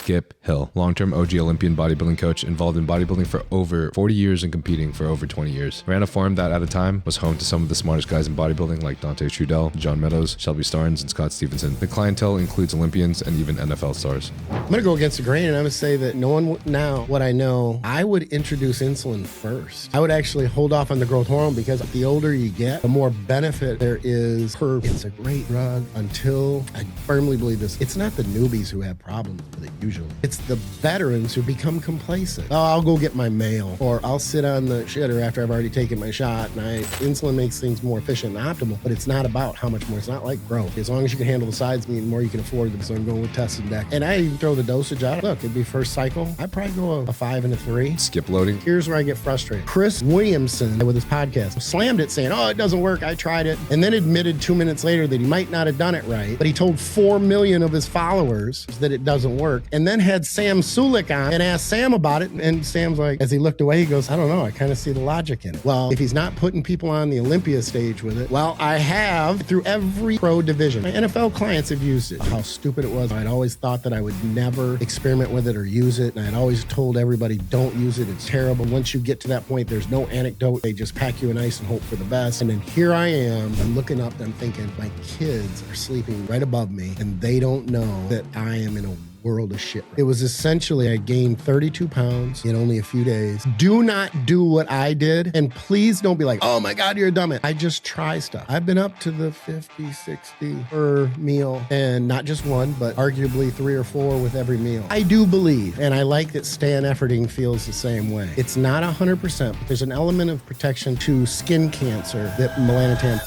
Skip Hill, long-term OG Olympian bodybuilding coach involved in bodybuilding for over 40 years and competing for over 20 years. Ran a farm that at a time was home to some of the smartest guys in bodybuilding like Dante Trudell, John Meadows, Shelby Starnes, and Scott Stevenson. The clientele includes Olympians and even NFL stars. I'm going to go against the grain and I'm going to say that knowing now what I know, I would introduce insulin first. I would actually hold off on the growth hormone because the older you get, the more benefit there is per. It's a great drug until, I firmly believe this, it's not the newbies who have problems with it usually. It's the veterans who become complacent. Oh, I'll go get my mail, or I'll sit on the shitter after I've already taken my shot. And insulin makes things more efficient and optimal, but it's not about how much more. It's not like growth. As long as you can handle the sides, the more you can afford them. So I'm going with test and deck. And I even throw the dosage out. Look, it'd be first cycle. I'd probably go a 5 and a 3. Skip loading. Here's where I get frustrated. Chris Williamson with his podcast slammed it saying, oh, it doesn't work. I tried it. And then admitted 2 minutes later that he might not have done it right, but he told 4 million of his followers that it doesn't work. And then had Sam Sulik on and asked Sam about it. And Sam's like, as he looked away, he goes, I don't know. I kind of see the logic in it. Well, if he's not putting people on the Olympia stage with it, well, I have through every pro division. My NFL clients have used it. How stupid it was. I'd always thought that I would never experiment with it or use it. And I'd always told everybody, don't use it. It's terrible. Once you get to that point, there's no anecdote. They just pack you in ice and hope for the best. And then here I am. I'm looking up and I'm thinking, my kids are sleeping right above me and they don't know that I am in a world of shit. It was essentially, I gained 32 pounds in only a few days. Do not do what I did. And please don't be like, oh my God, you're a dumbass. I just try stuff. I've been up to the 50, 60 per meal, and not just one, but arguably 3 or 4 with every meal. I do believe, and I like that Stan Efforting feels the same way. It's not 100%, but there's an element of protection to skin cancer that Melanotan.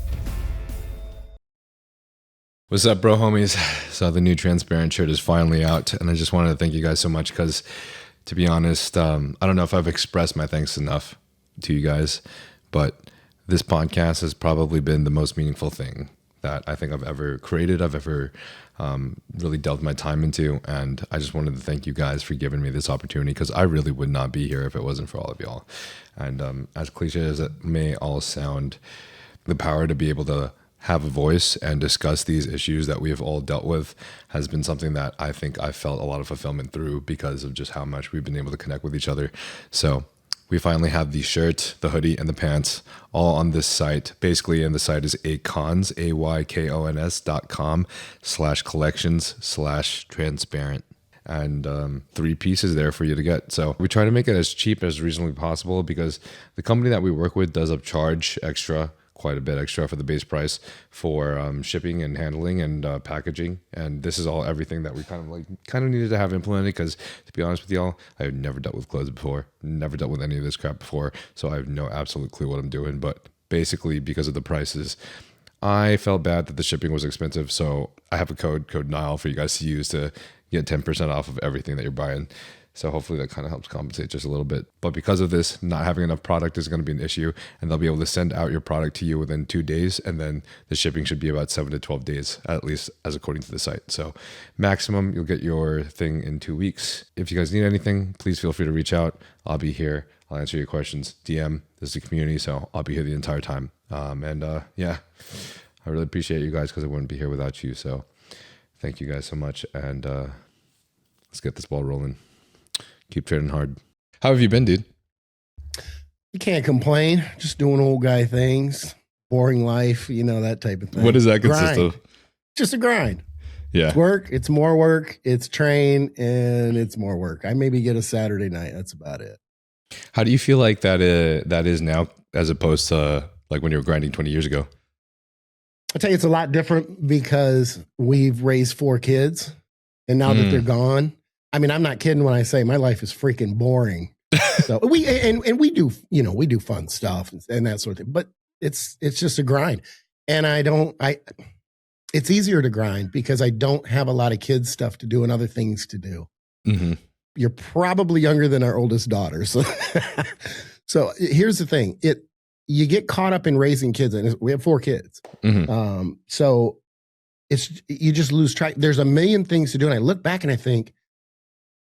What's up, bro homies? So the new Trensparent shirt is finally out, and I just wanted to thank you guys so much because, to be honest, I don't know if I've expressed my thanks enough to you guys, but this podcast has probably been the most meaningful thing that I think I've ever created, I've ever really delved my time into, and I just wanted to thank you guys for giving me this opportunity because I really would not be here if it wasn't for all of y'all. And as cliche as it may all sound, the power to be able to have a voice and discuss these issues that we have all dealt with has been something that I think I felt a lot of fulfillment through because of just how much we've been able to connect with each other. So we finally have the shirt, the hoodie, and the pants all on this site. Basically, and the site is Aycons, AYKONS.com/collections/transparent. And 3 pieces there for you to get. So we try to make it as cheap as reasonably possible because the company that we work with does upcharge quite a bit extra for the base price for shipping and handling and packaging. And this is all everything that we kind of needed to have implemented because, to be honest with y'all, I had never dealt with clothes before, never dealt with any of this crap before, so I have no absolute clue what I'm doing. But basically, because of the prices, I felt bad that the shipping was expensive, so I have a code Nile for you guys to use to get 10% off of everything that you're buying. So hopefully that kind of helps compensate just a little bit. But because of this, not having enough product is going to be an issue, and they'll be able to send out your product to you within 2 days, and then the shipping should be about 7 to 12 days, at least as according to the site. So maximum, you'll get your thing in 2 weeks. If you guys need anything, please feel free to reach out. I'll be here. I'll answer your questions. DM, this is the community, so I'll be here the entire time. Yeah, I really appreciate you guys because I wouldn't be here without you. So thank you guys so much, and let's get this ball rolling. Keep training hard. How have you been, dude? You can't complain. Just doing old guy things. Boring life, that type of thing. What does that consist of? Just a grind. Yeah. It's work. It's more work. It's train, and it's more work. I maybe get a Saturday night. That's about it. How do you feel like that is now as opposed to like when you were grinding 20 years ago? I'll tell you, it's a lot different because we've raised 4 kids, and now that they're gone, I mean, I'm not kidding when I say my life is freaking boring. So we do, we do fun stuff and that sort of thing, but it's just a grind. And it's easier to grind because I don't have a lot of kids stuff to do and other things to do. Mm-hmm. You're probably younger than our oldest daughter. So, so here's the thing. You get caught up in raising kids, and we have 4 kids. Mm-hmm. So you just lose track. There's a million things to do. And I look back and I think,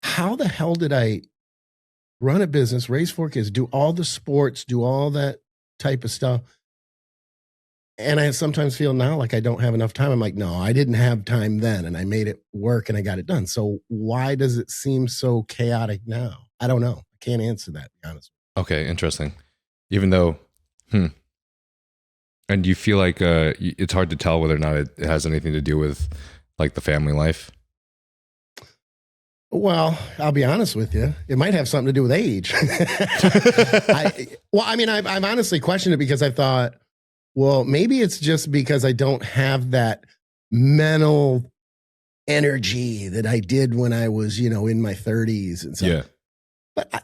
how the hell did I run a business, raise 4 kids, do all the sports, do all that type of stuff And I sometimes feel now like I don't have enough time. I'm like, no, I didn't have time then and I made it work and I got it done. So why does it seem so chaotic now? I don't know. I can't answer that, to be honest. Okay, interesting. Even though, and you feel like it's hard to tell whether or not it has anything to do with like the family life? Well, I'll be honest with you. It might have something to do with age. I've honestly questioned it because I thought, well, maybe it's just because I don't have that mental energy that I did when I was, in my 30s and stuff. Yeah.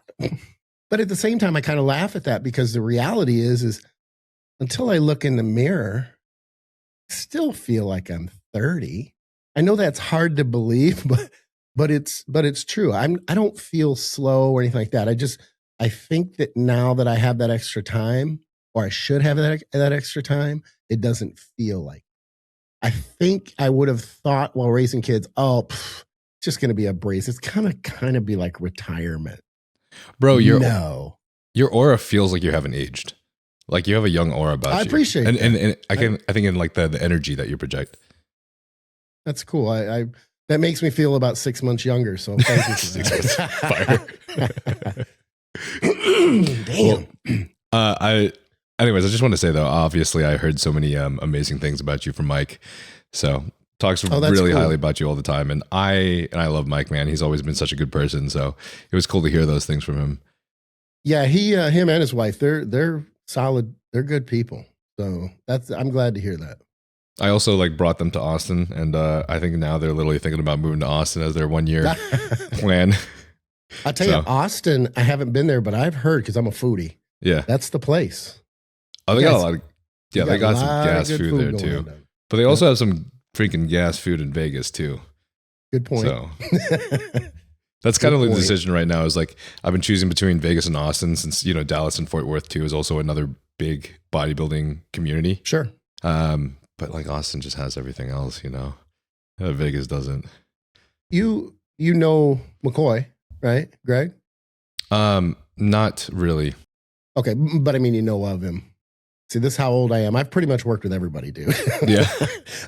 But at the same time, I kind of laugh at that because the reality is until I look in the mirror, I still feel like I'm 30. I know that's hard to believe, but it's true. I don't feel slow or anything like that. I think that now that I have that extra time, or I should have that extra time, it doesn't feel like. I think I would have thought while raising kids, it's just going to be a brace. It's kind of be like retirement. Bro, your aura feels like you haven't aged. Like you have a young aura about you. I appreciate and, that. and I think in like the energy that you project. That's cool. I that makes me feel about 6 months younger. So thank you for that. Damn. Well, anyways, I just want to say though, obviously I heard so many amazing things about you from Mike. So talks really highly about you all the time. And I love Mike, man. He's always been such a good person. So it was cool to hear those things from him. Yeah, him and his wife, they're solid. They're good people. So I'm glad to hear that. I also like brought them to Austin, and I think now they're literally thinking about moving to Austin as their 1 year plan. I'll tell you, Austin, I haven't been there, but I've heard because I'm a foodie. Yeah. That's the place. Oh, they got a lot of, they got some gas food there too. But they also have some freaking gas food in Vegas too. Good point. So that's kind of like the decision right now is like, I've been choosing between Vegas and Austin since, Dallas and Fort Worth too is also another big bodybuilding community. Sure. But like Austin just has everything else, Vegas doesn't. You know McCoy, right, Greg? Not really. Okay, but I mean, you know of him. See, this is how old I am. I've pretty much worked with everybody, dude. Yeah.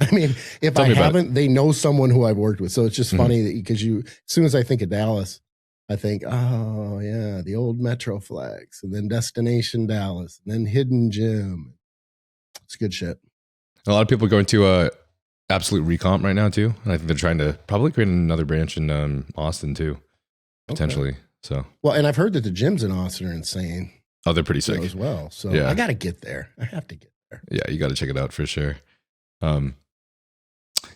I mean, if I haven't, they know someone who I've worked with. So it's just funny that because as soon as I think of Dallas, I think, oh yeah, the old Metro flags, and then Destination Dallas, and then Hidden Gym. It's good shit. A lot of people are going to Absolute Recomp right now too. And I think they're trying to probably create another branch in Austin too, potentially. Okay. So well, and I've heard that the gyms in Austin are insane. Oh, they're pretty sick as well. So yeah. I got to get there. I have to get there. Yeah, you got to check it out for sure. Yeah.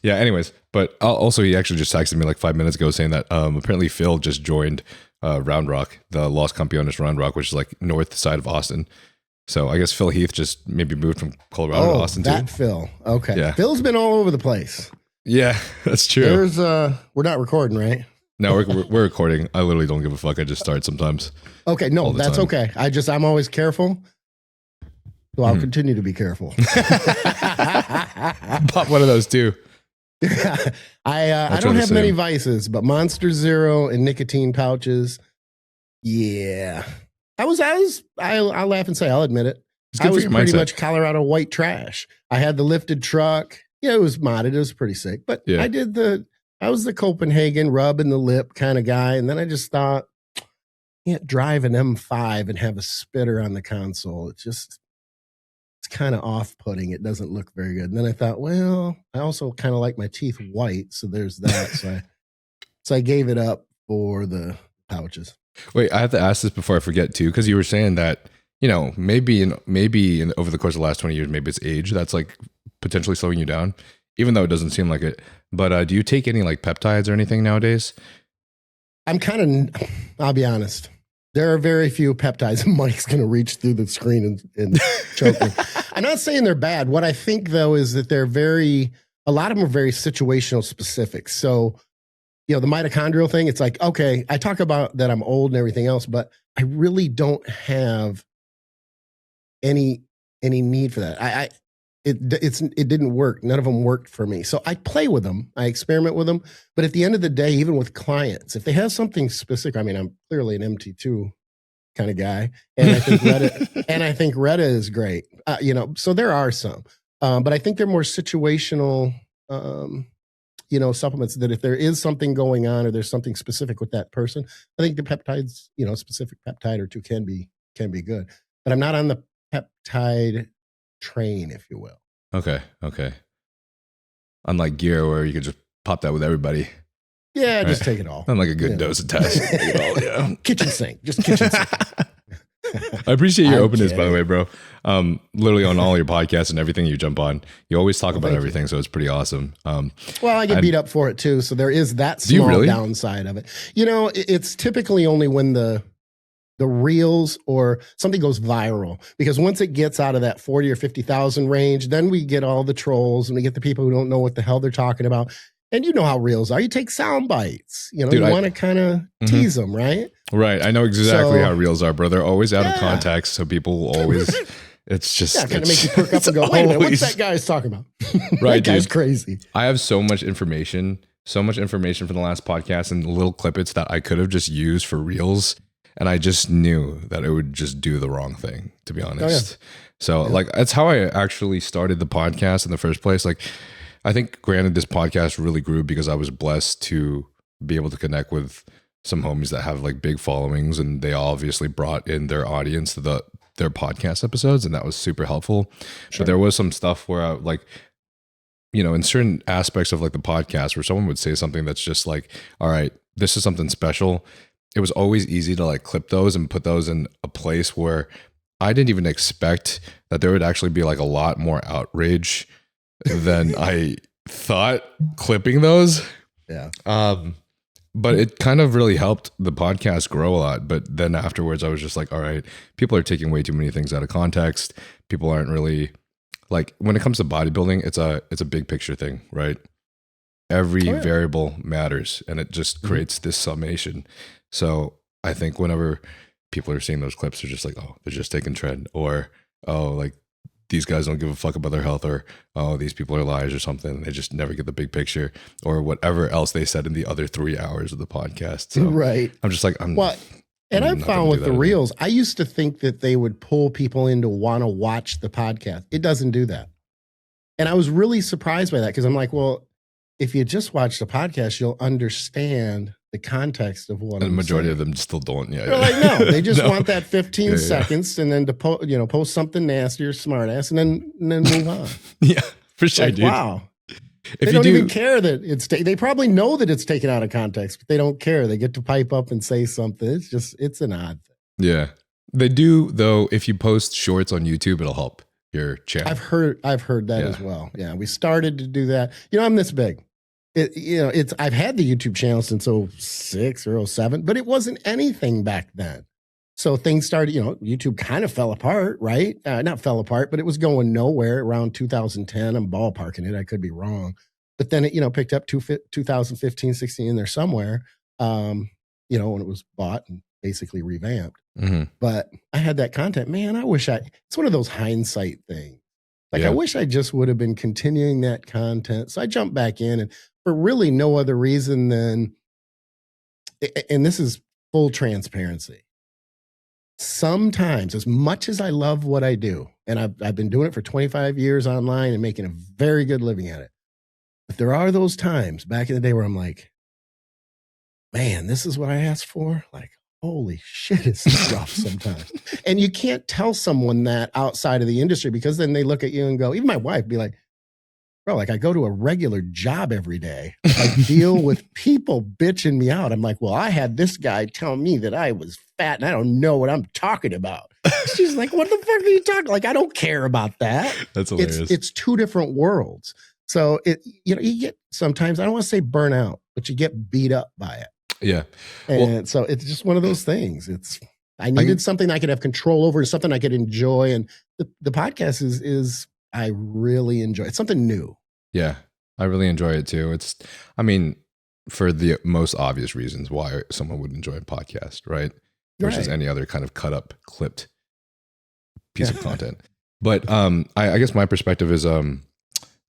Anyways, but also he actually just texted me like 5 minutes ago saying that apparently Phil just joined Round Rock, the Los Campeones Round Rock, which is like north side of Austin. So I guess Phil Heath just maybe moved from Colorado to Austin too. Phil. Okay. Yeah. Phil's been all over the place. Yeah, that's true. There's we're not recording, right? No, we're recording. I literally don't give a fuck. I just start sometimes. Okay, no, that's okay. I'm always careful. So I'll continue to be careful. Pop one of those too. I don't have many vices, but Monster Zero and nicotine pouches. Yeah. I'll laugh and say, I'll admit it. I was pretty much Colorado white trash. I had the lifted truck. Yeah, it was modded. It was pretty sick. But yeah. I was the Copenhagen rub in the lip kind of guy. And then I just thought, can't drive an M5 and have a spitter on the console. It's kind of off-putting. It doesn't look very good. And then I thought, well, I also kind of like my teeth white. So there's that. So I gave it up for the pouches. Wait, I have to ask this before I forget too, because you were saying that, maybe over the course of the last 20 years, maybe it's age that's like potentially slowing you down, even though it doesn't seem like it. But do you take any like peptides or anything nowadays? I'll be honest. There are very few peptides. Mike's going to reach through the screen and choke me. I'm not saying they're bad. What I think though is that a lot of them are very situational specific. So, the mitochondrial thing, it's like, okay, I talk about that I'm old and everything else, but I really don't have any need for that. It didn't work. None of them worked for me. So I play with them. I experiment with them. But at the end of the day, even with clients, if they have something specific, I mean, I'm clearly an MT2 kind of guy. And I think Retta is great. So there are some. But I think they're more situational, supplements that if there is something going on or there's something specific with that person, I think the peptides, specific peptide or two can be good. But I'm not on the peptide train, if you will. Okay. Unlike gear where you could just pop that with everybody. Yeah, just take it all. Unlike a good dose of test. Yeah. Kitchen sink. I appreciate your openness, by the way, bro. Literally on all your podcasts and everything you jump on, you always talk about everything, so it's pretty awesome. Well, I get beat up for it too, so there is that small downside of it. It's typically only when the reels or something goes viral, because once it gets out of that 40 or 50,000 range, then we get all the trolls and we get the people who don't know what the hell they're talking about. And you know how reels are. You take sound bites. You want to kind of tease them, right? Right. I know exactly how reels are, bro. They're always out of context, so people will always... It's just... Yeah, kind of make you perk up and go, wait a minute, what's that guy's talking about? Right, that guy's crazy. I have so much information from the last podcast and little clippets that I could have just used for reels, and I just knew that it would just do the wrong thing, to be honest. So, that's how I actually started the podcast in the first place. Like, I think, granted, this podcast really grew because I was blessed to be able to connect with some homies that have like big followings, and they obviously brought in their audience to their podcast episodes, and that was super helpful. Sure. But there was some stuff where in certain aspects of like the podcast where someone would say something that's just like, all right, this is something special. It was always easy to like clip those and put those in a place where I didn't even expect that there would actually be like a lot more outrage than I thought clipping those. Yeah. But it kind of really helped the podcast grow a lot. But then afterwards, I was just like, all right, people are taking way too many things out of context. People aren't really like, when it comes to bodybuilding, it's a big picture thing, right? Every variable matters, and it just creates this summation. So I think whenever people are seeing those clips, they're just like, oh, they're just taking trend, or, oh, like, these guys don't give a fuck about their health, or, oh, these people are liars or something. They just never get the big picture, or whatever else they said in the other 3 hours of the podcast. So right. I'm just like, and I found with the reels, I used to think that they would pull people in to want to watch the podcast. It doesn't do that. And I was really surprised by that, because I'm like, well, if you just watch the podcast, you'll understand the context of what and the majority of them still don't. Yeah, they're like, no, they just want that 15 seconds and then to post something nasty or smart ass and then move on. Yeah, for sure, dude. Wow. They don't even care that it's they probably know that it's taken out of context, but they don't care. They get to pipe up and say something. It's an odd thing. Yeah. They do, though. If you post shorts on YouTube, it'll help your channel. I've heard that as well. Yeah, we started to do that. I'm this big. I've had the YouTube channel since 06 or 07, but it wasn't anything back then. So things started, YouTube kind of fell apart, right? Not fell apart, but it was going nowhere around 2010. I'm ballparking it. I could be wrong. But then it, picked up 2015, 16 in there somewhere, when it was bought and basically revamped. Mm-hmm. But I had that content. Man, I wish it's one of those hindsight things. Like, I wish I just would have been continuing that content. So I jumped back in, and for really no other reason than, and this is full transparency. Sometimes, as much as I love what I do, and I've been doing it for 25 years online and making a very good living at it, but there are those times back in the day where I'm like, man, this is what I asked for? Like, holy shit, it's rough sometimes. And you can't tell someone that outside of the industry, because then they look at you and go, even my wife be like, bro, like, I go to a regular job every day. I deal with people bitching me out. I'm like, well, I had this guy tell me that I was fat and I don't know what I'm talking about. She's like, what the fuck are you talking? Like, I don't care about that. That's hilarious. It's two different worlds. So you get sometimes, I don't want to say burnout, but you get beat up by it. Yeah. And so it's just one of those things. I needed something I could have control over, something I could enjoy. And the podcast is I really enjoy it. It's something new. Yeah. I really enjoy it too. For the most obvious reasons why someone would enjoy a podcast, right? Versus any other kind of cut up, clipped piece of content. But I guess my perspective is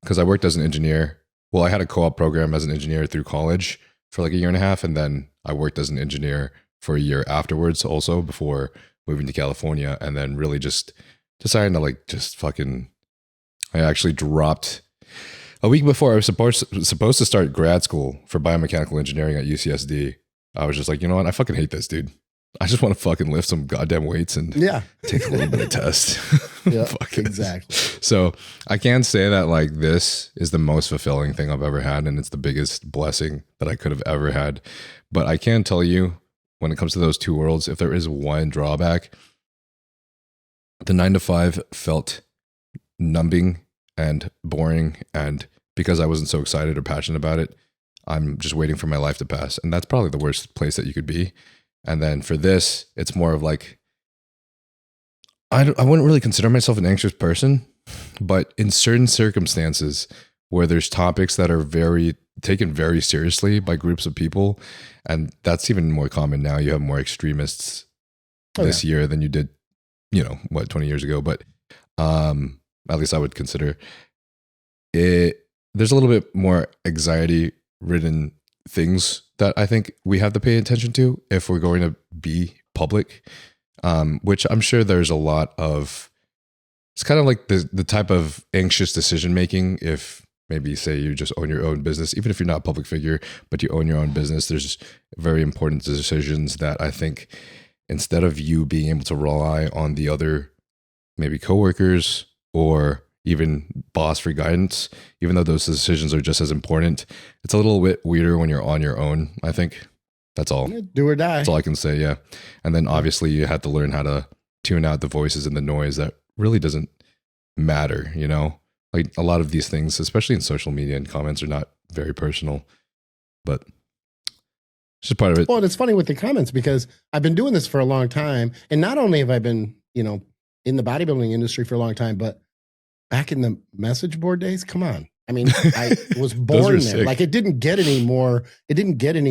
because I worked as an engineer. Well, I had a co-op program as an engineer through college for like a year and a half. And then I worked as an engineer for a year afterwards also, before moving to California, and then really just deciding to like just fucking I actually dropped a week before I was supposed to start grad school for biomechanical engineering at UCSD. I was just like, you know what? I fucking hate this, dude. I just want to fucking lift some goddamn weights and take a little bit of test. Yeah, exactly. So I can say that like this is the most fulfilling thing I've ever had, and it's the biggest blessing that I could have ever had. But I can tell you, when it comes to those two worlds, if there is one drawback, the 9 to 5 felt numbing and boring, and because I wasn't so excited or passionate about it, I'm just waiting for my life to pass, and that's probably the worst place that you could be. And then for this, it's more of like, I wouldn't really consider myself an anxious person, but in certain circumstances where there's topics that are taken very seriously by groups of people, and that's even more common now. You have more extremists this year than you did, 20 years ago. But at least I would consider it. There's a little bit more anxiety-ridden things that I think we have to pay attention to if we're going to be public, which I'm sure there's a lot of. It's kind of like the type of anxious decision making. If maybe say you just own your own business, even if you're not a public figure, but you own your own business, there's very important decisions that I think instead of you being able to rely on the other maybe coworkers or even boss for guidance, even though those decisions are just as important, it's a little bit weirder when you're on your own, I think. That's all. Do or die. That's all I can say, yeah. And then obviously you had to learn how to tune out the voices and the noise that really doesn't matter, Like a lot of these things, especially in social media and comments, are not very personal, but it's just part of it. Well, and it's funny with the comments because I've been doing this for a long time. And not only have I been, in the bodybuilding industry for a long time, but back in the message board days, come on. I mean, I was born there. Sick. Like it didn't get any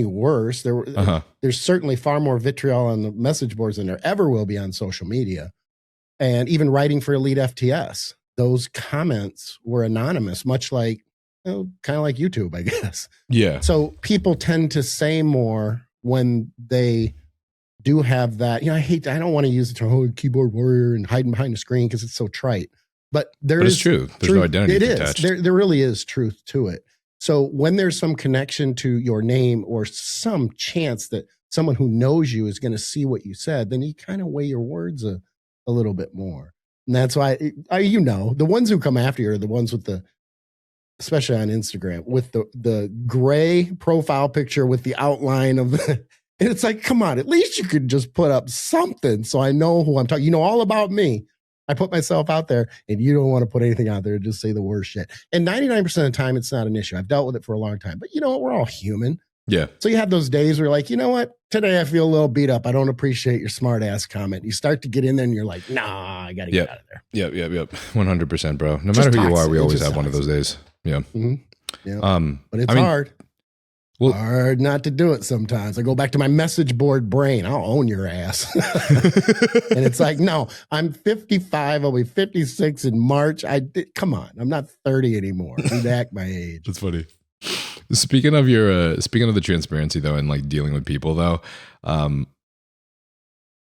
worse. There's certainly far more vitriol on the message boards than there ever will be on social media. And even writing for Elite FTS, those comments were anonymous, much like, kind of like YouTube, I guess. Yeah. So people tend to say more when they do have that, I don't want to use the term keyboard warrior and hiding behind the screen because it's so trite. But it's true. There's no identity attached. There really is truth to it. So when there's some connection to your name or some chance that someone who knows you is going to see what you said, then you kind of weigh your words a little bit more. And that's why, the ones who come after you are the ones with especially on Instagram, with the gray profile picture with the outline of and it's like, come on, at least you could just put up something so I know who I'm talking. You know all about me. I put myself out there, and you don't want to put anything out there. Just say the worst shit. And 99% of the time, it's not an issue. I've dealt with it for a long time. But you know what? We're all human. Yeah. So you have those days where you're like, you know what? Today I feel a little beat up. I don't appreciate your smart ass comment. You start to get in there, and you're like, nah, I got to get out of there. Yep. 100%, bro. No matter who you are, we always have one of those days. Yeah. Mm-hmm. Yeah. But it's hard. Well, hard not to do it sometimes. I go back to my message board brain. I'll own your ass. And it's like, no, I'm 55. I'll be 56 in March. Come on. I'm not 30 anymore. You act my age. That's funny. Speaking of the transparency though, and like dealing with people though,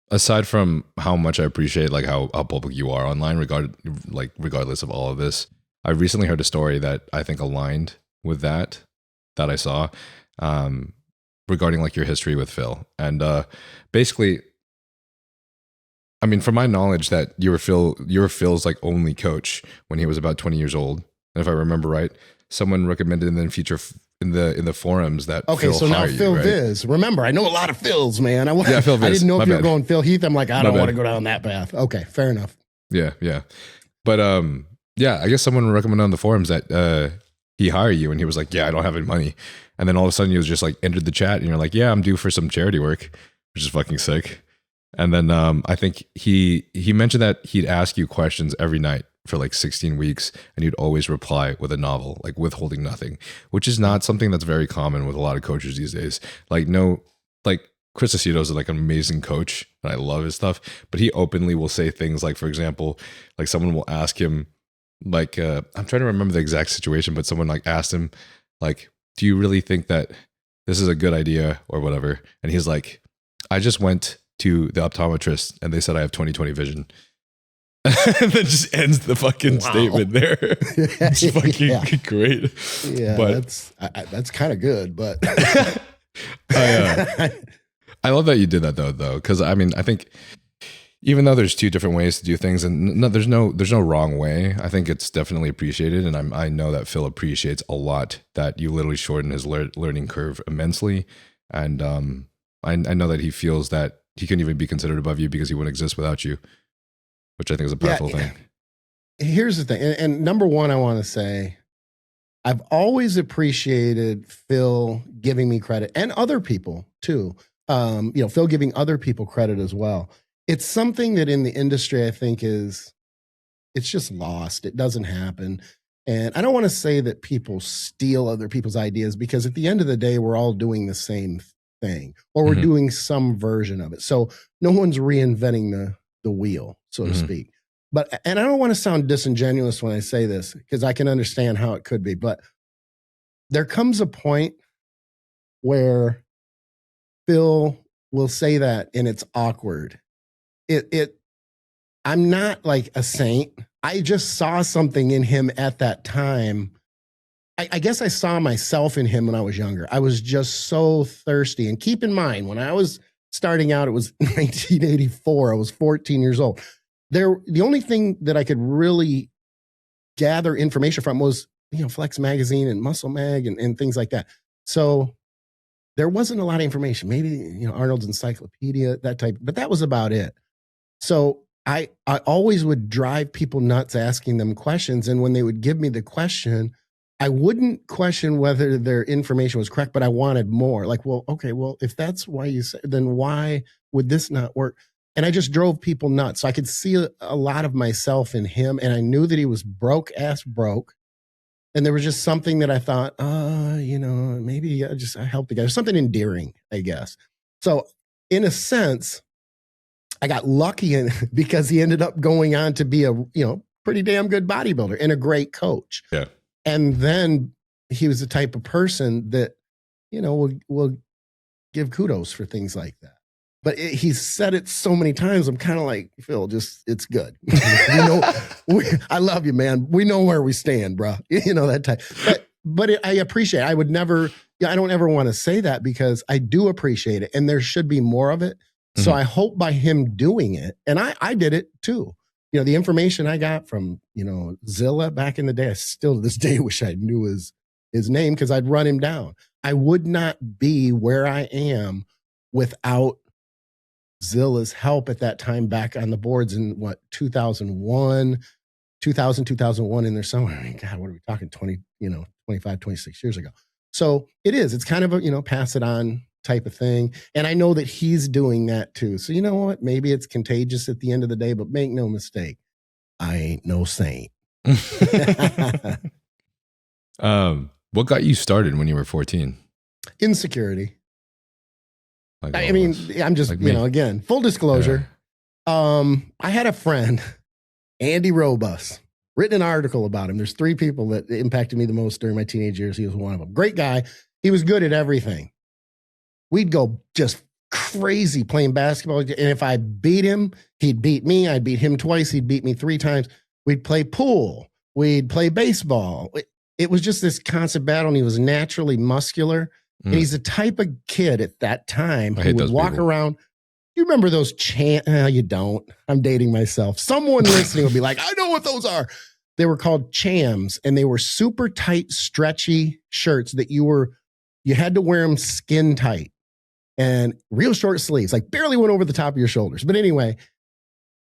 aside from how much I appreciate like how public you are online, regardless of all of this, I recently heard a story that I think aligned with that I saw, regarding like your history with Phil. And basically, I mean, from my knowledge that you were Phil's like only coach when he was about 20 years old. And if I remember right, someone recommended and then feature in the forums that Phil so now Phil right? Viz. Remember, I know a lot of Phils, man. Phil Viz. I didn't know if you were bad. going Phil Heath. I'm like, I don't want to go down that path. Okay, fair enough. Yeah. But I guess someone recommended on the forums that he hired you, and he was like, yeah, I don't have any money. And then all of a sudden you just like entered the chat and you're like, yeah, I'm due for some charity work, which is fucking sick. And then I think he mentioned that he'd ask you questions every night for like 16 weeks, and you'd always reply with a novel, like withholding nothing, which is not something that's very common with a lot of coaches these days. Like Chris Aceto is like an amazing coach, and I love his stuff, but he openly will say things like, for example, like someone will ask him, like, I'm trying to remember the exact situation, but someone like asked him, like, do you really think that this is a good idea or whatever? And he's like, I just went to the optometrist and they said I have 20/20 vision. And then just ends the fucking statement there. It's fucking great. Yeah, but that's kind of good, but I love that you did that though, because I mean, I think even though there's two different ways to do things, and there's no wrong way, I think it's definitely appreciated, and I know that Phil appreciates a lot that you literally shorten his learning curve immensely, and I know that he feels that he couldn't even be considered above you because he wouldn't exist without you, which I think is a powerful thing. Here's the thing, and number one, I want to say, I've always appreciated Phil giving me credit, and other people too. Phil giving other people credit as well. It's something that in the industry, I think it's just lost. It doesn't happen. And I don't want to say that people steal other people's ideas, because at the end of the day, we're all doing the same thing, or we're doing some version of it. So no one's reinventing the wheel, so to speak. And I don't want to sound disingenuous when I say this, because I can understand how it could be, but there comes a point where Phil will say that and it's awkward. I'm not like a saint. I just saw something in him at that time. I guess I saw myself in him when I was younger. I was just so thirsty. And keep in mind, when I was starting out, it was 1984. I was 14 years old. The only thing that I could really gather information from was, Flex Magazine and Muscle Mag and things like that. So there wasn't a lot of information. Maybe, Arnold's Encyclopedia, that type, but that was about it. So I always would drive people nuts asking them questions. And when they would give me the question, I wouldn't question whether their information was correct, but I wanted more. Like, well, okay, well, if that's why you said, then why would this not work? And I just drove people nuts. So I could see a lot of myself in him. And I knew that he was broke. And there was just something that I thought, maybe I helped the guy. Something endearing, I guess. So in a sense, I got lucky because he ended up going on to be a, pretty damn good bodybuilder and a great coach. Yeah. And then he was the type of person that, will give kudos for things like that. But he's said it so many times. I'm kind of like, Phil, it's good. I love you, man. We know where we stand, bro. That type. But I appreciate it. I would never, I don't ever want to say that, because I do appreciate it. And there should be more of it. So I hope by him doing it, and I did it too. The information I got from, Zilla back in the day, I still to this day wish I knew his name, because I'd run him down. I would not be where I am without Zilla's help at that time back on the boards in 2001 in there somewhere. I mean, God, what are we talking? 25, 26 years ago. So it's kind of a, pass it on type of thing. And I know that he's doing that too. So you know what? Maybe it's contagious at the end of the day, but make no mistake, I ain't no saint. What got you started when you were 14? Insecurity. Like I'm just, again, full disclosure. Yeah. I had a friend, Andy Robus, written an article about him. There's 3 people that impacted me the most during my teenage years. He was one of them. Great guy. He was good at everything. We'd go just crazy playing basketball. And if I beat him, he'd beat me. I'd beat him twice. He'd beat me 3 times. We'd play pool. We'd play baseball. It was just this constant battle. And he was naturally muscular. And he's the type of kid at that time who would walk around. You remember those you don't. I'm dating myself. Someone listening will be like, I know what those are. They were called chams, and they were super tight, stretchy shirts that you had to wear them skin tight and real short sleeves, like barely went over the top of your shoulders. But anyway,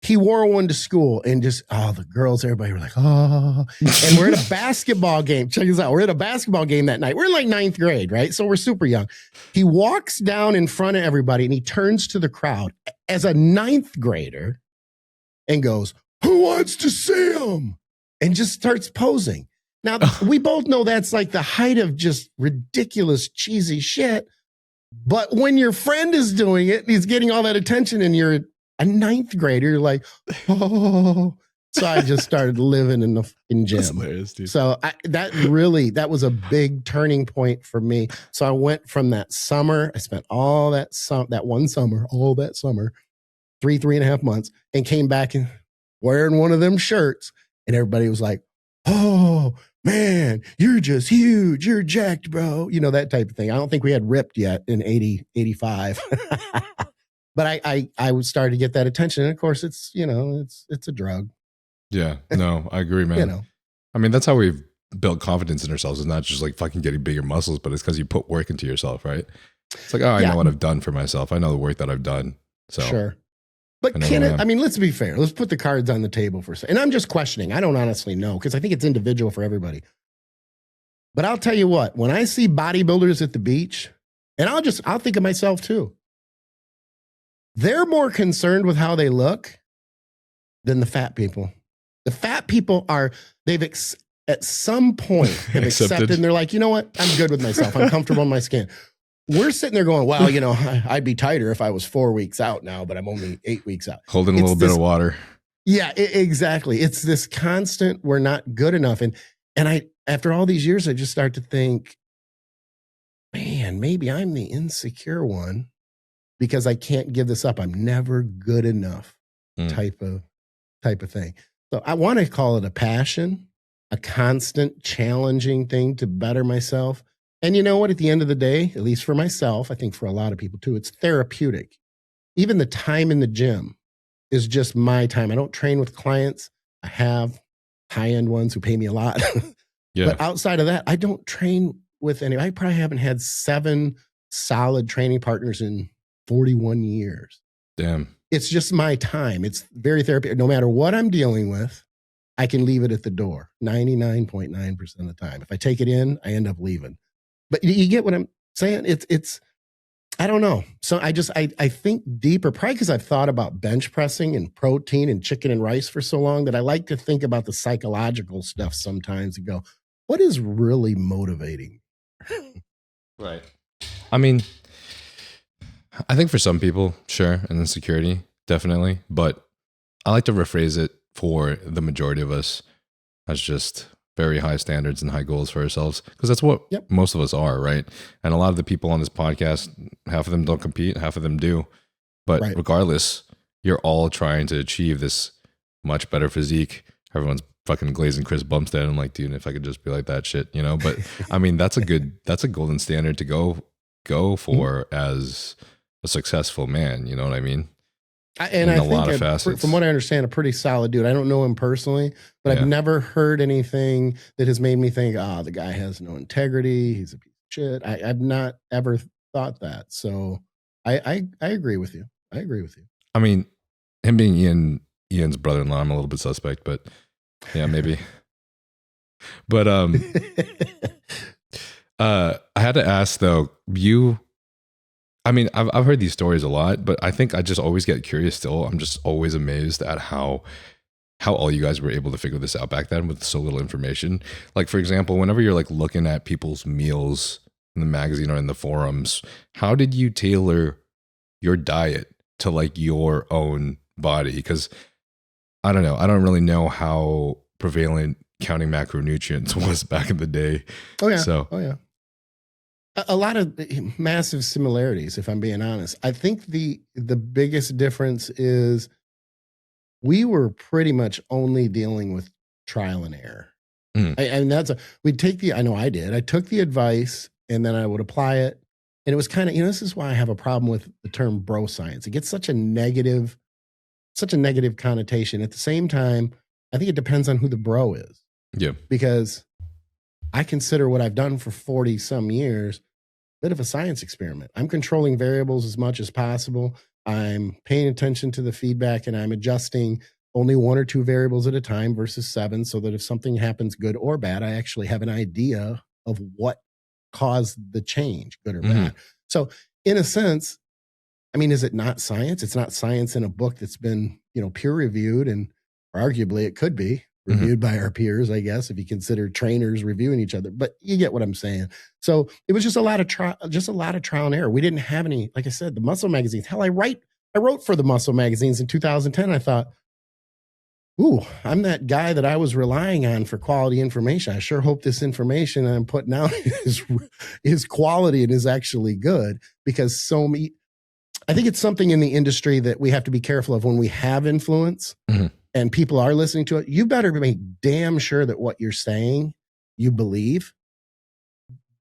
he wore one to school, and just, the girls, everybody were like, oh. And we're at a basketball game. Check this out. We're at a basketball game that night. We're in like 9th grade, right? So we're super young. He walks down in front of everybody, and he turns to the crowd as a 9th grader and goes, who wants to see him? And just starts posing. Now, we both know that's like the height of just ridiculous, cheesy shit. But when your friend is doing it, he's getting all that attention, and you're a 9th grader, you're like, oh. So I just started living in the fucking gym. That's hilarious, dude. So that was a big turning point for me. So I went from that summer, I spent all that summer, 3.5 months, and came back and wearing one of them shirts. And everybody was like, oh, man, you're just huge. You're jacked, bro. You know, that type of thing. I don't think we had ripped yet in 80, 85. But I started to get that attention. And of course, it's, you know, it's a drug. Yeah, no, I agree, man. You know. I mean, that's how we've built confidence in ourselves. It's not just like fucking getting bigger muscles, but it's because you put work into yourself, right? It's like, oh, I know what I've done for myself. I know the work that I've done. So sure. But can it, I mean, let's be fair. Let's put the cards on the table for a second. And I'm just questioning. I don't honestly know because I think it's individual for everybody. But I'll tell you what, when I see bodybuilders at the beach, and I'll think of myself too. They're more concerned with how they look than the fat people. The fat people at some point have accepted and they're like, you know what? I'm good with myself. I'm comfortable in my skin. We're sitting there going, well, you know, I'd be tighter if I was 4 weeks out now, but I'm only 8 weeks out. Holding a little bit of water. Yeah, exactly. It's this constant, we're not good enough. And after all these years, I just start to think, man, maybe I'm the insecure one because I can't give this up. I'm never good enough type of thing. So I want to call it a passion, a constant challenging thing to better myself. And you know what? At the end of the day, at least for myself, I think for a lot of people too, it's therapeutic. Even the time in the gym is just my time. I don't train with clients. I have high-end ones who pay me a lot. Yeah. But outside of that, I don't train with any. I probably haven't had 7 solid training partners in 41 years. Damn. It's just my time. It's very therapeutic. No matter what I'm dealing with, I can leave it at the door 99.9% of the time. If I take it in, I end up leaving. But you get what I'm saying? It's I don't know. So I think deeper, probably because I've thought about bench pressing and protein and chicken and rice for so long that I like to think about the psychological stuff sometimes and go, what is really motivating? Right. I mean, I think for some people, sure, an insecurity, definitely. But I like to rephrase it for the majority of us as just very high standards and high goals for ourselves, because that's what most of us are, right? And a lot of the people on this podcast, half of them don't compete, half of them do. But regardless, you're all trying to achieve this much better physique. Everyone's fucking glazing Chris Bumstead and like, dude, if I could just be like that shit, you know? But I mean, that's a golden standard to go for as a successful man, you know what I mean? And I think, from what I understand, a pretty solid dude. I don't know him personally, but I've never heard anything that has made me think, the guy has no integrity. He's a piece of shit. I've not ever thought that. So I agree with you. I agree with you. I mean, him being Ian's brother-in-law, I'm a little bit suspect, but yeah, maybe. But I had to ask though, I've heard these stories a lot, but I think I just always get curious still. I'm just always amazed at how all you guys were able to figure this out back then with so little information. Like, for example, whenever you're like looking at people's meals in the magazine or in the forums, how did you tailor your diet to like your own body? Because I don't know. I don't really know how prevalent counting macronutrients was back in the day. Oh, yeah. Oh, yeah. A lot of massive similarities, if I'm being honest. I think the biggest difference is we were pretty much only dealing with trial and error. And I know I did. I took the advice and then I would apply it. And it was kind of, this is why I have a problem with the term bro science. It gets such a negative connotation. At the same time, I think it depends on who the bro is. Yeah. Because I consider what I've done for 40 some years a bit of a science experiment. I'm controlling variables as much as possible. I'm paying attention to the feedback and I'm adjusting only 1 or 2 variables at a time versus 7 so that if something happens good or bad, I actually have an idea of what caused the change, good or bad. So in a sense, I mean, is it not science? It's not science in a book that's been, peer reviewed, and arguably it could be reviewed by our peers, I guess, if you consider trainers reviewing each other. But you get what I'm saying. So it was just a lot of trial and error. We didn't have any, like I said, the muscle magazines. Hell, I wrote for the muscle magazines in 2010. I thought, ooh, I'm that guy that I was relying on for quality information. I sure hope this information that I'm putting out is quality and is actually good, because I think it's something in the industry that we have to be careful of when we have influence. and people are listening to it, you better make damn sure that what you're saying, you believe.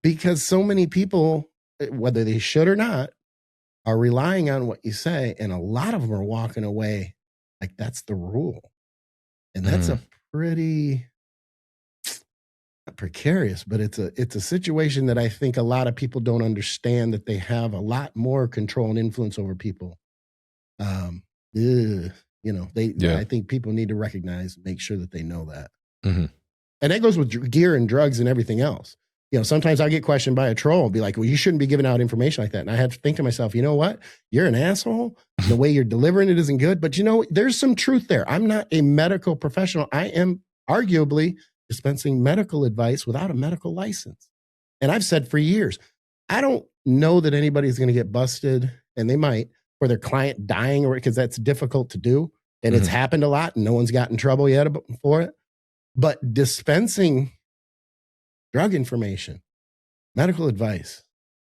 Because so many people, whether they should or not, are relying on what you say. And a lot of them are walking away like that's the rule. And that's a pretty, not precarious, but it's a situation that I think a lot of people don't understand, that they have a lot more control and influence over people. I think people need to recognize, make sure that they know that. Mm-hmm. And that goes with gear and drugs and everything else. Sometimes I get questioned by a troll, be like, well, you shouldn't be giving out information like that. And I have to think to myself, you know what? You're an asshole. The way you're delivering it isn't good. But there's some truth there. I'm not a medical professional. I am arguably dispensing medical advice without a medical license. And I've said for years, I don't know that anybody's going to get busted, and they might, for their client dying, or because that's difficult to do. And it's happened a lot, and no one's gotten in trouble yet for it. But dispensing drug information, medical advice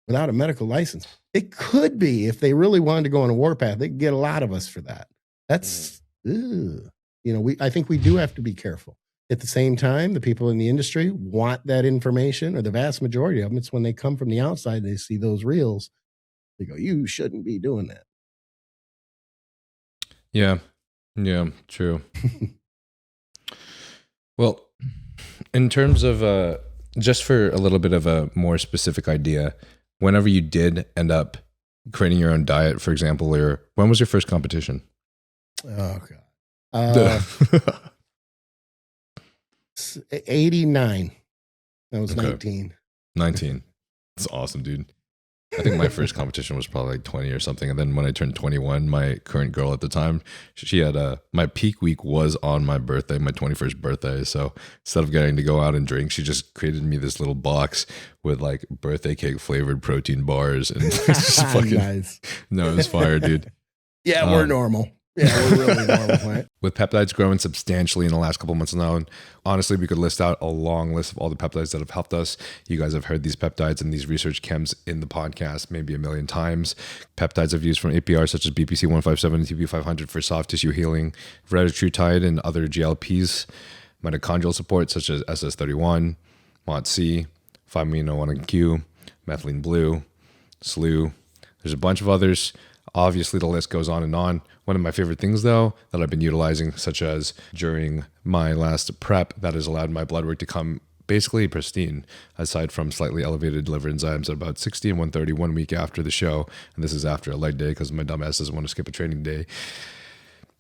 without a medical license, it could be, if they really wanted to go on a warpath, they could get a lot of us for that. That's, I think we do have to be careful. At the same time, the people in the industry want that information, or the vast majority of them. It's when they come from the outside, they see those reels, they go, you shouldn't be doing that. Yeah, true. Well, in terms of, just for a little bit of a more specific idea, whenever you did end up creating your own diet, for example, or when was your first competition? Oh, God. 89. I was 19. 19. That's awesome, dude. I think my first competition was probably like 20 or something. And then when I turned 21, my current girl at the time, she had my peak week was on my birthday, my 21st birthday. So instead of getting to go out and drink, she just created me this little box with like birthday cake flavored protein bars. And it's just fucking nice. No, it was fire, dude. Yeah, we're normal. Yeah, we're really normal, right? With peptides growing substantially in the last couple of months now, and honestly, we could list out a long list of all the peptides that have helped us. You guys have heard these peptides and these research chems in the podcast maybe a million times. Peptides I've used from APR such as BPC 157 and TP 500 for soft tissue healing, retatrutide and other GLPs, mitochondrial support such as SS31, MOTC, 5-amino-1Q, methylene blue, SLU. There's a bunch of others. Obviously, the list goes on and on. One of my favorite things, though, that I've been utilizing, such as during my last prep, that has allowed my blood work to come basically pristine, aside from slightly elevated liver enzymes at about 60 and 130 1 week after the show. And this is after a leg day because my dumbass doesn't want to skip a training day.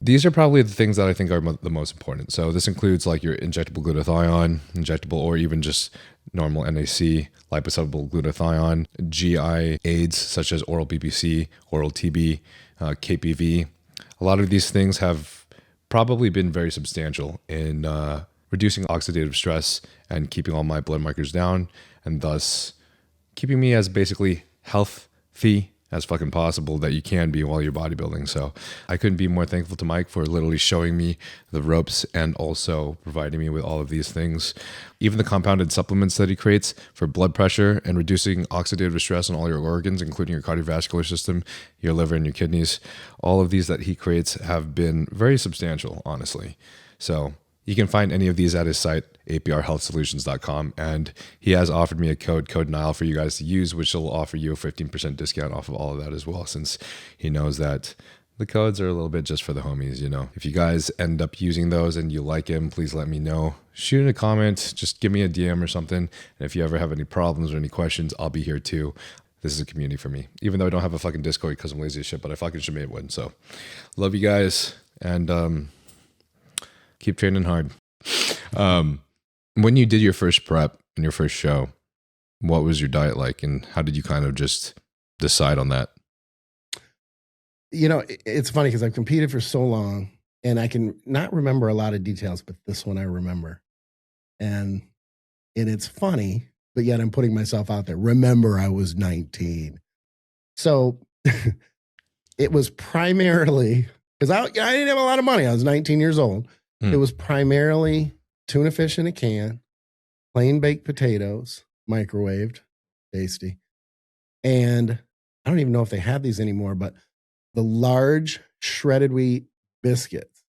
These are probably the things that I think are the most important. So this includes like your injectable glutathione, injectable or even just normal NAC, liposoluble glutathione, GI aids such as oral BPC, oral TB, KPV. A lot of these things have probably been very substantial in reducing oxidative stress and keeping all my blood markers down, and thus keeping me as basically healthy as fucking possible that you can be while you're bodybuilding. So I couldn't be more thankful to Mike for literally showing me the ropes and also providing me with all of these things. Even the compounded supplements that he creates for blood pressure and reducing oxidative stress on all your organs, including your cardiovascular system, your liver, and your kidneys. All of these that he creates have been very substantial, honestly. So you can find any of these at his site, aprhealthsolutions.com. And he has offered me a code Nile for you guys to use, which will offer you a 15% discount off of all of that as well, since he knows that the codes are a little bit just for the homies, you know. If you guys end up using those and you like him, please let me know. Shoot in a comment, just give me a DM or something. And if you ever have any problems or any questions, I'll be here too. This is a community for me, even though I don't have a fucking Discord because I'm lazy as shit, but I fucking should make one. So love you guys, and keep training hard. When you did your first prep and your first show, what was your diet like, and how did you kind of just decide on that? You know, it's funny because I've competed for so long and I can not remember a lot of details, but this one I remember. And it's funny, but yet I'm putting myself out there. Remember, I was 19. So it was primarily, because I didn't have a lot of money. I was 19 years old. It was primarily tuna fish in a can, plain baked potatoes, microwaved, tasty. And I don't even know if they have these anymore, but the large shredded wheat biscuits.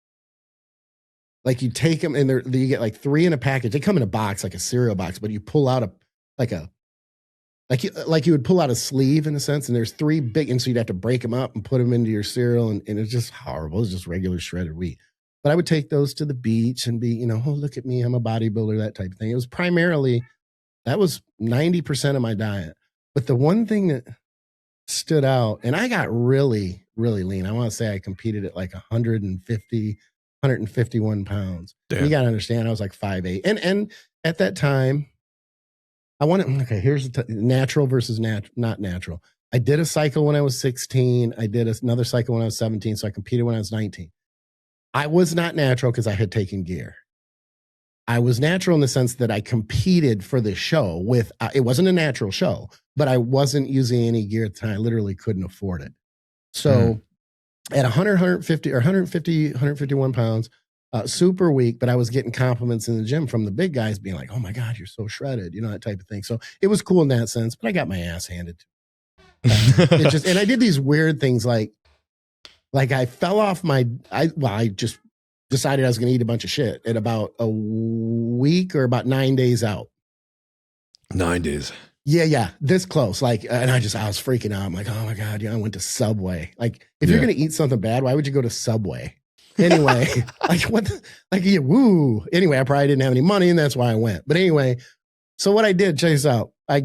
Like you take them and you get like 3 in a package. They come in a box, like a cereal box, but you pull out like you would pull out a sleeve in a sense, and there's 3 big, and so you'd have to break them up and put them into your cereal, and it's just horrible. It's just regular shredded wheat. But I would take those to the beach and be, oh, look at me, I'm a bodybuilder, that type of thing. It was primarily, that was 90% of my diet. But the one thing that stood out, and I got really, really lean. I want to say I competed at like 151 pounds. You got to understand, I was like 5'8". And at that time, I wanted, okay, here's natural versus not natural. I did a cycle when I was 16. I did another cycle when I was 17. So I competed when I was 19. I was not natural because I had taken gear. I was natural in the sense that I competed for the show with, it wasn't a natural show, but I wasn't using any gear at the time. I literally couldn't afford it. So at 151 pounds, super weak, but I was getting compliments in the gym from the big guys being like, oh my God, you're so shredded, that type of thing. So it was cool in that sense, but I got my ass handed to me. And I did these weird things like I fell off I just decided I was going to eat a bunch of shit at about a week or about 9 days out. 9 days. Yeah. This close. And I was freaking out. I'm like, oh my God, I went to Subway. Like, if you're going to eat something bad, why would you go to Subway? Anyway, woo. Anyway, I probably didn't have any money, and that's why I went. But anyway, so what I did, check this out. I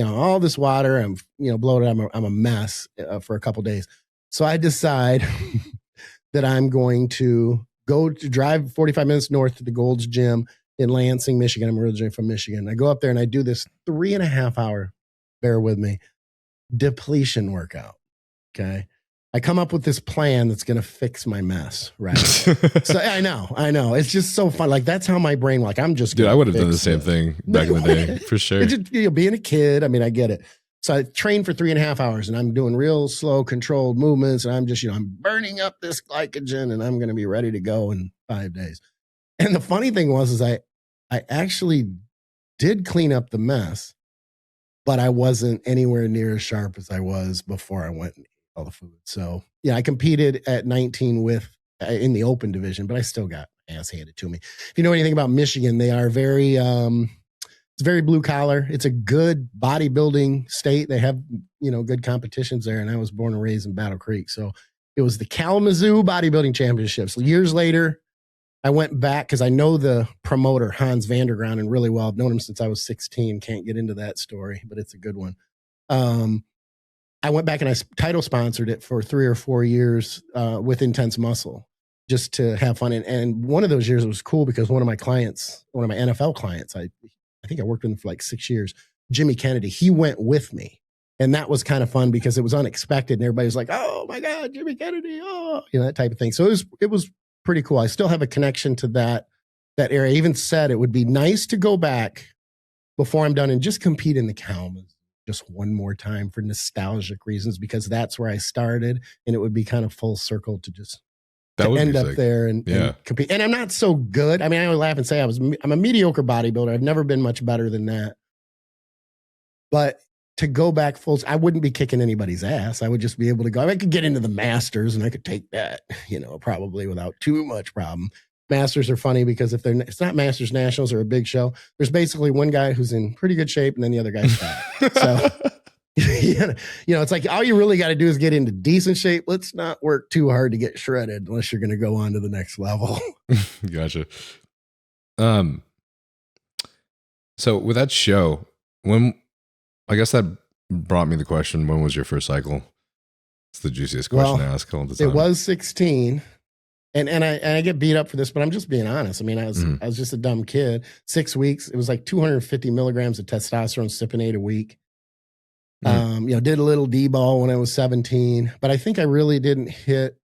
all this water, I'm, bloated. I'm a mess for a couple days. So I decide that I'm going to drive 45 minutes north to the Gold's Gym in Lansing, Michigan. I'm originally from Michigan. I go up there and I do this 3.5 hour, bear with me, depletion workout. Okay. I come up with this plan that's going to fix my mess. Right. So I know. It's just so fun. Like, that's how my brain, I'm just, dude, I would have done the same thing back in the day for sure. Just, being a kid. I mean, I get it. So I trained for 3.5 hours and I'm doing real slow controlled movements. And I'm just, I'm burning up this glycogen and I'm going to be ready to go in 5 days. And the funny thing was, I actually did clean up the mess, but I wasn't anywhere near as sharp as I was before I went and ate all the food. So I competed at 19 in the open division, but I still got ass handed to me. If you know anything about Michigan, they are very, it's very blue collar. It's a good bodybuilding state. They have, good competitions there. And I was born and raised in Battle Creek. So it was the Kalamazoo Bodybuilding Championships. Years later, I went back because I know the promoter, Hans Vandergronden, really well. I've known him since I was 16. Can't get into that story, but it's a good one. I went back and I title sponsored it for 3 or 4 years with Intense Muscle, just to have fun. And one of those years it was cool because one of my NFL clients, I think I worked with him for like 6 years, Jimmy Kennedy, he went with me. And that was kind of fun because it was unexpected. And everybody was like, oh my God, Jimmy Kennedy. Oh, that type of thing. So it was pretty cool. I still have a connection to that area. I even said it would be nice to go back before I'm done and just compete in the Kalamazoo just one more time for nostalgic reasons, because that's where I started. And it would be kind of full circle to just end up there and compete. And I'm not so good. I mean, I would laugh and say I'm a mediocre bodybuilder. I've never been much better than that. But to go back I wouldn't be kicking anybody's ass. I would just be able to go. I could get into the Masters and I could take that, probably without too much problem. Masters are funny because it's not Masters Nationals or a big show. There's basically one guy who's in pretty good shape and then the other guy's fat. So, it's like all you really got to do is get into decent shape. Let's not work too hard to get shredded unless you're going to go on to the next level. Gotcha. So with that show, I guess that brought me the question, when was your first cycle? It's the juiciest question to ask all the time. It was 16. And I get beat up for this, but I'm just being honest. I mean, I was just a dumb kid. 6 weeks. It was like 250 milligrams of testosterone, cypionate a week. Did a little D-ball when I was 17, but I think I really didn't hit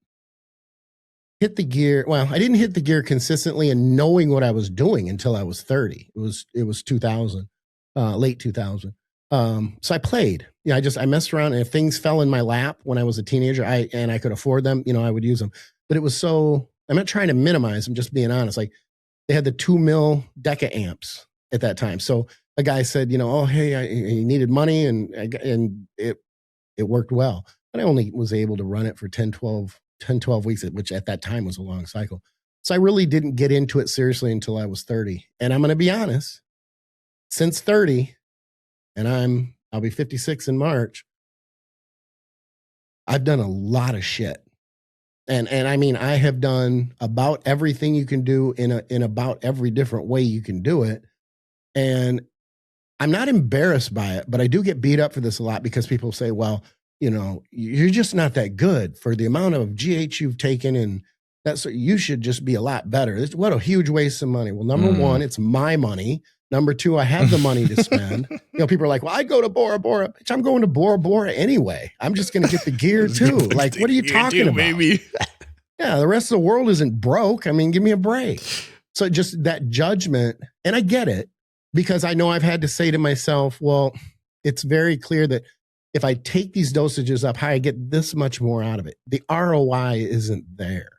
the gear. Well, I didn't hit the gear consistently and knowing what I was doing until I was 30. It was 2000, late 2000. So I played. I messed around, and if things fell in my lap when I was a teenager, and I could afford them, I would use them. But it was so, I'm not trying to minimize, I'm just being honest. Like, they had the 2 mil Deca amps at that time. So a guy said, oh, hey, he needed money, and it worked well. But I only was able to run it for 10, 12 weeks, which at that time was a long cycle. So I really didn't get into it seriously until I was 30. And I'm going to be honest, since 30, and I'll be 56 in March, I've done a lot of shit. And I mean, I have done about everything you can do in about every different way you can do it. And I'm not embarrassed by it, but I do get beat up for this a lot because people say, well, you know, you're just not that good for the amount of GH you've taken, and you should just be a lot better. What a huge waste of money. Well, number one, it's my money. Number two, I have the money to spend. You know, people are like, well, I go to Bora Bora. Bitch, I'm going to Bora Bora anyway. I'm just going to get the gear too. Like, what are you talking about? Baby. Yeah, the rest of the world isn't broke. I mean, give me a break. So just that judgment, and I get it, because I know I've had to say to myself, well, it's very clear that if I take these dosages up high, I get this much more out of it. The ROI isn't there.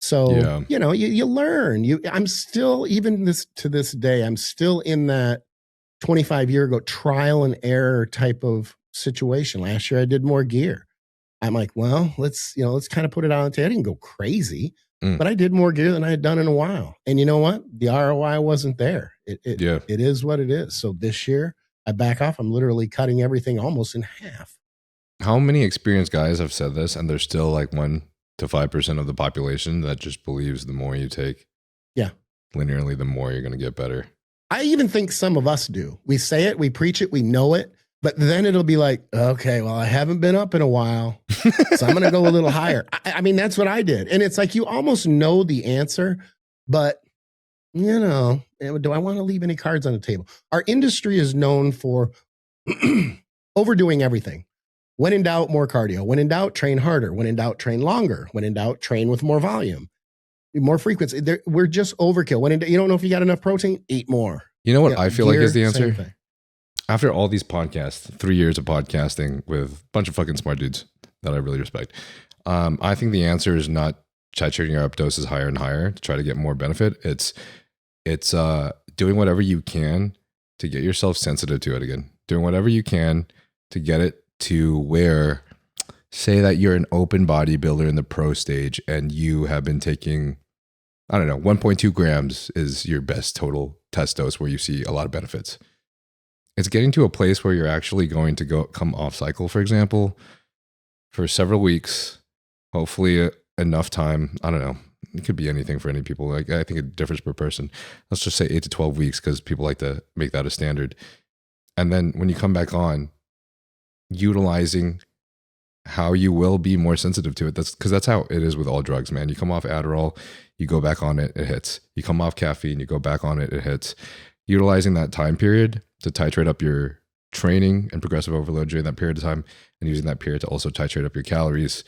So, you know, you learn. I'm still, even to this day, I'm still in that 25 year ago trial and error type of situation. Last year I did more gear. I'm like, well, let's kind of put it out on the table. I didn't go crazy, but I did more gear than I had done in a while. And you know what? The ROI wasn't there. It is what it is. So this year I back off. I'm literally cutting everything almost in half. How many experienced guys have said this, and there's still like 1 to 5% of the population that just believes the more you take, linearly, the more you're going to get better. I even think some of us do. We say it, we preach it, we know it, but then it'll be like, okay, well, I haven't been up in a while, so I'm going to go a little higher. I mean, that's what I did. And it's like, you almost know the answer, but you know, do I want to leave any cards on the table? Our industry is known for overdoing everything. When in doubt, more cardio. When in doubt, train harder. When in doubt, train longer. When in doubt, train with more volume, more frequency. We're just overkill. When you don't know if you got enough protein, eat more. You know what I feel like is the answer? After all these podcasts, 3 years of podcasting with a bunch of fucking smart dudes that I really respect, I think the answer is not titrating your up doses higher and higher to try to get more benefit. It's doing whatever you can to get yourself sensitive to it again. Doing whatever you can to get it to where, say that you're an open bodybuilder in the pro stage and you have been taking, I don't know, 1.2 grams is your best total test dose where you see a lot of benefits. It's getting to a place where you're actually going to come off cycle, for example, for several weeks, hopefully enough time. I don't know. It could be anything for any people. Like, I think it differs per person. Let's just say 8 to 12 weeks because people like to make that a standard. And then when you come back on, utilizing how you will be more sensitive to it. That's how it is with all drugs, man. You come off Adderall, you go back on it, it hits. You come off caffeine, you go back on it, it hits. Utilizing that time period to titrate up your training and progressive overload during that period of time, and using that period to also titrate up your calories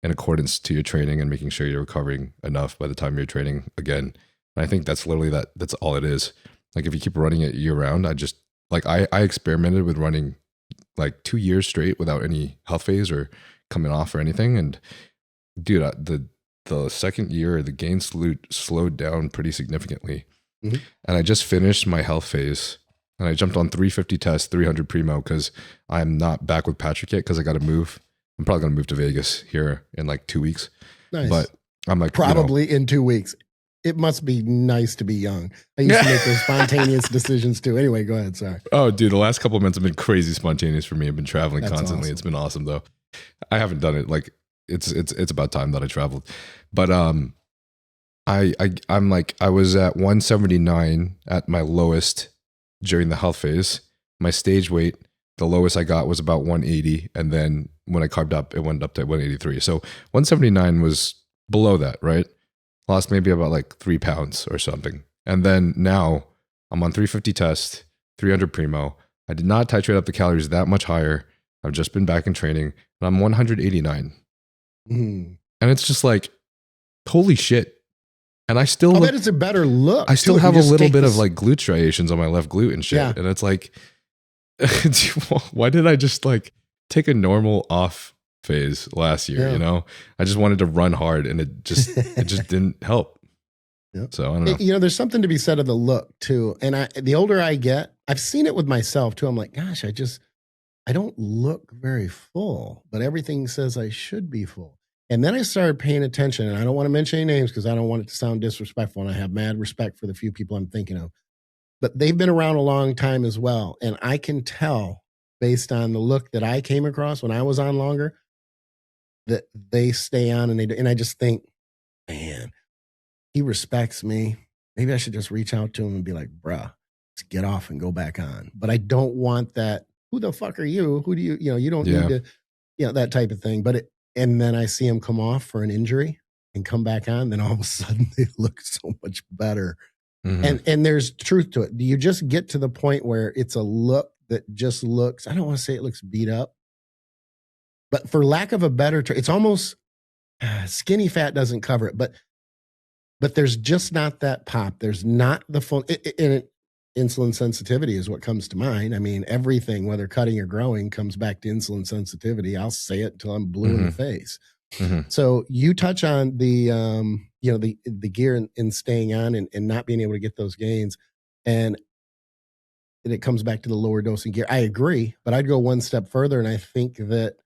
in accordance to your training and making sure you're recovering enough by the time you're training again. And I think that's literally that's all it is. Like, if you keep running it year round, I experimented with running like 2 years straight without any health phase or coming off or anything. And dude, the second year, the gain slowed down pretty significantly. Mm-hmm. And I just finished my health phase and I jumped on 350 tests, 300 primo, because I'm not back with Patrick yet because I got to move. I'm probably going to move to Vegas here in like 2 weeks. Nice. But I'm like, probably in 2 weeks. It must be nice to be young. I used to make those spontaneous decisions too. Anyway, go ahead. Sorry. Oh, dude, the last couple of months have been crazy spontaneous for me. I've been traveling constantly. Awesome. It's been awesome though. I haven't done it. Like, it's about time that I traveled. But I'm like, I was at 179 at my lowest during the health phase. My stage weight, the lowest I got was about 180. And then when I carved up, it went up to 183. So 179 was below that, right? Lost maybe about like 3 pounds or something. And then now I'm on 350 test, 300 primo. I did not titrate up the calories that much higher. I've just been back in training and I'm 189. And it's just like, holy shit. And I still that is a better look. I still have a little bit of like glute striations on my left glute and shit. Yeah. And it's like, why did I just like take a normal off phase last year? Yeah. You know, I just wanted to run hard and it just didn't help. Yeah. So I don't know. You know, there's something to be said of the look too. And the older I get, I've seen it with myself too. I'm like, gosh, I don't look very full, but everything says I should be full. And then I started paying attention, and I don't want to mention any names because I don't want it to sound disrespectful, and I have mad respect for the few people I'm thinking of. But they've been around a long time as well. And I can tell based on the look that I came across when I was on longer that they stay on, and I just think, man, he respects me. Maybe I should just reach out to him and be like, bruh, let's get off and go back on. But I don't want that. Who the fuck are you? Who do you, you don't need to, that type of thing. And then I see him come off for an injury and come back on. Then all of a sudden they look so much better. Mm-hmm. And there's truth to it. Do you just get to the point where it's a look that just looks, I don't want to say it looks beat up, but for lack of a better term, it's almost skinny fat doesn't cover it, but there's just not that pop. There's not the full, insulin sensitivity is what comes to mind. I mean, everything, whether cutting or growing, comes back to insulin sensitivity. I'll say it until I'm blue in the face. Mm-hmm. So you touch on the, the gear in staying on and not being able to get those gains. And it comes back to the lower dosing gear. I agree, but I'd go one step further. And I think that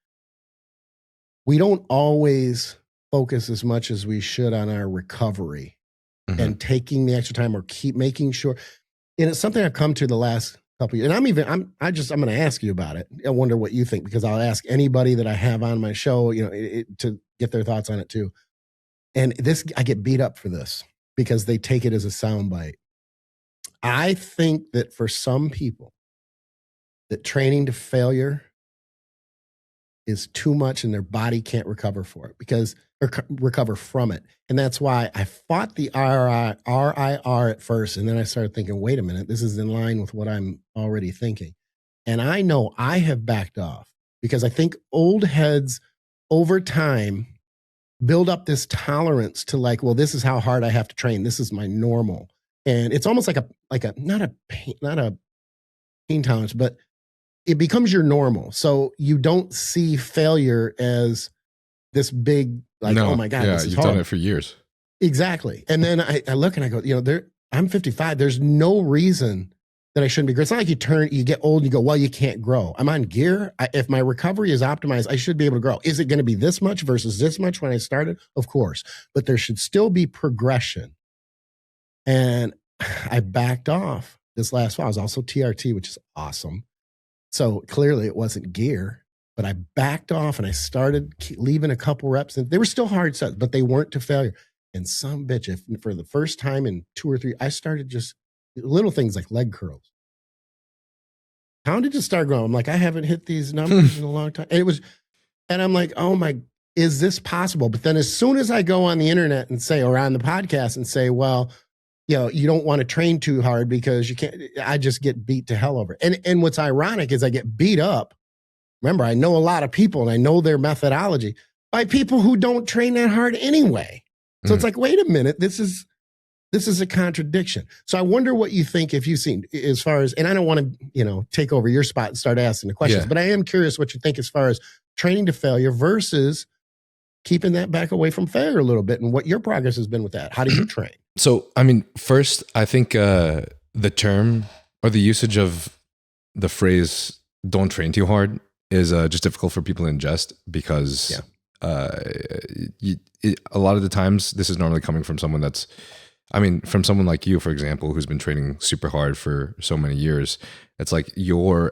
we don't always focus as much as we should on our recovery and taking the extra time or keep making sure. And it's something I've come to the last couple of years. And I'm going to ask you about it. I wonder what you think, because I'll ask anybody that I have on my show, to get their thoughts on it too. And I get beat up for this because they take it as a soundbite. I think that for some people, that training to failure is too much and their body can't recover for it or recover from it. And that's why I fought the RIR at first. And then I started thinking, wait a minute, this is in line with what I'm already thinking. And I know I have backed off because I think old heads over time build up this tolerance to like, well, this is how hard I have to train. This is my normal. And it's almost like not a pain tolerance, but it becomes your normal. So you don't see failure as this big, like, oh my God, this is you've hard. done it for years. Exactly. And then I look and I go, I'm 55. There's no reason that I shouldn't be great. It's not like you get old and you go, well, you can't grow. I'm on gear. If my recovery is optimized, I should be able to grow. Is it going to be this much versus this much when I started? Of course. But there should still be progression. And I backed off this last fall. I was also TRT, which is awesome. So clearly it wasn't gear, but I backed off and I started leaving a couple reps, and they were still hard sets, but they weren't to failure. And some bitch, if for the first time in 2 or 3, I started just little things like leg curls. How did it start growing? I'm like, I haven't hit these numbers in a long time. And I'm like, oh my, is this possible? But then as soon as I go on the internet and say, or on the podcast and say, well, you don't want to train too hard because you can't, I just get beat to hell over it. And what's ironic is I get beat up. Remember, I know a lot of people and I know their methodology by people who don't train that hard anyway. So it's like, wait a minute, this is a contradiction. So I wonder what you think, if you've seen as far as, and I don't want to, take over your spot and start asking the questions, but I am curious what you think as far as training to failure versus keeping that back away from failure a little bit, and what your progress has been with that. How do you train? So, I mean, first, I think the term or the usage of the phrase "don't train too hard" is just difficult for people to ingest because a lot of the times this is normally coming from someone from someone like you, for example, who's been training super hard for so many years. It's like your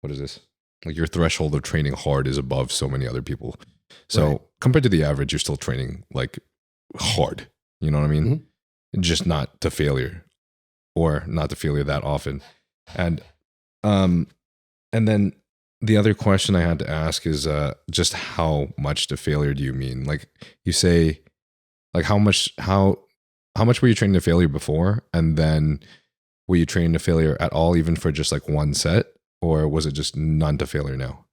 what is this? Like your threshold of training hard is above so many other people. So compared to the average, you're still training like hard. You know what I mean? Mm-hmm. Just not to failure, or not to failure that often. And then the other question I had to ask is just how much to failure do you mean? Like you say, like how much were you training to failure before? And then were you training to failure at all, even for just like one set? Or was it just none to failure now?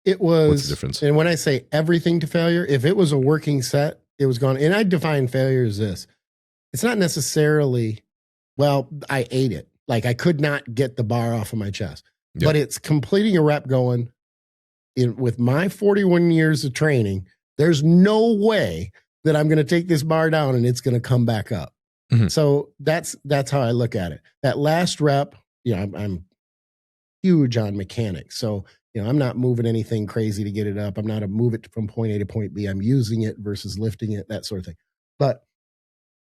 It was. What's the difference? And when I say everything to failure, if it was a working set, it was gone. And I define failure as this. It's not necessarily, well, I ate it. Like I could not get the bar off of my chest. Yep. But it's completing a rep going, with my 41 years of training, there's no way that I'm going to take this bar down and it's going to come back up. Mm-hmm. So that's how I look at it. That last rep, I'm huge on mechanics. So I'm not moving anything crazy to get it up. I'm not a move it from point A to point B. I'm using it versus lifting it, that sort of thing. But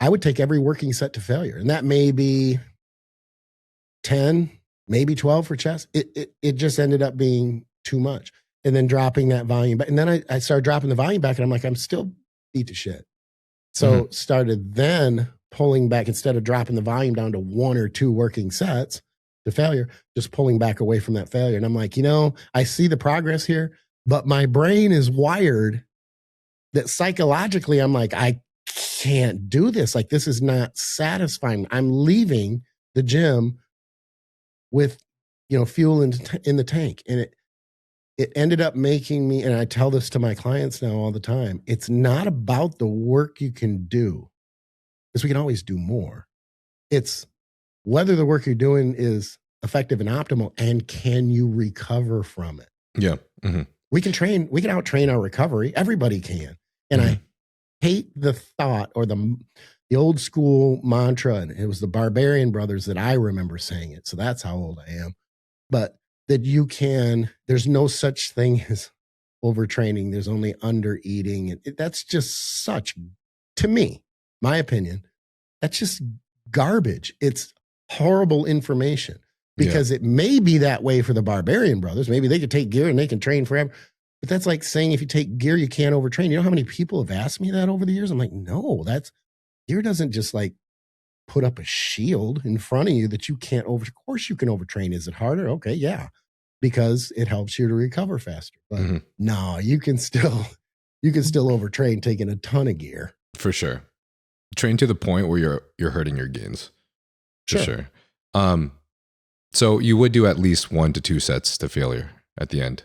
I would take every working set to failure. And that may be 10, maybe 12 for chest. It just ended up being too much. And then dropping that volume back. And then I started dropping the volume back, and I'm like, I'm still beat to shit. So started then pulling back, instead of dropping the volume down to 1 or 2 working sets to failure, just pulling back away from that failure. And I'm like, I see the progress here, but my brain is wired that psychologically I'm like, I can't do this. Like, this is not satisfying. I'm leaving the gym with, fuel in the tank. And it ended up making me, and I tell this to my clients now all the time, it's not about the work you can do, because we can always do more. It's whether the work you're doing is effective and optimal, and can you recover from it? Yeah. We can out-train our recovery. Everybody can. And I hate the thought, or the old school mantra, and it was the Barbarian brothers that I remember saying it. So that's how old I am. But that there's no such thing as overtraining. There's only under-eating. And that's just to me, my opinion, that's just garbage. It's horrible information, because it may be that way for the Barbarian brothers. Maybe they could take gear and they can train forever. But that's like saying if you take gear, you can't overtrain. You know how many people have asked me that over the years? I'm like, no, gear doesn't just like put up a shield in front of you that you can't of course you can overtrain. Is it harder? Okay, yeah, because it helps you to recover faster. But no, you can still overtrain taking a ton of gear. For sure. Train to the point where you're hurting your gains. For sure. So you would do at least 1 to 2 sets to failure at the end.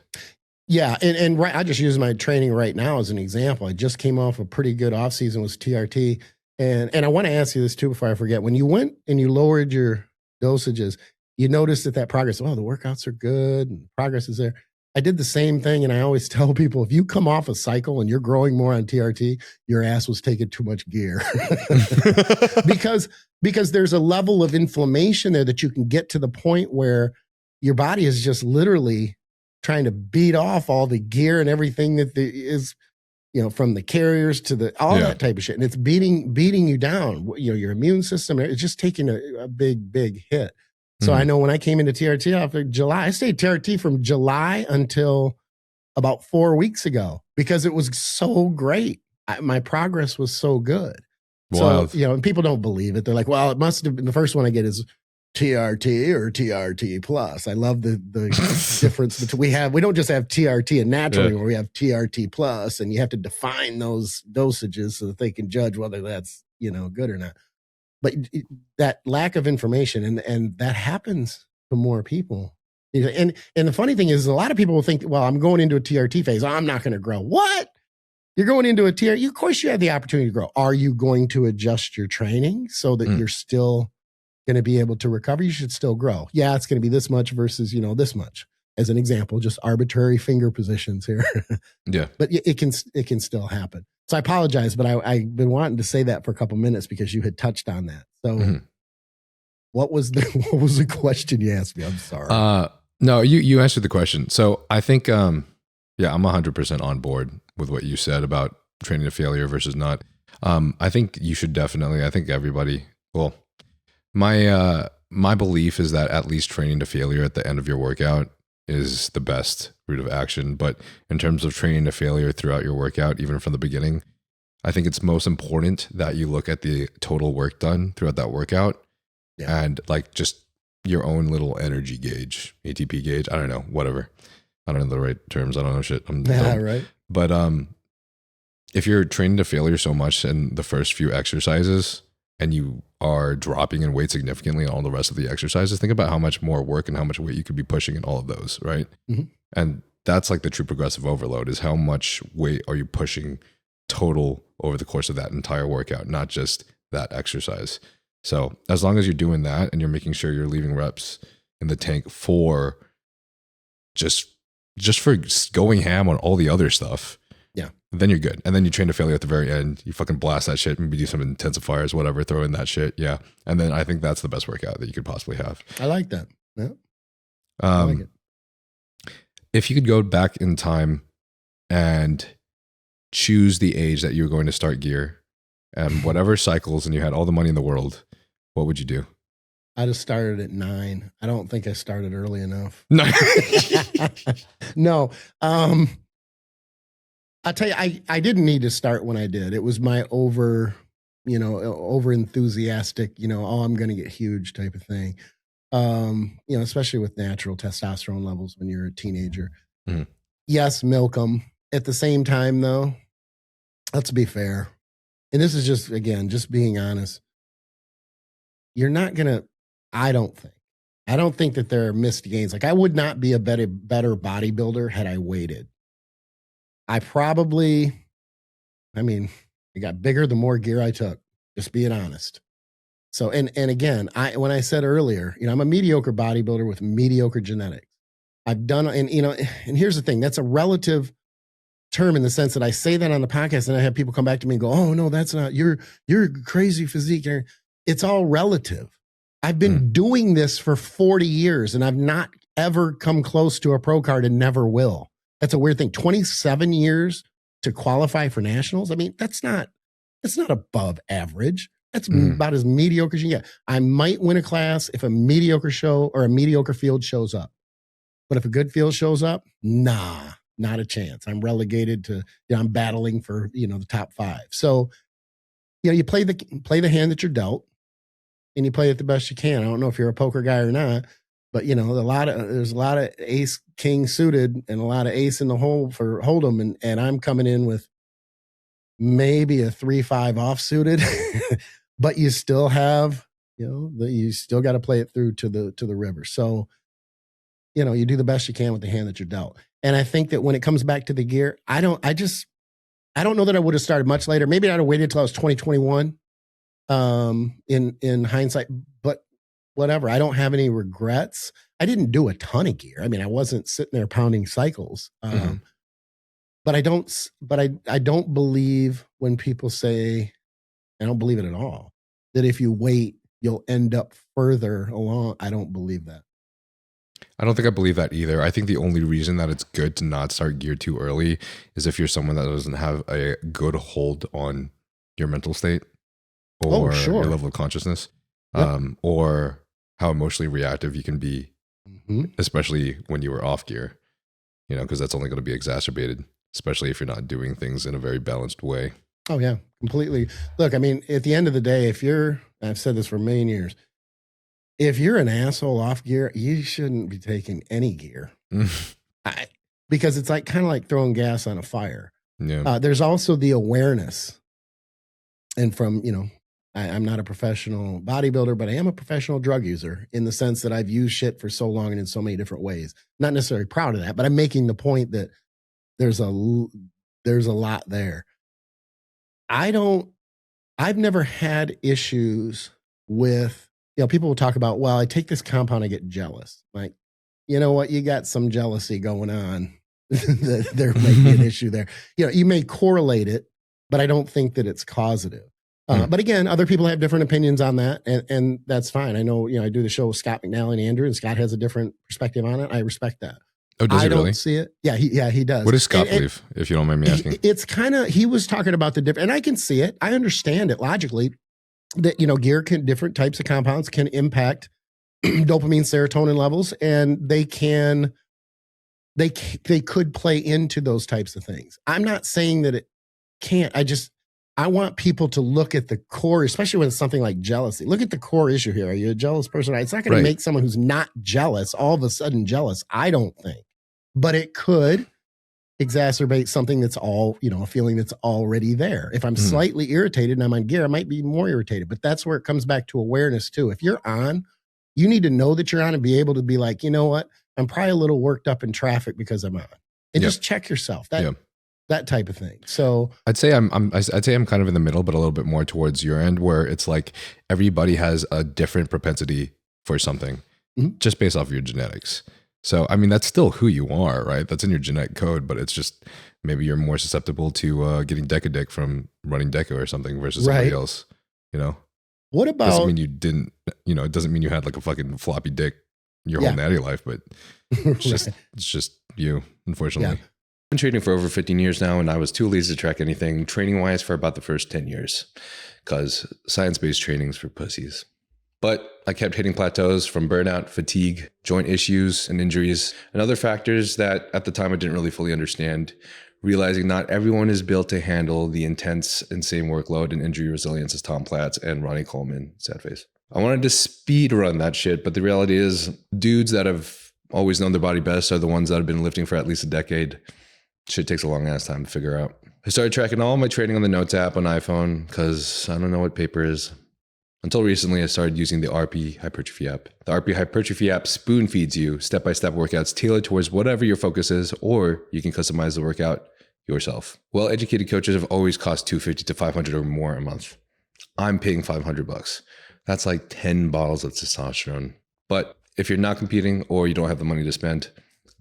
Yeah, and right, I just use my training right now as an example. I just came off a pretty good off-season with TRT. And I want to ask you this too before I forget. When you went and you lowered your dosages, you noticed that progress, the workouts are good and progress is there. I did the same thing, and I always tell people, if you come off a cycle and you're growing more on TRT, your ass was taking too much gear. because there's a level of inflammation there that you can get to the point where your body is just literally trying to beat off all the gear and everything that is, from the carriers to that type of shit. And it's beating you down. Your immune system, it's just taking a big, big hit. So I know when I came into TRT after July, I stayed TRT from July until about 4 weeks ago, because it was so great. My progress was so good. Wild. So, and people don't believe it. They're like, well, it must have been, the first one I get is TRT or TRT plus. I love the difference between, we don't just have TRT and natural anymore. We have TRT plus, and you have to define those dosages so that they can judge whether that's, good or not. But that lack of information, and that happens to more people. And the funny thing is, a lot of people will think, well, I'm going into a TRT phase, I'm not going to grow. What? You're going into a TRT, of course you have the opportunity to grow. Are you going to adjust your training so that you're still going to be able to recover? You should still grow. Yeah, it's going to be this much versus, this much. As an example, just arbitrary finger positions here. Yeah. But it can still happen. So I apologize, but I've been wanting to say that for a couple minutes because you had touched on that. So what was the question you asked me? I'm sorry. No, you answered the question. So I think, I'm 100% on board with what you said about training to failure versus not. I think you should definitely, I think everybody, well, my belief is that at least training to failure at the end of your workout is the best route of action. But in terms of training to failure throughout your workout, even from the beginning, I think it's most important that you look at the total work done throughout that workout and like just your own little energy gauge, ATP gauge. I don't know, whatever. I don't know the right terms. I don't know shit. I'm dumb. Right. But if you're training to failure so much in the first few exercises and you are dropping in weight significantly in all the rest of the exercises, think about how much more work and how much weight you could be pushing in all of those, right? And that's like the true progressive overload, is how much weight are you pushing total over the course of that entire workout, not just that exercise. So as long as you're doing that and you're making sure you're leaving reps in the tank for just for going ham on all the other stuff, then you're good. And then you train to failure at the very end. You fucking blast that shit, maybe do some intensifiers, whatever, throw in that shit. Yeah. And then I think that's the best workout that you could possibly have. I like that. Yeah. I like it. If you could go back in time and choose the age that you were going to start gear and whatever cycles, and you had all the money in the world, what would you do? I just started at 9. I don't think I started early enough. No. No. I'll tell you, I didn't need to start when I did. It was my over enthusiastic, oh, I'm going to get huge type of thing. Especially with natural testosterone levels when you're a teenager. Mm. Yes, milk them. At the same time, though, let's be fair. And this is just being honest. You're not going to, I don't think that there are missed gains. Like, I would not be a better bodybuilder had I waited. I got bigger the more gear I took, just being honest. So, and again, when I said earlier, I'm a mediocre bodybuilder with mediocre genetics. I've done, and here's the thing, that's a relative term in the sense that I say that on the podcast and I have people come back to me and go, oh no, that's not, you're crazy physique. It's all relative. I've been doing this for 40 years and I've not ever come close to a pro card and never will. That's a weird thing. 27 years to qualify for nationals. I mean, that's not above average. That's about as mediocre as you get. I might win a class if a mediocre show or a mediocre field shows up. But if a good field shows up, nah, not a chance. I'm relegated to, I'm battling for, the top 5. So, you play the hand that you're dealt and you play it the best you can. I don't know if you're a poker guy or not, but there's a lot of ace king suited and a lot of ace in the hole for hold'em. And I'm coming in with maybe a 3-5 off suited, but you still have, you still got to play it through to the river. So, you do the best you can with the hand that you're dealt. And I think that when it comes back to the gear, I don't know that I would have started much later. Maybe I'd have waited till I was 2021 in hindsight, but whatever. I don't have any regrets. I didn't do a ton of gear. I mean, I wasn't sitting there pounding cycles. But I don't believe when people say, I don't believe it at all, that if you wait, you'll end up further along. I don't believe that. I don't think I believe that either. I think the only reason that it's good to not start gear too early is if you're someone that doesn't have a good hold on your mental state or your level of consciousness, or how emotionally reactive you can be, especially when you were off gear, because that's only going to be exacerbated, especially if you're not doing things in a very balanced way. Oh, yeah, completely. Look, I mean, at the end of the day, I've said this for a million years, if you're an asshole off gear, you shouldn't be taking any gear. Because it's kind of like throwing gas on a fire. Yeah. There's also the awareness. And from, I'm not a professional bodybuilder, but I am a professional drug user in the sense that I've used shit for so long and in so many different ways. Not necessarily proud of that, but I'm making the point that there's a lot there. I've never had issues with, people will talk about, well, I take this compound, I get jealous. Like, you know what? You got some jealousy going on. There may be an issue there. You may correlate it, but I don't think that it's causative. But again, other people have different opinions on that, and that's fine. I know, I do the show with Scott McNally and Andrew, and Scott has a different perspective on it. I respect that. Oh, does he really? I don't see it. Yeah, he does. What does Scott believe, if you don't mind me asking? It's kind of, he was talking about the different, and I can see it. I understand it logically that, gear different types of compounds can impact dopamine, serotonin levels, and they could play into those types of things. I'm not saying that it can't. I want people to look at the core, especially when it's something like jealousy. Look at the core issue here. Are you a jealous person? It's not going to make someone who's not jealous all of a sudden jealous, I don't think. But it could exacerbate something that's a feeling that's already there. If I'm slightly irritated and I'm on gear, I might be more irritated. But that's where it comes back to awareness too. If you're on, you need to know that you're on and be able to be like, you know what? I'm probably a little worked up in traffic because I'm on. And just check yourself. That type of thing. So I'd say I'm kind of in the middle, but a little bit more towards your end, where it's like everybody has a different propensity for something just based off of your genetics. So, I mean, that's still who you are, right? That's in your genetic code, but it's just maybe you're more susceptible to getting Decadick from running Deco or something versus somebody else, What about... Doesn't mean you didn't, it doesn't mean you had like a fucking floppy dick your whole natty life, but it's just you, unfortunately. Yeah. I've been training for over 15 years now, and I was too lazy to track anything training-wise for about the first 10 years because science-based training's for pussies. But I kept hitting plateaus from burnout, fatigue, joint issues, and injuries, and other factors that at the time I didn't really fully understand, realizing not everyone is built to handle the intense and same workload and injury resilience as Tom Platz and Ronnie Coleman, sad face. I wanted to speed run that shit, but the reality is dudes that have always known their body best are the ones that have been lifting for at least a decade. Shit takes a long ass time to figure out. I started tracking all my training on the Notes app on iPhone because I don't know what paper is. Until recently, I started using the RP Hypertrophy app. The RP Hypertrophy app spoon feeds you step-by-step workouts tailored towards whatever your focus is, or you can customize the workout yourself. Well-educated coaches have always cost $250 to $500 or more a month. I'm paying $500. That's like 10 bottles of testosterone. But if you're not competing or you don't have the money to spend,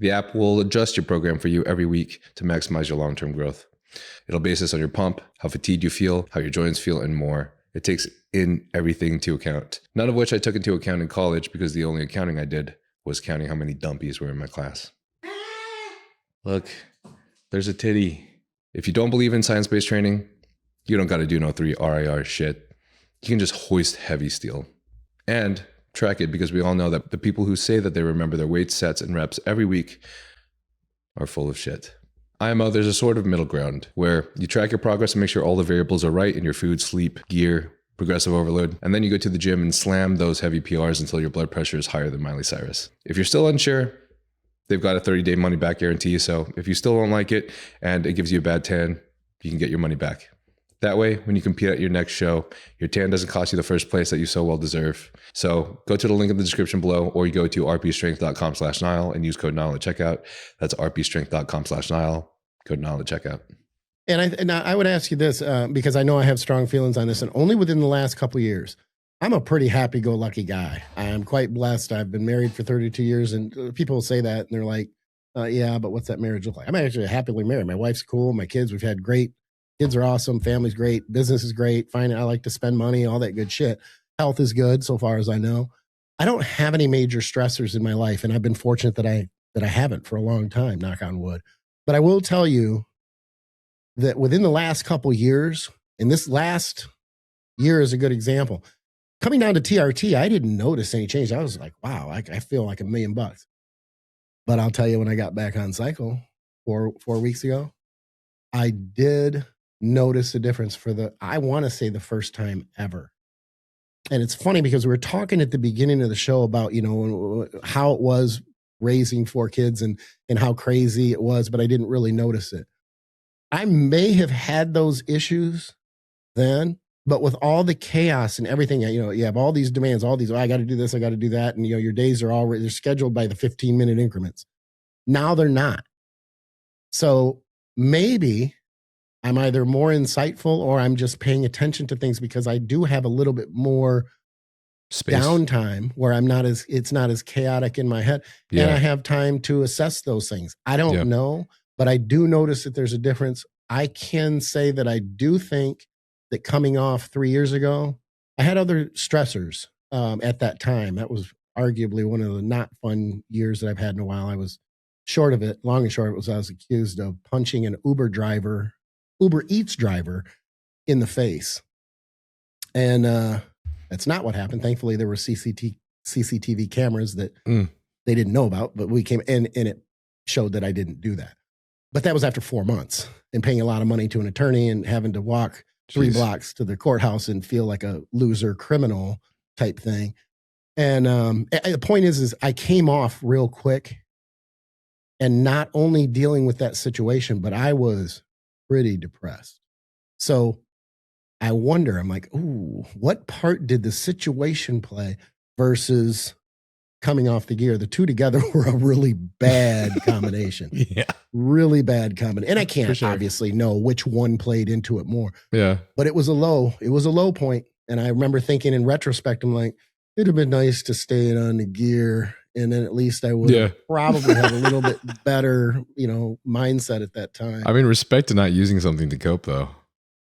the app will adjust your program for you every week to maximize your long-term growth. It'll base this on your pump, how fatigued you feel, how your joints feel, and more. It takes in everything to account. None of which I took into account in college because the only accounting I did was counting how many dumpies were in my class. Look, there's a titty. If you don't believe in science-based training, you don't got to do no 3 RIR shit. You can just hoist heavy steel. And track it because we all know that the people who say that they remember their weights, sets, and reps every week are full of shit. IMO, there's a sort of middle ground where you track your progress and make sure all the variables are right in your food, sleep, gear, progressive overload, and then you go to the gym and slam those heavy PRs until your blood pressure is higher than Miley Cyrus. If you're still unsure, they've got a 30-day money-back guarantee, so if you still don't like it and it gives you a bad tan, you can get your money back. That way, when you compete at your next show, your tan doesn't cost you the first place that you so well deserve. So go to the link in the description below, or you go to rpstrength.com/Nile and use code Nile at checkout. That's rpstrength.com/Nile, code Nile at checkout. And I would ask you this, because I know I have strong feelings on this, and only within the last couple of years. I'm a pretty happy-go-lucky guy. I am quite blessed. I've been married for 32 years, and people say that, and they're like, yeah, but what's that marriage look like? I'm actually happily married. My wife's cool. My kids, we've had great. Kids are awesome. Family's great. Business is great. Fine. I like to spend money, all that good shit. Health is good so far as I know. I don't have any major stressors in my life, and I've been fortunate that I haven't for a long time, knock on wood. But I will tell you that within the last couple years, and this last year is a good example, coming down to TRT, I didn't notice any change. I was like, wow, I feel like $1 million. But I'll tell you, when I got back on cycle 4 weeks ago, I did notice a difference for I want to say the first time ever. And it's funny because we were talking at the beginning of the show about, how it was raising 4 kids and how crazy it was, but I didn't really notice it. I may have had those issues then, but with all the chaos and everything, you have all these demands, all these, I got to do this, I got to do that. And, your days are already, they're scheduled by the 15-minute increments. Now they're not. So maybe I'm either more insightful or I'm just paying attention to things because I do have a little bit more space, downtime where it's not as chaotic in my head. Yeah. And I have time to assess those things. I don't know, but I do notice that there's a difference. I can say that I do think that coming off 3 years ago, I had other stressors at that time. That was arguably one of the not fun years that I've had in a while. I was short of it, long and short of it was I was accused of punching an Uber Eats driver in the face. And that's not what happened. Thankfully, there were CCTV cameras that they didn't know about, but we came and it showed that I didn't do that. But that was after 4 months and paying a lot of money to an attorney and having to walk 3 blocks to the courthouse and feel like a loser criminal type thing. And the point is I came off real quick and not only dealing with that situation, but I was pretty depressed. So I wonder, I'm like, ooh, what part did the situation play versus coming off the gear? The two together were a really bad combination. Yeah. Really bad combination. And I can't obviously know which one played into it more. Yeah. But it was a low point. And I remember thinking in retrospect, I'm like, it'd have been nice to stay on the gear. And then at least I would probably have a little bit better, mindset at that time. I mean, respect to not using something to cope though.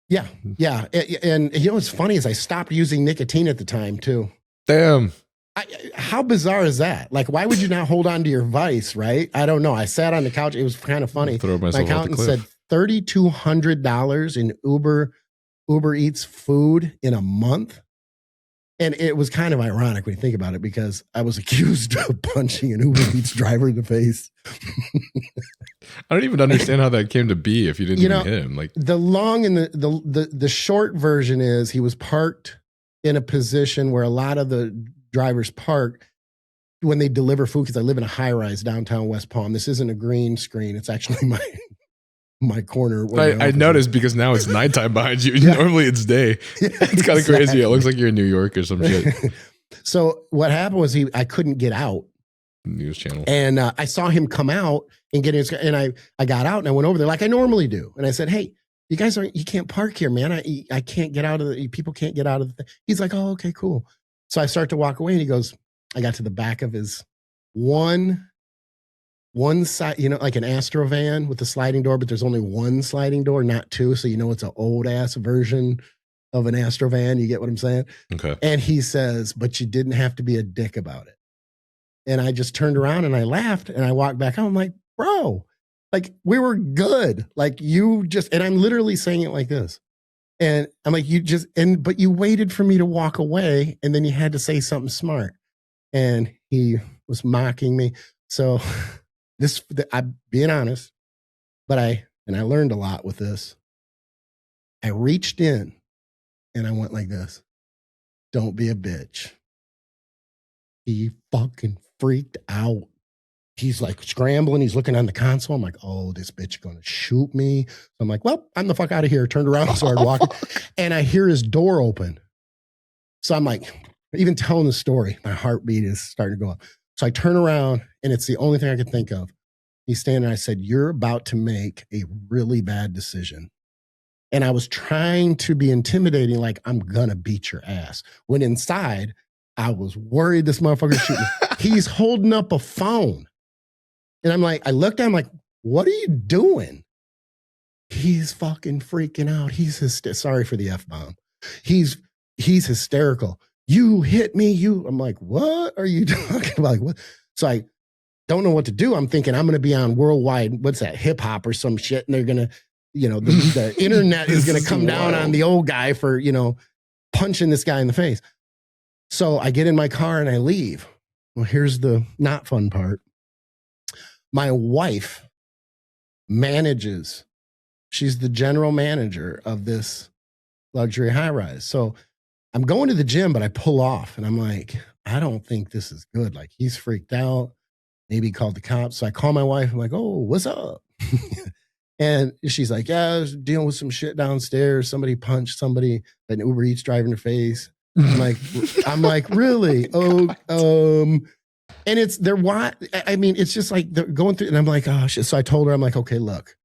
Yeah. Yeah. And it's funny is I stopped using nicotine at the time too. Damn. How bizarre is that? Like, why would you not hold on to your vice, right? I don't know. I sat on the couch. It was kind of funny. Throw My myself off the accountant cliff. said $3,200 in Uber Eats food in a month. And it was kind of ironic when you think about it, because I was accused of punching an Uber Eats driver in the face. I don't even understand how that came to be if you didn't even hit him. Like, the long and the short version is he was parked in a position where a lot of the drivers park when they deliver food, because I live in a high rise downtown West Palm. This isn't a green screen. It's actually my corner. I noticed because now it's nighttime behind you. Yeah. Normally it's day. Yeah, it's kind of crazy. It looks like you're in New York or some shit. So what happened was I couldn't get out. News channel. And I saw him come out and get his, and I got out and I went over there like I normally do. And I said, hey, you can't park here, man. I can't get out of people can't get out of the thing. He's like, oh, okay, cool. So I start to walk away and he goes, I got to the back of his one side, like an Astro van with a sliding door, but there's only one sliding door, not two. So it's an old ass version of an Astro van. You get what I'm saying? Okay. And he says, but you didn't have to be a dick about it. And I just turned around and I laughed and I walked back out. I'm like, bro, like we were good. Like and I'm literally saying it like this. And I'm like, but you waited for me to walk away and then you had to say something smart. And he was mocking me. So I'm being honest, but I learned a lot with this. I reached in and I went like this. Don't be a bitch. He fucking freaked out. He's like scrambling. He's looking on the console. I'm like, oh, this bitch going to shoot me. So I'm like, well, I'm the fuck out of here. Turned around and started walking. And I hear his door open. So I'm like, even telling the story, my heartbeat is starting to go up. So I turn around and it's the only thing I could think of. He's standing there. I said, you're about to make a really bad decision. And I was trying to be intimidating, like, I'm going to beat your ass. When inside, I was worried this motherfucker's shooting me. He's holding up a phone. And I'm like, I looked at him like, what are you doing? He's fucking freaking out. Sorry for the F-bomb. He's hysterical. You hit me. I'm like, what are you talking about? Like, what? So I don't know what to do. I'm thinking I'm going to be on worldwide, what's that, hip hop or some shit. And they're going to, the internet is going to come down on the old guy for, punching this guy in the face. So I get in my car and I leave. Well, here's the not fun part. My wife she's the general manager of this luxury high rise. So I'm going to the gym, but I pull off and I'm like, I don't think this is good. Like, he's freaked out. Maybe he called the cops. So I call my wife. I'm like, oh, what's up? And she's like, yeah, I was dealing with some shit downstairs. Somebody punched somebody, an Uber Eats driver in the face. I'm like, really? Oh, and it's just like they're going through, and I'm like, oh shit. So I told her, I'm like, okay, look,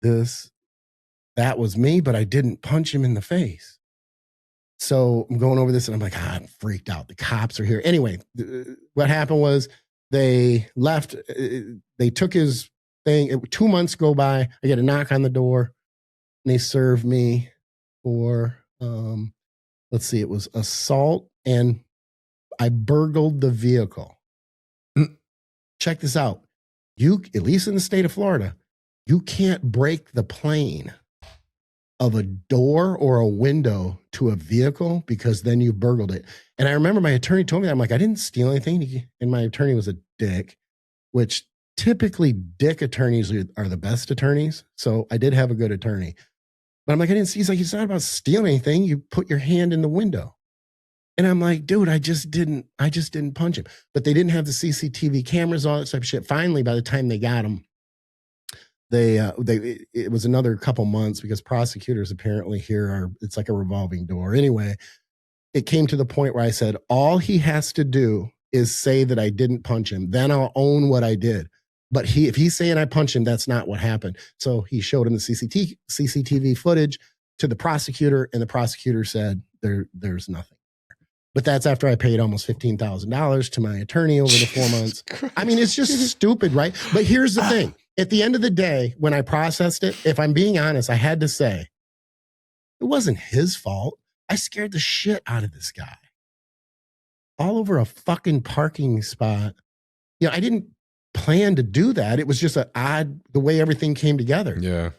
that was me, but I didn't punch him in the face. So I'm going over this and I'm like, I'm freaked out. The cops are here. Anyway, what happened was they left. They took his thing. 2 months go by. I get a knock on the door and they serve me for, let's see, it was assault and I burgled the vehicle. Check this out. At least in the state of Florida, you can't break the plane of a door or a window to a vehicle because then you burgled it. And I remember my attorney told me that. I'm like, I didn't steal anything. And my attorney was a dick, which typically dick attorneys are the best attorneys. So I did have a good attorney. But I'm like, he's like, it's not about stealing anything. You put your hand in the window. And I'm like, dude, I just didn't punch him. But they didn't have the CCTV cameras, all that type of shit. Finally, by the time they got him, it was another couple months because prosecutors apparently here it's like a revolving door. Anyway, it came to the point where I said, all he has to do is say that I didn't punch him. Then I'll own what I did. But if he's saying I punched him, that's not what happened. So he showed him the CCTV footage to the prosecutor, and the prosecutor said there's nothing. But that's after I paid almost $15,000 to my attorney over the 4 months. Christ. I mean, it's just stupid, right? But here's the thing. At the end of the day, when I processed it, if I'm being honest, I had to say, it wasn't his fault. I scared the shit out of this guy. all over a fucking parking spot. You know, I didn't plan to do that. It was just an odd, the way everything came together. Yeah.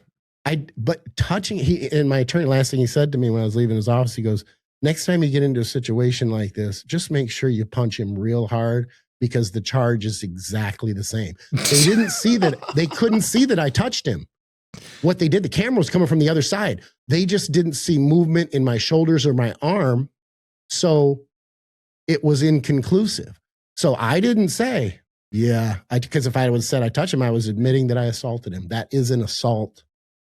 But touching, and my attorney, last thing he said to me when I was leaving his office, he goes, next time you get into a situation like this, just make sure you punch him real hard because the charge is exactly the same. They didn't see that. They couldn't see that I touched him. What they did, the camera was coming from the other side. They just didn't see movement in my shoulders or my arm. So it was inconclusive. So I didn't say, yeah, because if I would have said I touched him, I was admitting that I assaulted him. That is an assault.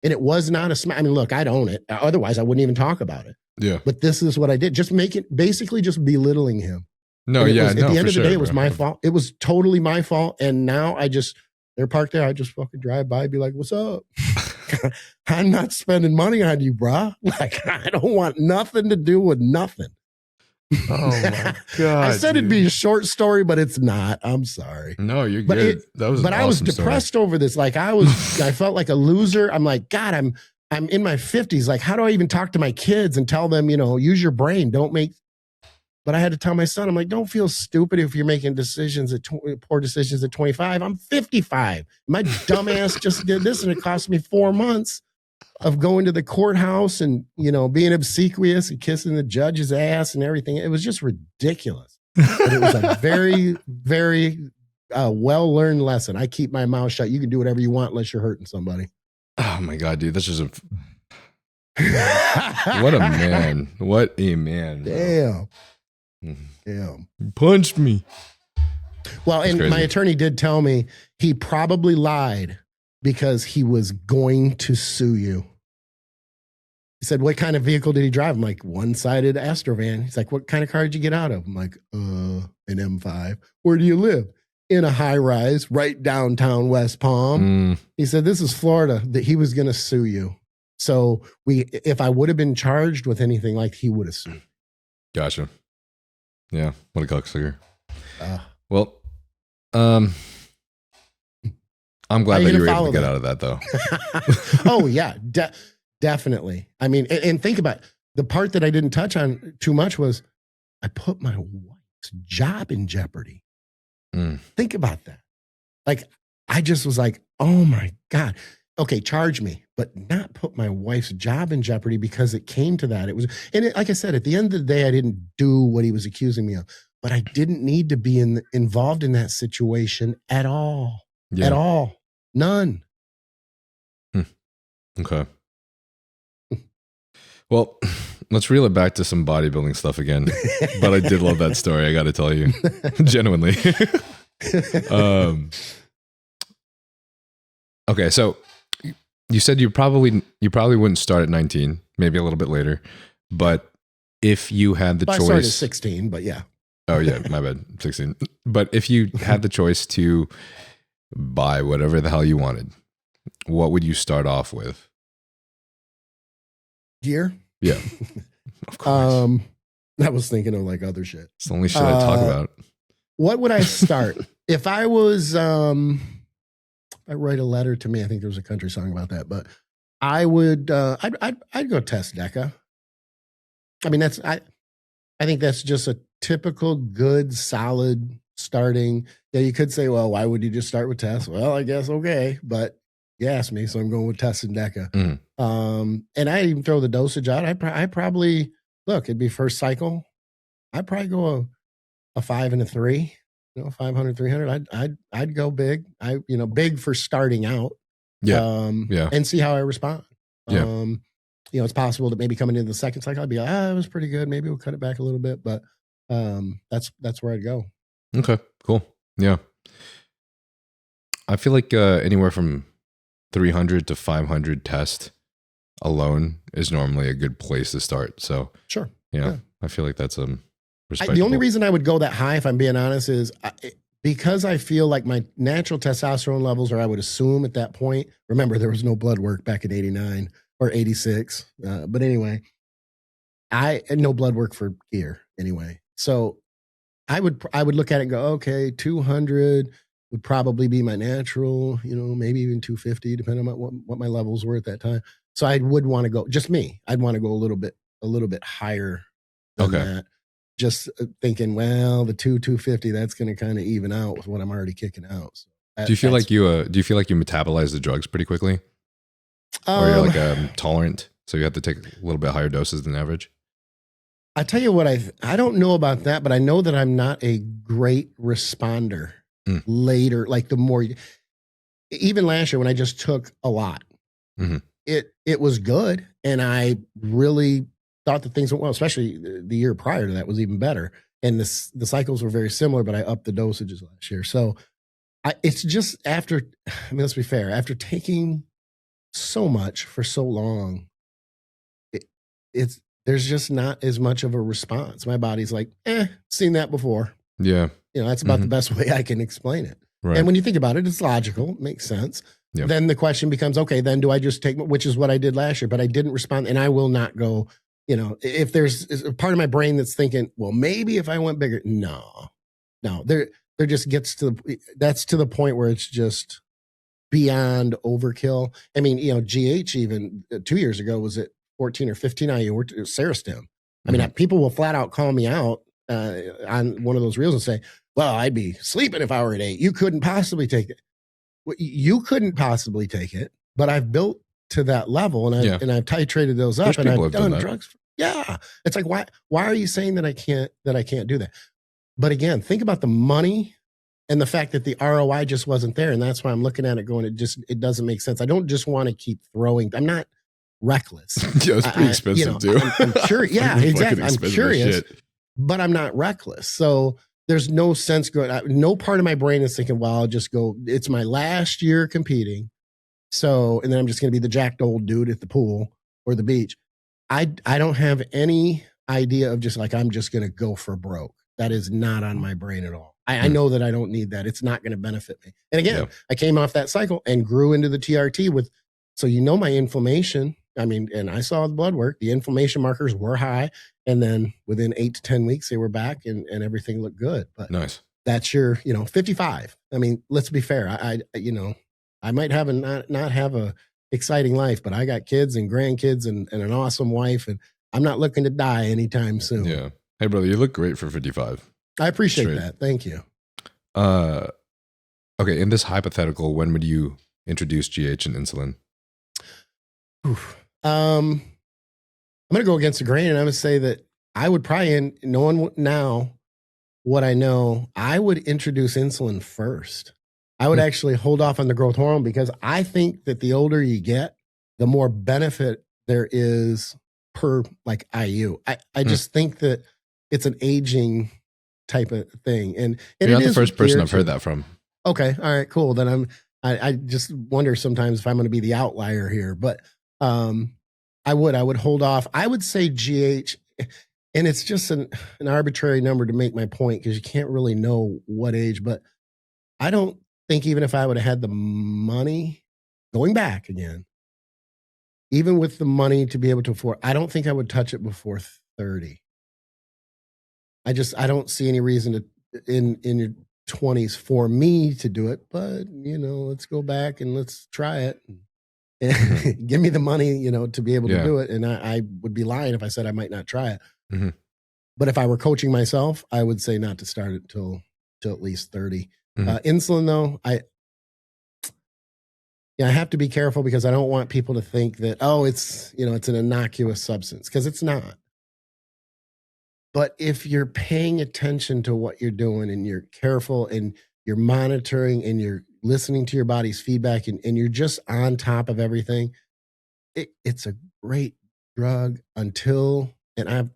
And it was not a smack. I mean, look, I'd own it. Otherwise, I wouldn't even talk about it. Yeah. But this is what I did. Just basically just belittling him. No, yeah, at the end of the day, it was my fault. It was totally my fault. And now they're parked there. I just fucking drive by and be like, what's up? I'm not spending money on you, brah. Like, I don't want nothing to do with nothing. Oh my God. I said it'd be a short story, but it's not. I'm sorry. No, you're good. I was depressed over this. Like I felt like a loser. I'm like, God, I'm in my 50s. Like, how do I even talk to my kids and tell them, use your brain, but I had to tell my son, I'm like, don't feel stupid if you're making poor decisions at 25. I'm 55. My dumbass just did this and it cost me 4 months of going to the courthouse and, being obsequious and kissing the judge's ass and everything. It was just ridiculous. But it was a very, very well-learned lesson. I keep my mouth shut. You can do whatever you want unless you're hurting somebody. Oh my God, dude. That's just what a man. What a man. Damn. Damn. Punched me. Well, That's and crazy. my attorney did tell me he probably lied because he was going to sue you. He said, what kind of vehicle did he drive? I'm like, one-sided Astrovan. He's like, what kind of car did you get out of? I'm like, an M5. Where do you live? In a high-rise right downtown West Palm. He said, this is Florida, that he was going to sue you. So if I would have been charged with anything, like he would have sued. Gotcha. Yeah. What a cocksucker. Well, I'm glad that you were able to get out of that though. Oh yeah, definitely. I mean, and think about it. The part that I didn't touch on too much was I put my wife's job in jeopardy. Think about that. Like, I just was like, oh my God. Okay, charge me, but not put my wife's job in jeopardy because it came to that. It was, like I said, at the end of the day, I didn't do what he was accusing me of, but I didn't need to be involved in that situation at all. Yeah. At all. None. Okay. Well, let's reel it back to some bodybuilding stuff again. But I did love that story, I got to tell you. Genuinely. Okay, so you said you probably wouldn't start at 19, maybe a little bit later. But if you had the choice, I started at 16, but yeah. Oh yeah, my bad, 16. But if you had the choice to buy whatever the hell you wanted, what would you start off with? Gear? Yeah, of course. I was thinking of like other shit. It's the only shit I talk about. What would I start? If I was, I write a letter to me. I think there was a country song about that, but I would, I'd go test DECA. I mean, I think that's just a typical good, solid starting. Yeah, you could say, well, why would you just start with test? Well, I guess okay, but you asked me, so I'm going with test and DECA. And I even throw the dosage out. I probably look. It'd be first cycle. I'd probably go a 5 and a 3. 500, 300. I'd go big. Big for starting out. Yeah. And see how I respond. Yeah. It's possible that maybe coming into the second cycle, I'd be like, it was pretty good. Maybe we'll cut it back a little bit, but that's where I'd go. Okay, cool. Yeah. I feel like anywhere from 300 to 500 test alone is normally a good place to start. So sure. Yeah. I feel like that's respectable. The only reason I would go that high, if I'm being honest, is because I feel like my natural testosterone levels, or I would assume at that point, remember there was no blood work back in 89 or 86. But anyway, no blood work for gear anyway. So I would look at it and go, okay, 200 would probably be my natural, maybe even 250, depending on what my levels were at that time. So I would want to go, just me, I'd want to go a little bit higher than that. just thinking, well, the 250, that's going to kind of even out with what I'm already kicking out. So do you feel like you metabolize the drugs pretty quickly? Or you're like tolerant, so you have to take a little bit higher doses than average? I tell you what, I don't know about that, but I know that I'm not a great responder later. Like the more, even last year when I just took a lot, it was good. And I really thought that things went well, especially the year prior to that was even better. And the cycles were very similar, but I upped the dosages last year. So it's just after, I mean, let's be fair, after taking so much for so long, there's just not as much of a response. My body's like, seen that before. Yeah. That's about the best way I can explain it. Right. And when you think about it, it's logical, it makes sense. Yeah. Then the question becomes, okay, then do I just take, which is what I did last year, but I didn't respond. And I will not go, if there's a part of my brain that's thinking, well, maybe if I went bigger, no, there just gets that's to the point where it's just beyond overkill. I mean, GH even 2 years ago was at 14 or 15 IU or Serostim. I mean, people will flat out call me out on one of those reels and say, well, I'd be sleeping if I were at 8. You couldn't possibly take it. Well, you couldn't possibly take it, but I've built to that level and I've titrated those up. There's and I've done that. drugs. Yeah. It's like, why are you saying that I can't do that? But again, think about the money and the fact that the ROI just wasn't there. And that's why I'm looking at it going, it doesn't make sense. I don't just want to keep throwing. I'm not reckless. Yeah, it's pretty expensive too. I'm curious. Yeah, exactly. I'm curious, but I'm not reckless. So there's no sense going, no part of my brain is thinking, well, I'll just go, it's my last year competing. So, and then I'm just going to be the jacked old dude at the pool or the beach. I don't have any idea of just like, I'm just going to go for broke. That is not on my brain at all. I know that I don't need that. It's not going to benefit me. And again, I came off that cycle and grew into the TRT with, so my inflammation, I mean, and I saw the blood work, the inflammation markers were high. And then within 8 to 10 weeks, they were back and everything looked good. But nice. That's your, 55. I mean, let's be fair. I might have not have a exciting life, but I got kids and grandkids and an awesome wife, and I'm not looking to die anytime soon. Yeah. Hey, brother, you look great for 55. I appreciate that. Thank you. Okay. In this hypothetical, when would you introduce GH and insulin? I'm going to go against the grain, and I would say that I would probably, knowing now what I know, I would introduce insulin first. I would actually hold off on the growth hormone because I think that the older you get, the more benefit there is per like IU. I just think that it's an aging type of thing. And you're not the first person I've heard that from. Okay. All right, cool. Then I just wonder sometimes if I'm going to be the outlier here, but I would hold off. I would say GH, and it's just an arbitrary number to make my point because you can't really know what age, but I don't think even if I would have had the money going back again, even with the money to be able to afford, I don't think I would touch it before 30. I don't see any reason to in your 20s for me to do it, but let's go back and let's try it. And give me the money, to be able to do it. And I would be lying if I said I might not try it. But if I were coaching myself, I would say not to start it till at least 30. Insulin though, I have to be careful because I don't want people to think that, it's an innocuous substance, because it's not. But if you're paying attention to what you're doing and you're careful and you're monitoring and you're listening to your body's feedback and you're just on top of everything, it's a great drug until, and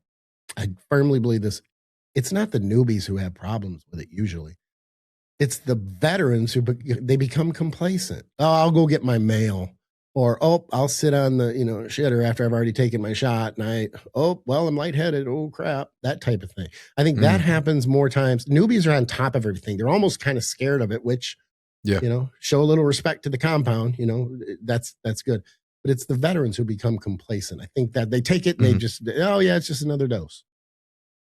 I firmly believe this, it's not the newbies who have problems with it usually. It's the veterans who they become complacent. Oh, I'll go get my mail, or I'll sit on the shitter after I've already taken my shot, and I'm lightheaded. Oh crap, that type of thing. I think that happens more times. Newbies are on top of everything. They're almost kind of scared of it, which show a little respect to the compound. That's good. But it's the veterans who become complacent. I think that they take it and they just, it's just another dose,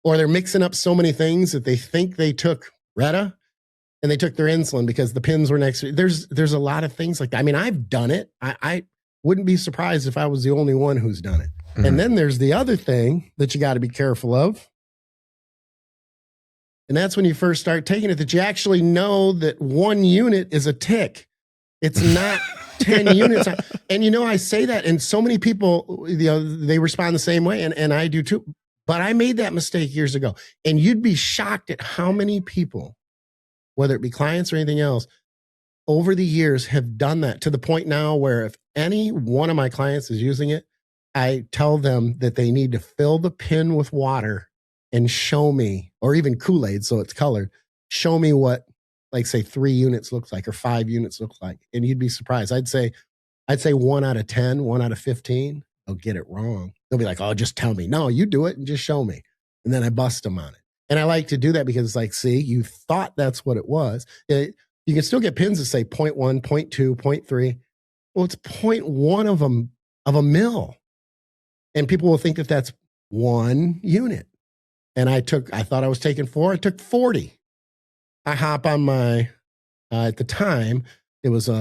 or they're mixing up so many things that they think they took Retta and they took their insulin because the pins were next to it. There's a lot of things like that. I mean, I've done it. I wouldn't be surprised if I was the only one who's done it. And then there's the other thing that you got to be careful of. And that's when you first start taking it, that you actually know that 1 unit is a tick. It's not 10 units. And I say that, and so many people, they respond the same way, and I do too. But I made that mistake years ago. And you'd be shocked at how many people, whether it be clients or anything else, over the years have done that, to the point now where if any one of my clients is using it, I tell them that they need to fill the pin with water and show me, or even Kool-Aid, so it's colored, show me what, like, say 3 units looks like, or 5 units looks like. And you'd be surprised. I'd say 1 out of 10, 1 out of 15, they'll get it wrong. They'll be like, oh, just tell me. No, you do it and just show me. And then I bust them on it. And I like to do that because it's like, see, you thought that's what it was. You can still get pins that say 0.1, 0.2, 0.3. Well, it's 0.1 of a mil. And people will think that that's 1 unit. And I thought I was taking 4. I took 40. I hop on my, at the time, it was I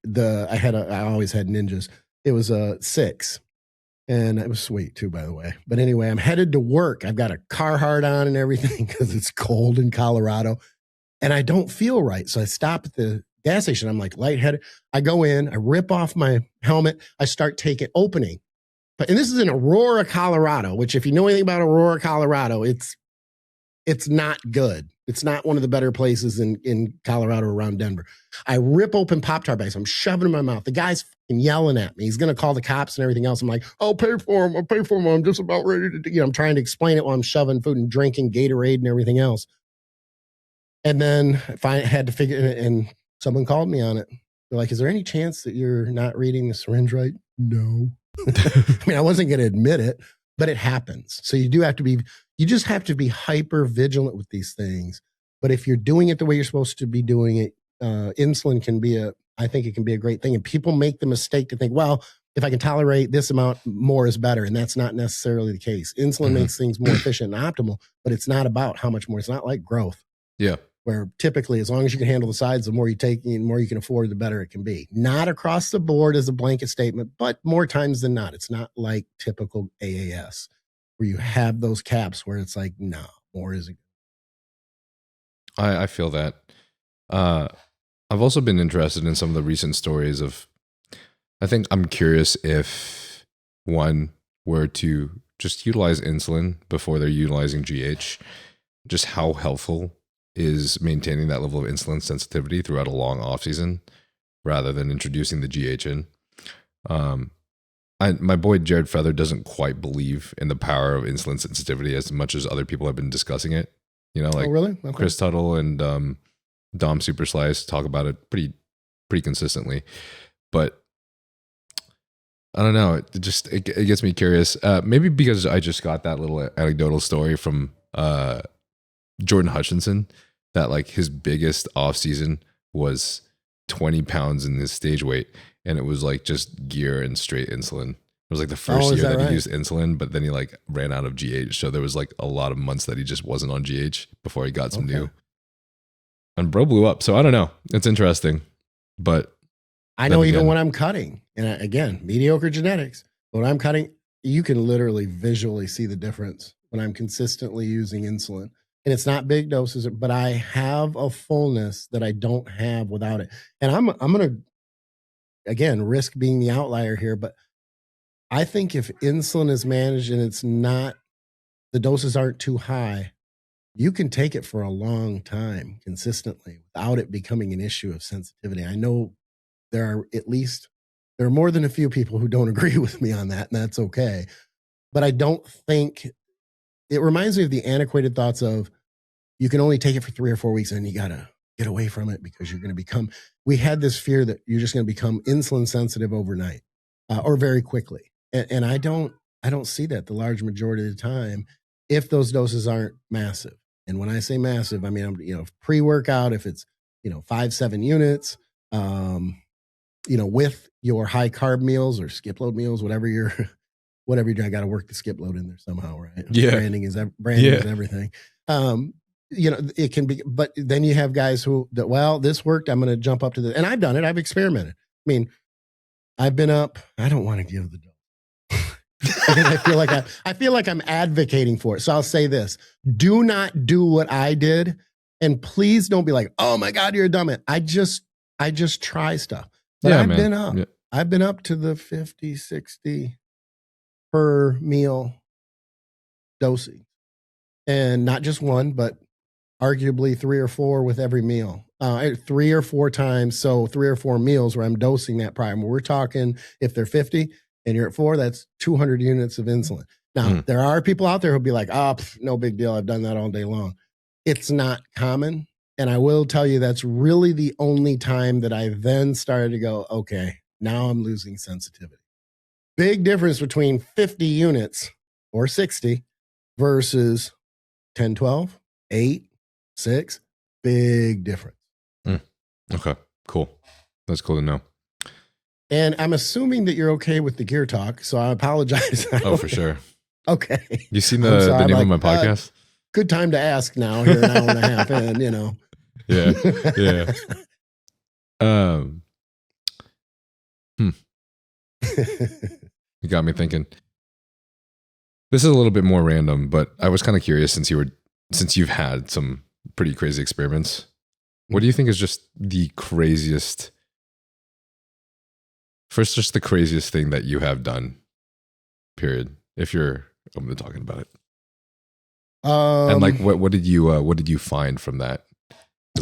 always had Ninjas. It was a 6. And it was sweet too, by the way. But anyway, I'm headed to work. I've got a Carhartt on and everything because it's cold in Colorado. And I don't feel right. So I stop at the gas station. I'm like lightheaded. I go in, I rip off my helmet. I start opening. And this is in Aurora, Colorado, which, if you know anything about Aurora, Colorado, it's not good. It's not one of the better places in Colorado around Denver. I rip open Pop-Tart bags. I'm shoving in my mouth. The guy's fucking yelling at me. He's going to call the cops and everything else. I'm like, I'll pay for him. I'm just about ready to, I'm trying to explain it while I'm shoving food and drinking Gatorade and everything else. And then I had to figure it, and someone called me on it. They're like, is there any chance that you're not reading the syringe right? No. I mean, I wasn't going to admit it, but it happens. So you just have to be hyper vigilant with these things. But if you're doing it the way you're supposed to be doing it, insulin I think it can be a great thing. And people make the mistake to think, well, if I can tolerate this amount, more is better. And that's not necessarily the case. Insulin makes things more efficient and optimal, but it's not about how much more. It's not like growth. Yeah. Where typically, as long as you can handle the sides, the more you take, the more you can afford, the better it can be. Not across the board as a blanket statement, but more times than not. It's not like typical AAS where you have those caps where it's like, no, more isn't. I feel that. I've also been interested in some of the recent stories of, I think I'm curious if one were to just utilize insulin before they're utilizing GH, just how helpful is maintaining that level of insulin sensitivity throughout a long off season rather than introducing the GH in. My boy Jared Feather doesn't quite believe in the power of insulin sensitivity as much as other people have been discussing it. Like, oh, really? Okay. Chris Tuttle and Dom Super Slice talk about it pretty consistently. But I don't know. It gets me curious. Maybe because I just got that little anecdotal story from Jordan Hutchinson that, like, his biggest off season was 20 pounds in his stage weight, and it was like just gear and straight insulin. It was like the first year that he used insulin, but then he like ran out of GH. So there was like a lot of months that he just wasn't on GH before he got some new. And bro blew up. So I don't know. It's interesting, but I know even when I'm cutting, and again, mediocre genetics, but when I'm cutting, you can literally visually see the difference when I'm consistently using insulin. And it's not big doses, but I have a fullness that I don't have without it. And I'm going to, again, risk being the outlier here, but I think if insulin is managed and it's not, the doses aren't too high, you can take it for a long time consistently without it becoming an issue of sensitivity. I know there are more than a few people who don't agree with me on that, and that's okay. But I don't think, it reminds me of the antiquated thoughts of you can only take it for 3 or 4 weeks and you got to get away from it because you're going to become, we had this fear that you're just going to become insulin sensitive overnight or very quickly. And I don't see that the large majority of the time if those doses aren't massive. And when I say massive, I mean, pre-workout, if it's, 5-7 units, with your high carb meals or skip load meals, whatever you're doing, I got to work the skip load in there somehow, right? Yeah. Branding is everything. It can be, but then you have guys this worked, I'm going to jump up to and I've done it. I've experimented. I mean, I've been up, I don't want to give the dose. Because I feel like I'm advocating for it. So I'll say this: do not do what I did, and please don't be like, "Oh my God, you're a dumbass." I just try stuff. But Yeah, I've man. been up. Yeah. I've been up to the 50, 60 per meal dosing, and not just one, but arguably 3 or 4 with every meal. 3 or 4 times, so 3 or 4 meals where I'm dosing that prime. We're talking, if they're 50 and you're at 4, that's 200 units of insulin. Now, there are people out there who'll be like, oh, no big deal. I've done that all day long. It's not common. And I will tell you, that's really the only time that I then started to go, okay, now I'm losing sensitivity. Big difference between 50 units or 60 versus 10, 12, 8, 6. Big difference. Okay, cool. That's cool to know. And I'm assuming that you're okay with the gear talk, so I apologize. Oh, for sure. Okay. You seen the name of my podcast? Good time to ask now, here an hour and a half in, you know. Yeah, yeah. You got me thinking. This is a little bit more random, but I was kind of curious since you've had some pretty crazy experiments. What do you think is just the craziest? First, just the craziest thing that you have done. Period. If you're open to talking about it. And like, what did you find from that?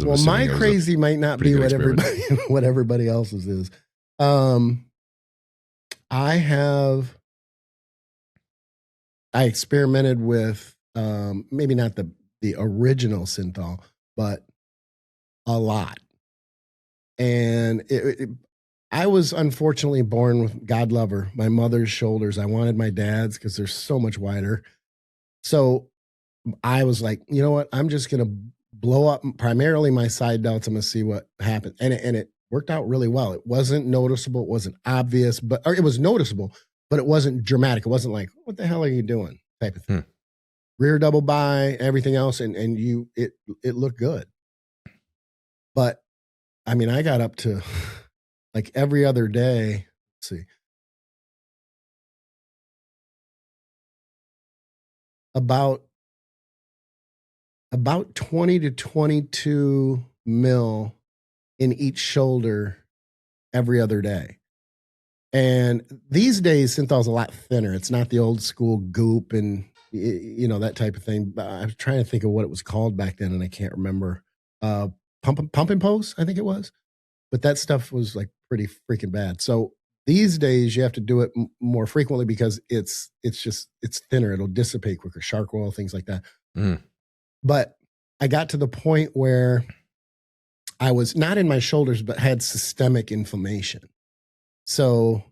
Well, my crazy might not be what everybody else's is. I experimented with maybe not the original Synthol, but a lot. And I was unfortunately born with, God love her, my mother's shoulders. I wanted my dad's because they're so much wider. So I was like, you know what? I'm just going to blow up primarily my side delts. I'm going to see what happens. And it worked out really well. It wasn't noticeable. It wasn't obvious, or it was noticeable, but it wasn't dramatic. It wasn't like, what the hell are you doing? Type of thing. Rear double by, everything else. And it looked good. But I mean, I got up to like every other day. Let's see. About 20 to 22 mil in each shoulder every other day. And these days, Synthol's a lot thinner. It's not the old school goop and, you know, that type of thing. But I was trying to think of what it was called back then, and I can't remember. Pump and pose, I think it was. But that stuff was like pretty freaking bad. So these days, you have to do it more frequently because it's thinner. It'll dissipate quicker. Shark oil, things like that. But I got to the point where I was not in my shoulders, but had systemic inflammation. So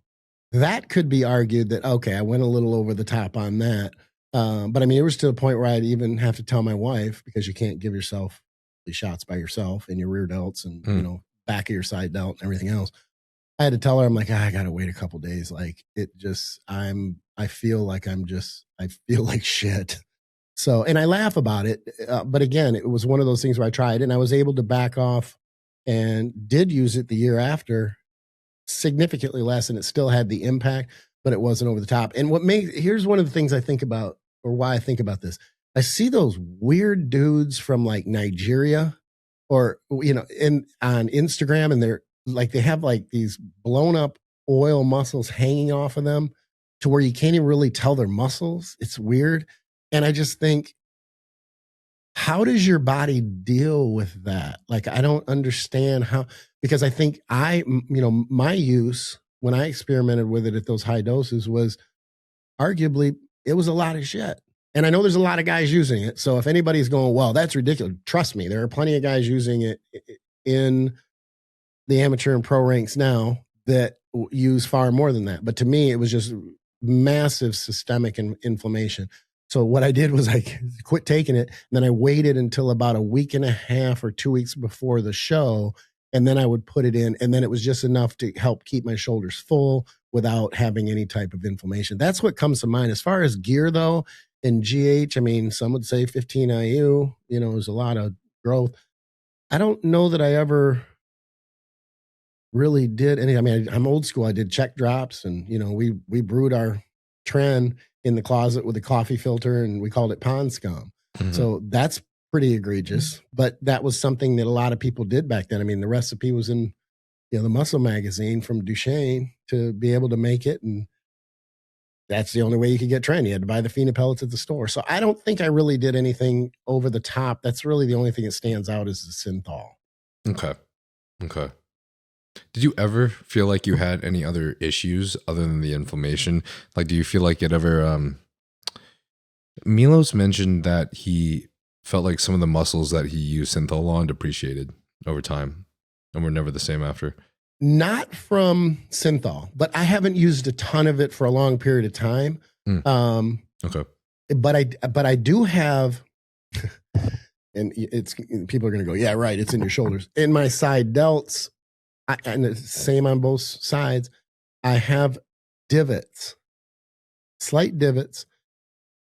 that could be argued that, okay, I went a little over the top on that. But I mean, it was to the point where I'd even have to tell my wife, because you can't give yourself these shots by yourself in your rear delts and, you know, back of your side delt and everything else. I had to tell her, I'm like, I got to wait a couple days. Like I feel like shit. So, and I laugh about it. But again, it was one of those things where I tried and I was able to back off and did use it the year after, significantly less, and it still had the impact, but it wasn't over the top. And here's one of the things I think about, or why I think about this. I see those weird dudes from like Nigeria or, you know, on Instagram, and they're like, they have like these blown up oil muscles hanging off of them to where you can't even really tell they're muscles. It's weird. And I just think, how does your body deal with that? Like, I don't understand how, because I think my use when I experimented with it at those high doses was arguably, it was a lot of shit. And I know there's a lot of guys using it. So if anybody's going, well, that's ridiculous, trust me, there are plenty of guys using it in the amateur and pro ranks now that use far more than that. But to me, it was just massive systemic inflammation. So what I did was I quit taking it. And then I waited until about a week and a half or 2 weeks before the show. And then I would put it in. And then it was just enough to help keep my shoulders full without having any type of inflammation. That's what comes to mind. As far as gear, though, in GH, I mean, some would say 15 IU, you know, there's a lot of growth. I don't know that I ever really did any. I mean, I'm old school. I did check drops and, you know, we brewed our Tren in the closet with a coffee filter, and we called it pond scum. Mhm. So that's pretty egregious, but that was something that a lot of people did back then. I mean, the recipe was in the Muscle magazine from Duchesne to be able to make it, and that's the only way you could get Tren. You had to buy the Phena pellets at the store. So I don't think I really did anything over the top. That's really the only thing that stands out is the Synthol. Okay. Did you ever feel like you had any other issues other than the inflammation? Like, do you feel like it ever, Milos mentioned that he felt like some of the muscles that he used Synthol on depreciated over time and were never the same after. Not from Synthol, but I haven't used a ton of it for a long period of time. Okay. But I do have, and people are going to go, yeah, right, it's in your shoulders. In my side delts, and the same on both sides, I have divots, slight divots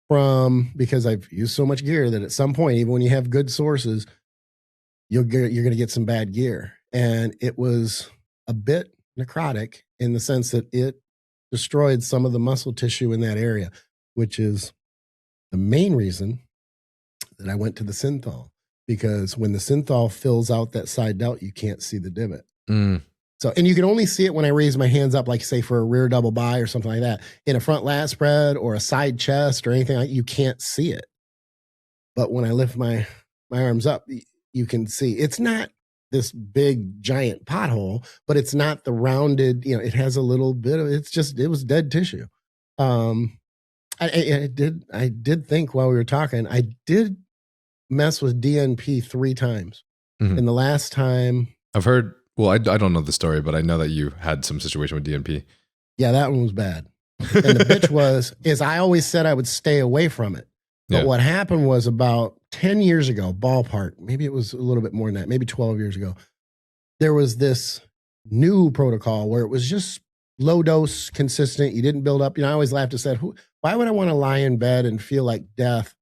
because I've used so much gear that at some point, even when you have good sources, you're going to get some bad gear. And it was a bit necrotic in the sense that it destroyed some of the muscle tissue in that area, which is the main reason that I went to the Synthol, because when the Synthol fills out that side delt, you can't see the divot. So, and you can only see it when I raise my hands up, like say for a rear double bi or something like that. In a front lat spread or a side chest or anything like, you can't see it. But when I lift my arms up, you can see. It's not this big giant pothole, but it's not the rounded, it has a little bit of, it was dead tissue. I did think while we were talking, I did mess with DNP 3 times. And the last time I've heard, well, I don't know the story, but I know that you had some situation with DNP. Yeah, that one was bad. And the bitch is I always said I would stay away from it. But what happened was about 10 years ago, ballpark, maybe it was a little bit more than that, maybe 12 years ago, there was this new protocol where it was just low dose, consistent. You didn't build up. I always laughed and said, why would I want to lie in bed and feel like death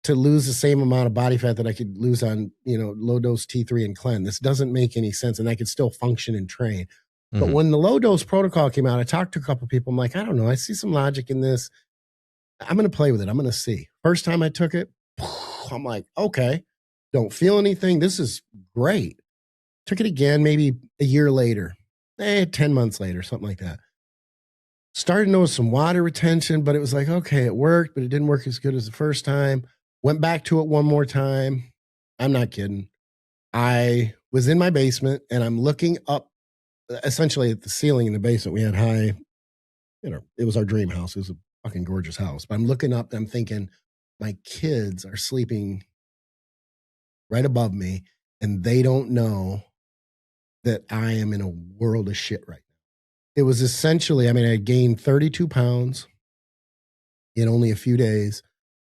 to lose the same amount of body fat that I could lose on, low dose T3 and Clen? This doesn't make any sense. And I could still function and train. But when the low dose protocol came out, I talked to a couple of people. I'm like, I don't know. I see some logic in this. I'm going to play with it. I'm going to see. First time I took it, I'm like, okay, don't feel anything. This is great. Took it again, maybe a year later, 10 months later, something like that. Started to notice some water retention, but it was like, okay, it worked, but it didn't work as good as the first time. Went back to it one more time. I'm not kidding. I was in my basement and I'm looking up essentially at the ceiling in the basement. We had high, it was our dream house. It was a fucking gorgeous house. But I'm looking up and I'm thinking, my kids are sleeping right above me and they don't know that I am in a world of shit right now. It was essentially, I gained 32 pounds in only a few days.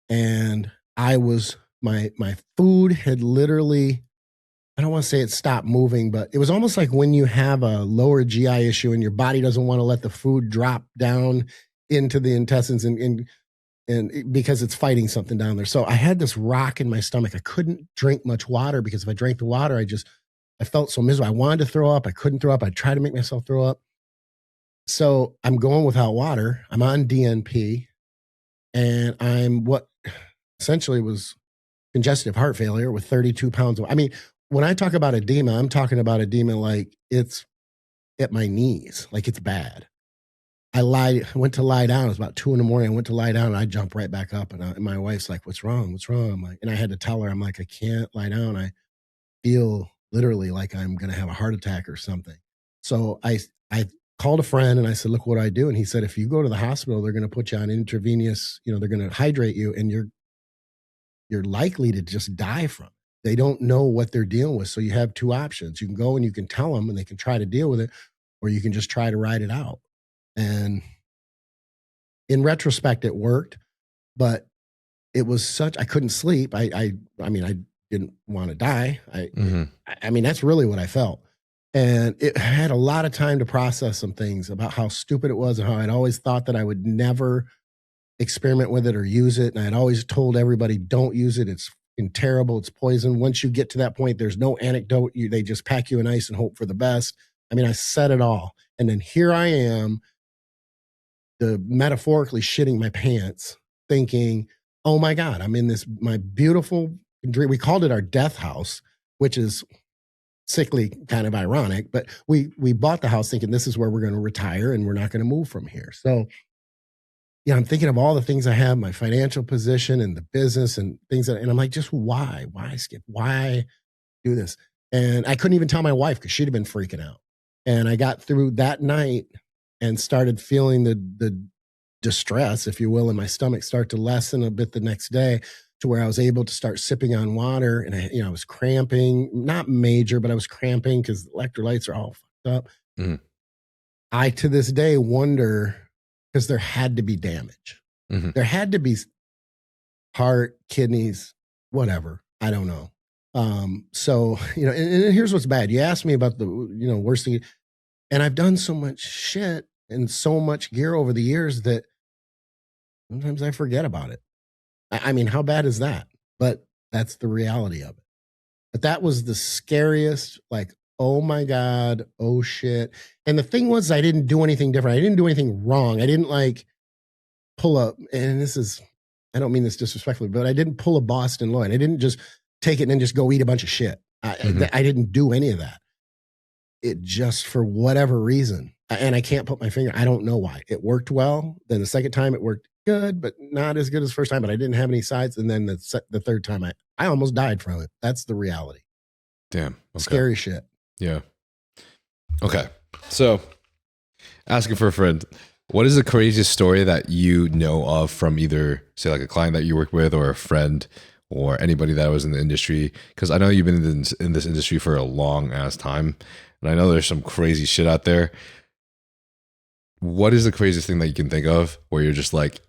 And my food had literally, I don't want to say it stopped moving, but it was almost like when you have a lower GI issue and your body doesn't want to let the food drop down into the intestines and because it's fighting something down there. So I had this rock in my stomach. I couldn't drink much water because if I drank the water, I felt so miserable. I wanted to throw up. I couldn't throw up. I tried to make myself throw up. So I'm going without water. I'm on DNP and I'm what essentially was congestive heart failure with 32 pounds. When I talk about edema, I'm talking about edema like it's at my knees, like it's bad. I went to lie down. It was about 2 a.m. I went to lie down and I jumped right back up. And my wife's like, what's wrong? What's wrong? I'm like, and I had to tell her, I'm like, I can't lie down. I feel literally like I'm going to have a heart attack or something. So I called a friend and I said, look what I do. And he said, if you go to the hospital, they're going to put you on intravenous, they're going to hydrate you and you're likely to just die from it. They don't know what they're dealing with. So you have 2 options. You can go and you can tell them and they can try to deal with it, or you can just try to ride it out. And in retrospect, it worked, but it was I couldn't sleep. I didn't want to die. That's really what I felt. And it had a lot of time to process some things about how stupid it was and how I'd always thought that I would never experiment with it or use it. And I'd always told everybody, don't use it. It's terrible. It's poison. Once you get to that point, there's no antidote. They just pack you in ice and hope for the best. I said it all. And then here I am metaphorically shitting my pants, thinking, oh my God, I'm in this, my beautiful dream. We called it our death house, which is sickly, kind of ironic, but we bought the house thinking this is where we're going to retire and we're not going to move from here. So, yeah, I'm thinking of all the things I have, my financial position and the business and things and I'm like, just why, Skip? Why do this? And I couldn't even tell my wife because she'd have been freaking out. And I got through that night and started feeling the distress, if you will, in my stomach start to lessen a bit the next day to where I was able to start sipping on water. And I was cramping, not major, but I was cramping because electrolytes are all fucked up. Mm. I, to this day, wonder, because there had to be damage. Mm-hmm. There had to be heart, kidneys, whatever. I don't know. So, and here's what's bad. You asked me about the, worst thing. And I've done so much shit and so much gear over the years that sometimes I forget about it. I mean, how bad is that? But that's the reality of it. But that was the scariest, like, oh my God, oh shit. And the thing was, I didn't do anything different. I didn't do anything wrong. I didn't like pull up, and I don't mean this disrespectfully, but I didn't pull a Boston Lloyd. I didn't just take it and then just go eat a bunch of shit. I didn't do any of that. It just, for whatever reason, and I can't put my finger, I don't know why. It worked well. Then the second time it worked good, but not as good as the first time, but I didn't have any sides. And then the third time I almost died from it. That's the reality. Damn. Okay. Scary shit. Yeah. Okay. So, asking for a friend, what is the craziest story that you know of from either, say, like a client that you work with or a friend or anybody that was in the industry? Because I know you've been in this industry for a long ass time, and I know there's some crazy shit out there. What is the craziest thing that you can think of where you're just like,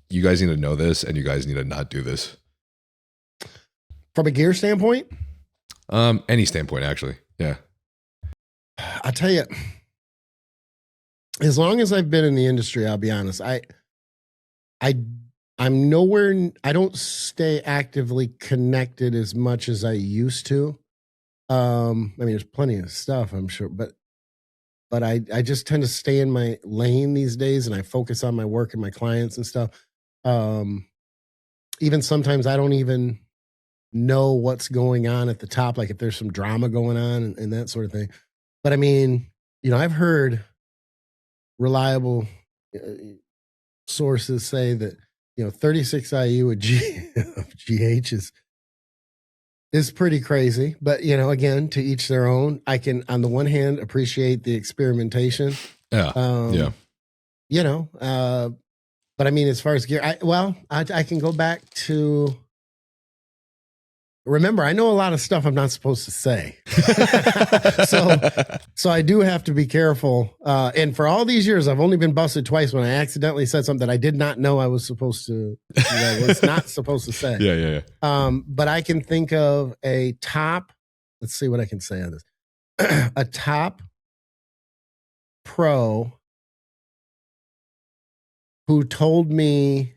you guys need to know this and you guys need to not do this? From a gear standpoint? Any standpoint, actually. Yeah. I'll tell you, as long as I've been in the industry, I'll be honest, I'm nowhere, I don't stay actively connected as much as I used to. I mean, there's plenty of stuff, I'm sure, but I just tend to stay in my lane these days and I focus on my work and my clients and stuff. Even sometimes I don't even know what's going on at the top, like if there's some drama going on and that sort of thing. But I mean, I've heard reliable sources say that, 36 IU of GH is pretty crazy. But, again, to each their own. I can, on the one hand, appreciate the experimentation. Yeah. But I mean, as far as gear, I can go back to, remember, I know a lot of stuff I'm not supposed to say. So I do have to be careful. And for all these years, I've only been busted twice when I accidentally said something that I did not know I was supposed to, was not supposed to say. Yeah. But I can think of a top, let's see what I can say on this. A top pro who told me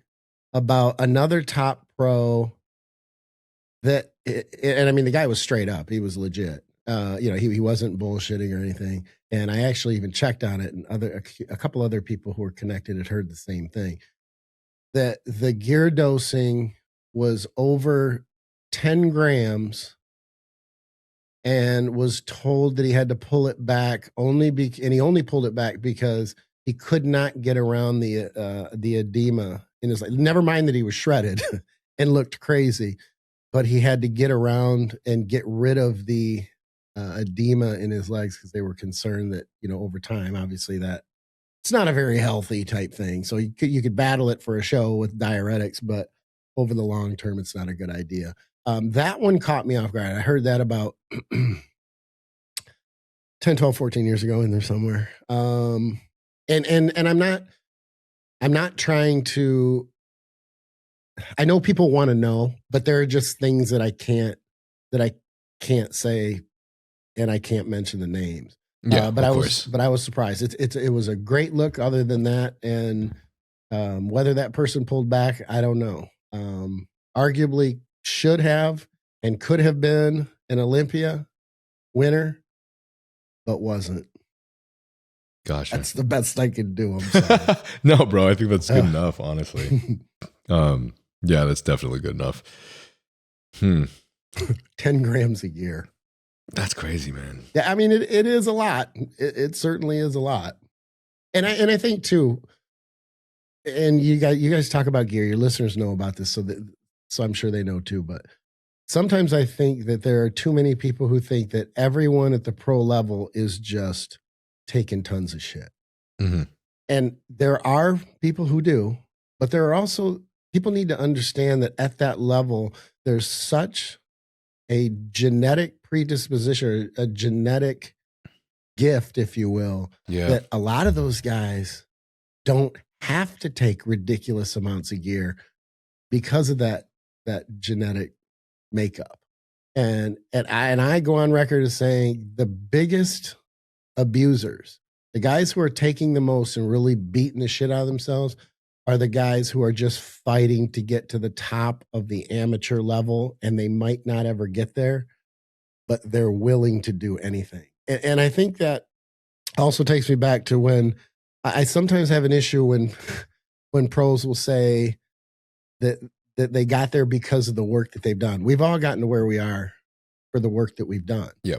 about another top pro that, and I mean, the guy was straight up. He was legit. He wasn't bullshitting or anything. And I actually even checked on it, and a couple other people who were connected had heard the same thing. That the gear dosing was over 10 grams and was told that he had to pull it back and he only pulled it back because he could not get around the edema in his life. Never mind that he was shredded and looked crazy, but he had to get around and get rid of the edema in his legs because they were concerned that, over time, obviously that it's not a very healthy type thing. So you could battle it for a show with diuretics, but over the long term, it's not a good idea. That one caught me off guard. I heard that about 10, 12, 14 years ago in there somewhere. And I'm not trying to, I know people want to know, but there are just things that I can't say, and I can't mention the names. Yeah, but I was surprised. It was a great look other than that. And whether that person pulled back, I don't know. Arguably should have and could have been an Olympia winner, but wasn't. Gotcha. That's the best I can do. I'm sorry. No, bro, I think that's good enough, honestly. Yeah, that's definitely good enough. 10 grams a year. That's crazy, man. Yeah, I mean, it is a lot. It certainly is a lot. And I think too, and you guys talk about gear. Your listeners know about this, so I'm sure they know too. But sometimes I think that there are too many people who think that everyone at the pro level is just taking tons of shit. Mm-hmm. And there are people who do, but there are also people need to understand that at that level, there's such a genetic predisposition, a genetic gift, if you will, that a lot of those guys don't have to take ridiculous amounts of gear because of that genetic makeup. And I go on record as saying the biggest abusers, the guys who are taking the most and really beating the shit out of themselves, are the guys who are just fighting to get to the top of the amateur level, and they might not ever get there, but they're willing to do anything. And I think that also takes me back to when I sometimes have an issue when pros will say that they got there because of the work that they've done. We've all gotten to where we are for the work that we've done. Yeah.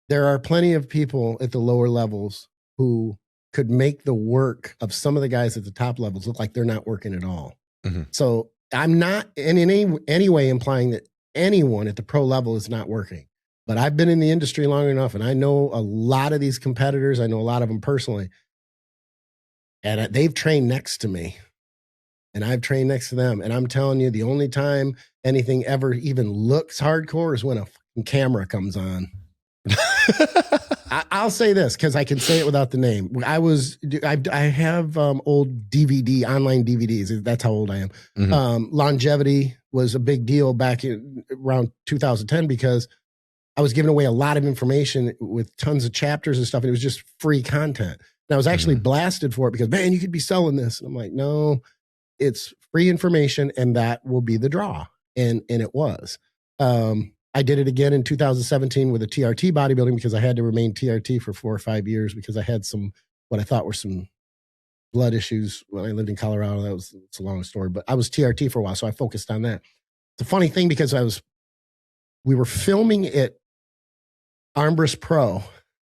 There are plenty of people at the lower levels who could make the work of some of the guys at the top levels look like they're not working at all. Mm-hmm. So I'm not in any way implying that anyone at the pro level is not working. But I've been in the industry long enough, and I know a lot of these competitors. I know a lot of them personally. And they've trained next to me. And I've trained next to them. And I'm telling you, the only time anything ever even looks hardcore is when a fucking camera comes on. I'll say this because I can say it without the name. I have old online DVDs. That's how old I am. Mm-hmm. Longevity was a big deal back around 2010 because I was giving away a lot of information with tons of chapters and stuff. And it was just free content. And I was actually blasted for it because, man, you could be selling this. And I'm like, no, it's free information and that will be the draw. And it was. I did it again in 2017 with a TRT bodybuilding because I had to remain TRT for 4 or 5 years because I had what I thought were some blood issues when I lived in Colorado. It's a long story, but I was TRT for a while. So I focused on that. It's a funny thing because we were filming at Armbrust Pro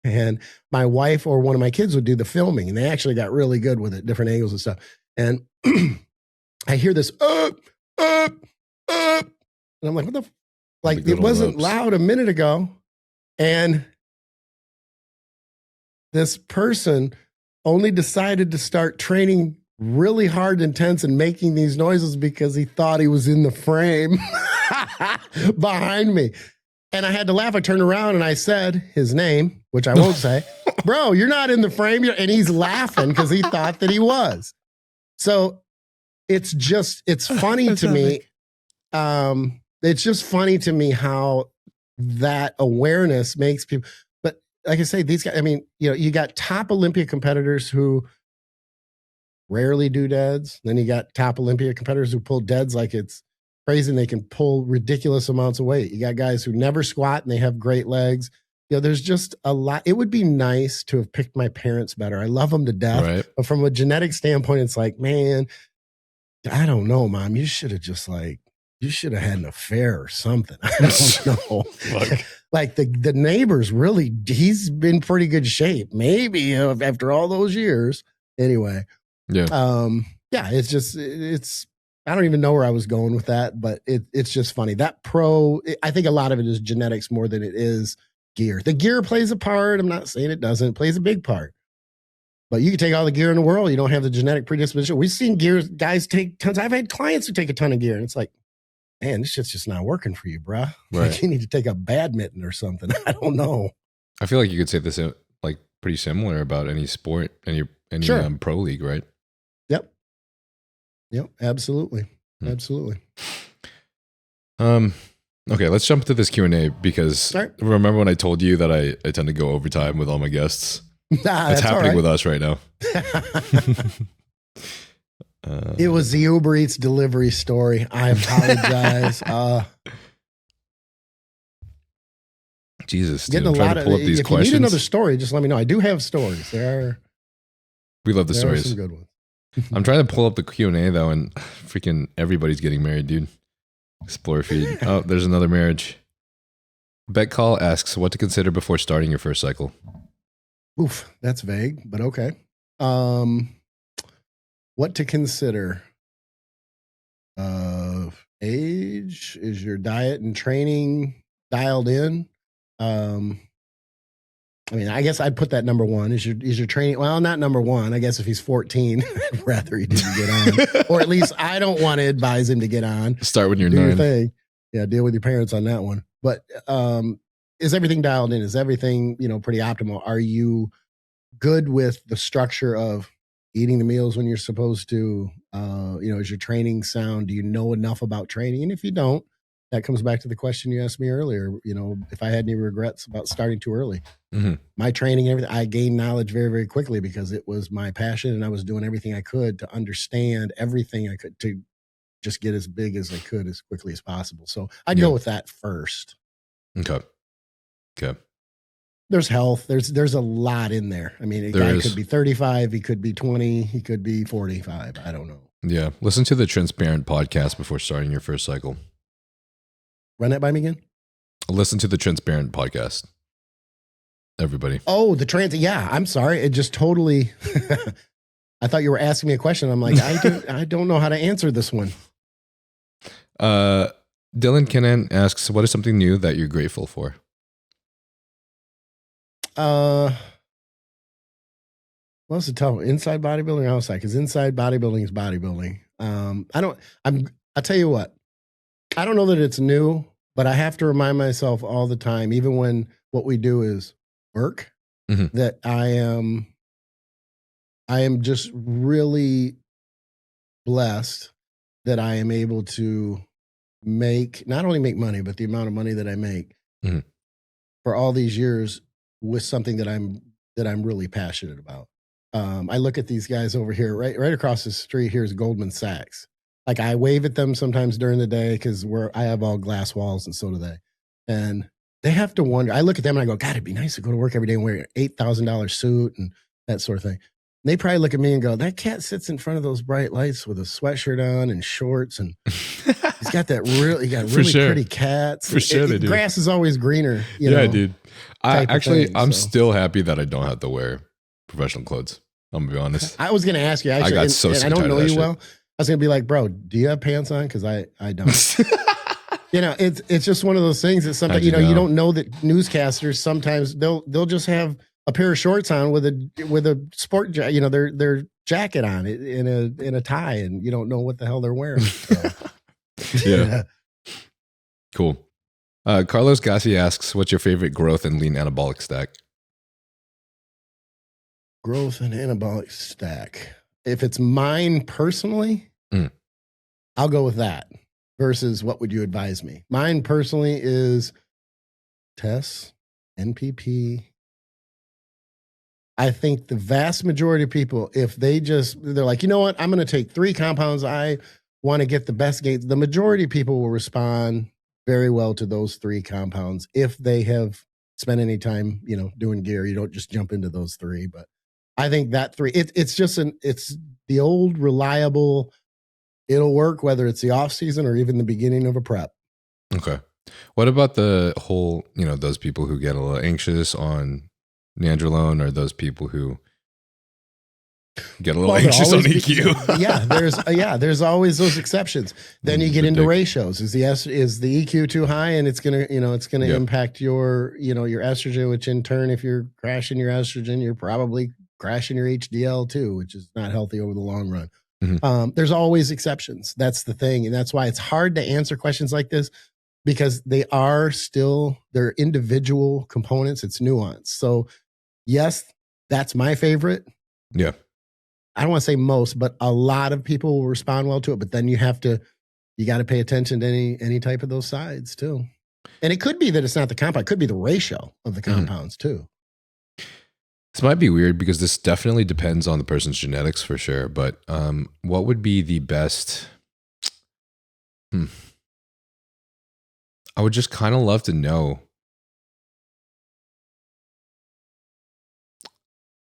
and my wife or one of my kids would do the filming and they actually got really good with it, different angles and stuff. And I hear this, and I'm like, what the like it wasn't loud a minute ago. And this person only decided to start training really hard, intense, and making these noises because he thought he was in the frame behind me. And I had to laugh. I turned around and I said his name, which I won't say. Bro, you're not in the frame. And he's laughing because he thought that he was. So it's funny to me. It's just funny to me how that awareness makes people. But like I say, these guys, I mean, you got top Olympia competitors who rarely do deads. Then you got top Olympia competitors who pull deads like it's crazy and they can pull ridiculous amounts of weight. You got guys who never squat and they have great legs. There's just a lot. It would be nice to have picked my parents better. I love them to death. Right. But from a genetic standpoint, it's like, man, I don't know, Mom. You should have you should have had an affair or something. I don't know. Like the neighbor's really, he's in pretty good shape. Maybe after all those years. Anyway. Yeah. It's I don't even know where I was going with that, but it's just funny. That I think a lot of it is genetics more than it is gear. The gear plays a part. I'm not saying it doesn't. It plays a big part. But you can take all the gear in the world. You don't have the genetic predisposition. We've seen guys take tons. I've had clients who take a ton of gear and it's like, man, this shit's just not working for you, bruh. Right. Like you need to take a badminton or something. I don't know. I feel like you could say this like pretty similar about any sport, any sure. Pro league, right? Yep, absolutely. Absolutely. Okay, let's jump to this Q&A because remember when I told you that I tend to go overtime with all my guests? That's happening with us right now. It was the Uber Eats delivery story. I apologize. Jesus, dude, I'm trying to pull up these questions. If you need another story, just let me know. I do have stories. We love the There are stories. some good ones. I'm trying to pull up the Q&A though, and freaking everybody's getting married, dude. Explore feed. Oh, there's another marriage. Bet Call asks what to consider before starting your first cycle. Oof, that's vague, but okay. What to consider? Age? Is your diet and training dialed in? I mean, I guess I'd put that number one. Is your training? Well, not number one. I guess if he's 14, I'd rather he didn't get on, or at least I don't want to advise him to get on. Start when you're Do 9. your thing. Yeah, deal with your parents on that one. But is everything dialed in? Is everything pretty optimal? Are you good with the structure of eating the meals when you're supposed to? Is your training sound? Do you know enough about training? And if you don't, that comes back to the question you asked me earlier. If I had any regrets about starting too early. Mm-hmm. My training, everything, I gained knowledge very, very quickly because it was my passion, and I was doing everything I could to understand everything I could to just get as big as I could as quickly as possible. So I'd go with that first. Okay. There's health. There's a lot in there. I mean, a guy could be 35, he could be 20, he could be 45. I don't know. Yeah. Listen to the Trensparent podcast before starting your first cycle. Run that by me again. Listen to the Trensparent podcast. Everybody. Oh, the trans. Yeah, I'm sorry. It just totally. I thought you were asking me a question. I'm like, I don't know how to answer this one. Dylan Kennan asks, what is something new that you're grateful for? Well, it's a tough one. Inside bodybuilding or outside? Because inside bodybuilding is bodybuilding. I'll tell you what. I don't know that it's new, but I have to remind myself all the time, even when what we do is work, that I am just really blessed that I am able to not only make money, but the amount of money that I make for all these years with something that I'm really passionate about. I look at these guys over here, right across the street. Here's Goldman Sachs. Like, I wave at them sometimes during the day because I have all glass walls, and so do they. And they have to wonder. I look at them and I go, God, it'd be nice to go to work every day and wear an $8,000 suit and that sort of thing. And they probably look at me and go, that cat sits in front of those bright lights with a sweatshirt on and shorts, and he's got really pretty cats. For sure, they do. Grass is always greener. Dude. I'm still happy that I don't have to wear professional clothes. I'm gonna be honest. I was gonna ask you. Actually, I got so sick and tired of that shit. I don't know you well. I was gonna be like, bro, do you have pants on? Because I don't. It's just one of those things that sometimes you don't know that newscasters sometimes they'll just have a pair of shorts on with a sport their jacket on it in a tie, and you don't know what the hell they're wearing. So. Yeah. Cool. Carlos Gassi asks, what's your favorite growth and lean anabolic stack? Growth and anabolic stack. If it's mine personally, I'll go with that versus what would you advise me? Mine personally is TESS, NPP. I think the vast majority of people, if they're like, you know what, I'm going to take 3 compounds. I want to get the best gains. The majority of people will respond very well to those 3 compounds if they have spent any time, doing gear. You don't just jump into those 3, but I think that 3, it's the old reliable. It'll work whether it's the off season or even the beginning of a prep. Okay. What about the whole, those people who get a little anxious on nandrolone, or those people who get a little anxious on EQ? There's always those exceptions. Then you get into ratios. Is the EQ too high, and it's gonna impact your your estrogen, which in turn, if you're crashing your estrogen, you're probably crashing your HDL too, which is not healthy over the long run. There's always exceptions. That's the thing. And that's why it's hard to answer questions like this, because they're individual components. It's nuanced. So yes, that's my favorite. Yeah. I don't want to say most, but a lot of people will respond well to it. But then you got to pay attention to any type of those sides too. And it could be that it's not the compound. It could be the ratio of the compounds too. This might be weird because this definitely depends on the person's genetics for sure. But what would be the best? I would just kind of love to know.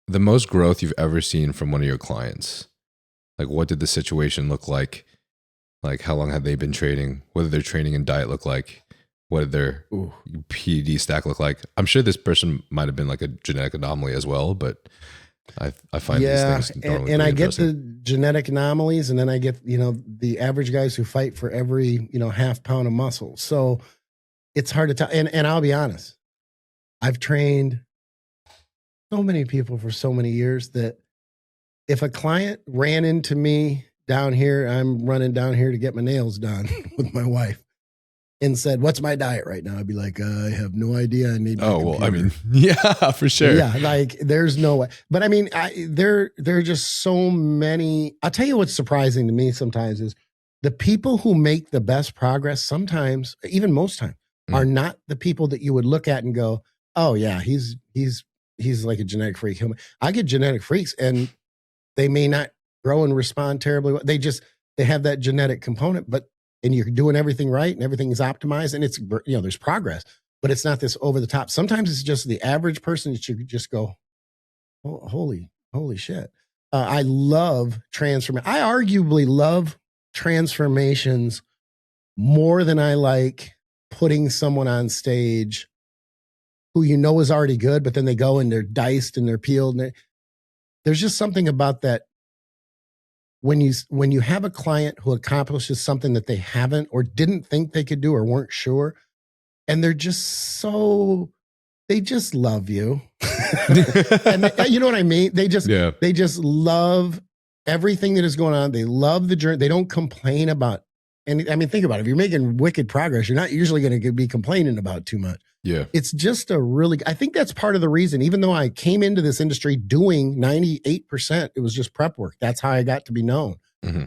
the most growth you've ever seen from one of your clients? Like, what did the situation look like? Like, how long had they been training? What did their training and diet look like? What did their PED stack look like? I'm sure this person might have been like a genetic anomaly as well, but I find these things normally and I get interesting. the genetic anomalies, and then I get, the average guys who fight for every, half pound of muscle. So it's hard to tell. And I'll be honest, I've trained so many people for so many years that if a client ran into me down here, I'm running down here to get my nails done with my wife, and said, "What's my diet right now?" I'd be like, "I have no idea. I need." Oh, well, I mean, yeah, for sure. Yeah, like there's no way. But I mean, there are just so many. I'll tell you what's surprising to me sometimes is the people who make the best progress sometimes, even most time, are not the people that you would look at and go, "Oh yeah, he's like a genetic freak." I get genetic freaks, and they may not grow and respond terribly well. They have that genetic component, and you're doing everything right and everything is optimized, and it's, there's progress, but it's not this over the top. Sometimes it's just the average person that you just go, "Oh, holy shit." I love transformation. I arguably love transformations more than I like putting someone on stage who is already good, but then they go and they're diced and they're peeled. And there's just something about that. When you have a client who accomplishes something that they haven't or didn't think they could do or weren't sure, and they just love you. And you know what I mean? They just love everything that is going on. They love the journey. They don't complain about, and I mean, think about it. If you're making wicked progress, you're not usually going to be complaining about too much. Yeah. It's just I think that's part of the reason, even though I came into this industry doing 98%, it was just prep work. That's how I got to be known. Mm-hmm.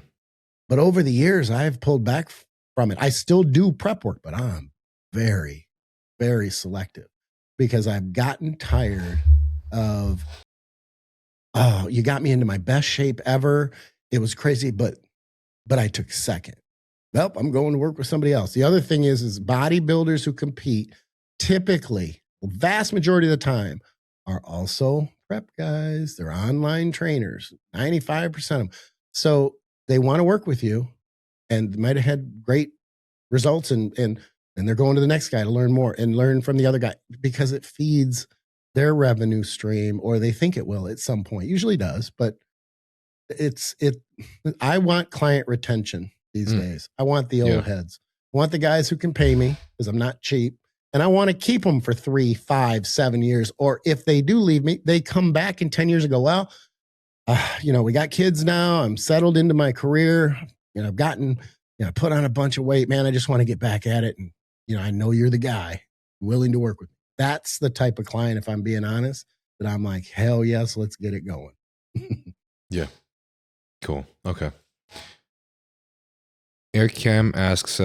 But over the years, I've pulled back from it. I still do prep work, but I'm very, very selective because I've gotten tired of, "Oh, you got me into my best shape ever. It was crazy, but I took second. Well, I'm going to work with somebody else." The other thing is bodybuilders who compete typically, the vast majority of the time, are also prep guys. They're online trainers, 95% of them. So they want to work with you and might have had great results, and they're going to the next guy to learn more and learn from the other guy because it feeds their revenue stream, or they think it will at some point. Usually does, but I want client retention these days. I want the old heads. I want the guys who can pay me because I'm not cheap. And I want to keep them for 3, 5, 7 years. Or if they do leave me, they come back in 10 years and go, "Well, we got kids now. I'm settled into my career. I've gotten, put on a bunch of weight, man. I just want to get back at it. And, I know you're the guy willing to work with me." That's the type of client, if I'm being honest, that I'm like, hell yes, let's get it going. Yeah. Cool. Okay. Eric Cam asks,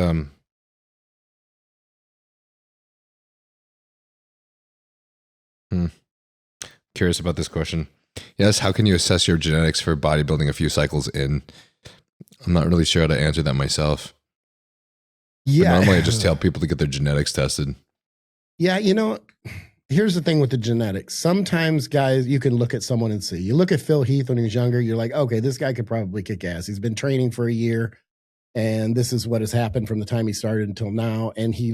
curious about this question. Yes, how can you assess your genetics for bodybuilding a few cycles in? I'm not really sure how to answer that myself. Yeah. But normally I just tell people to get their genetics tested. Yeah, here's the thing with the genetics. Sometimes, guys, you can look at someone and see. You look at Phil Heath when he was younger, you're like, okay, this guy could probably kick ass. He's been training for a year, and this is what has happened from the time he started until now. And he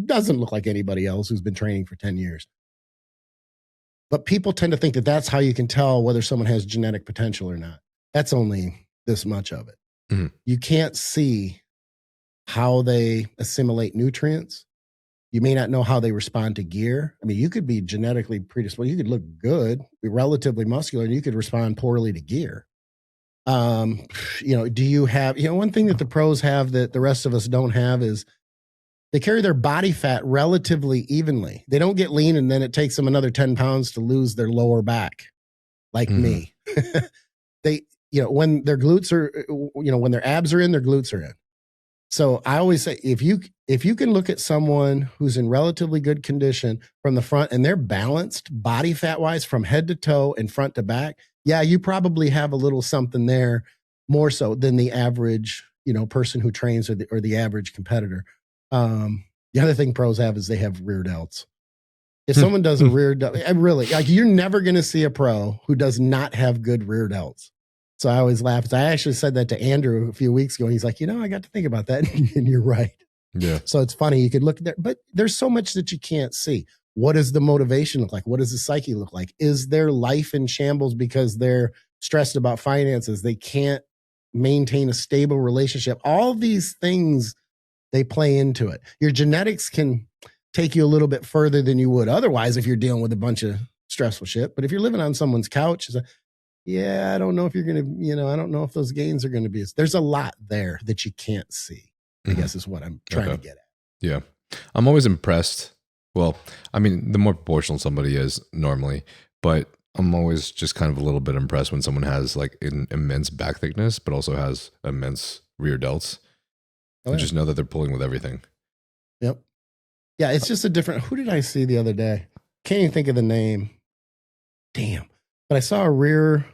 doesn't look like anybody else who's been training for 10 years. But people tend to think that that's how you can tell whether someone has genetic potential or not. That's only this much of it. Mm-hmm. You can't see how they assimilate nutrients. You may not know how they respond to gear. I mean, you could be genetically predisposed. You could look good, be relatively muscular, and you could respond poorly to gear. Do you have, one thing that the pros have that the rest of us don't have is they carry their body fat relatively evenly. They don't get lean and then it takes them another 10 pounds to lose their lower back, like me. They, when their glutes are, when their abs are in, their glutes are in. So I always say, if you can look at someone who's in relatively good condition from the front and they're balanced body fat wise from head to toe and front to back, yeah, you probably have a little something there more so than the average, person who trains or the average competitor. The other thing pros have is they have rear delts. If someone does a rear delt, I really, like, you're never going to see a pro who does not have good rear delts. So I always laugh. I actually said that to Andrew a few weeks ago. And he's like, I got to think about that. And you're right. Yeah. So it's funny. You could look there, but there's so much that you can't see. What does the motivation look like? What does the psyche look like? Is their life in shambles because they're stressed about finances? They can't maintain a stable relationship. All these things, they play into it. Your genetics can take you a little bit further than you would otherwise if you're dealing with a bunch of stressful shit. But if you're living on someone's couch, it's yeah, I don't know if you're going to, I don't know if those gains are going to be. There's a lot there that you can't see, I guess is what I'm trying to get at. Yeah. I'm always impressed. Well, I mean, the more proportional somebody is normally, but I'm always just kind of a little bit impressed when someone has like an immense back thickness, but also has immense rear delts. Just know that they're pulling with everything. Yep. Yeah, it's just a different. Who did I see the other day? Can't even think of the name. Damn. But I saw a rear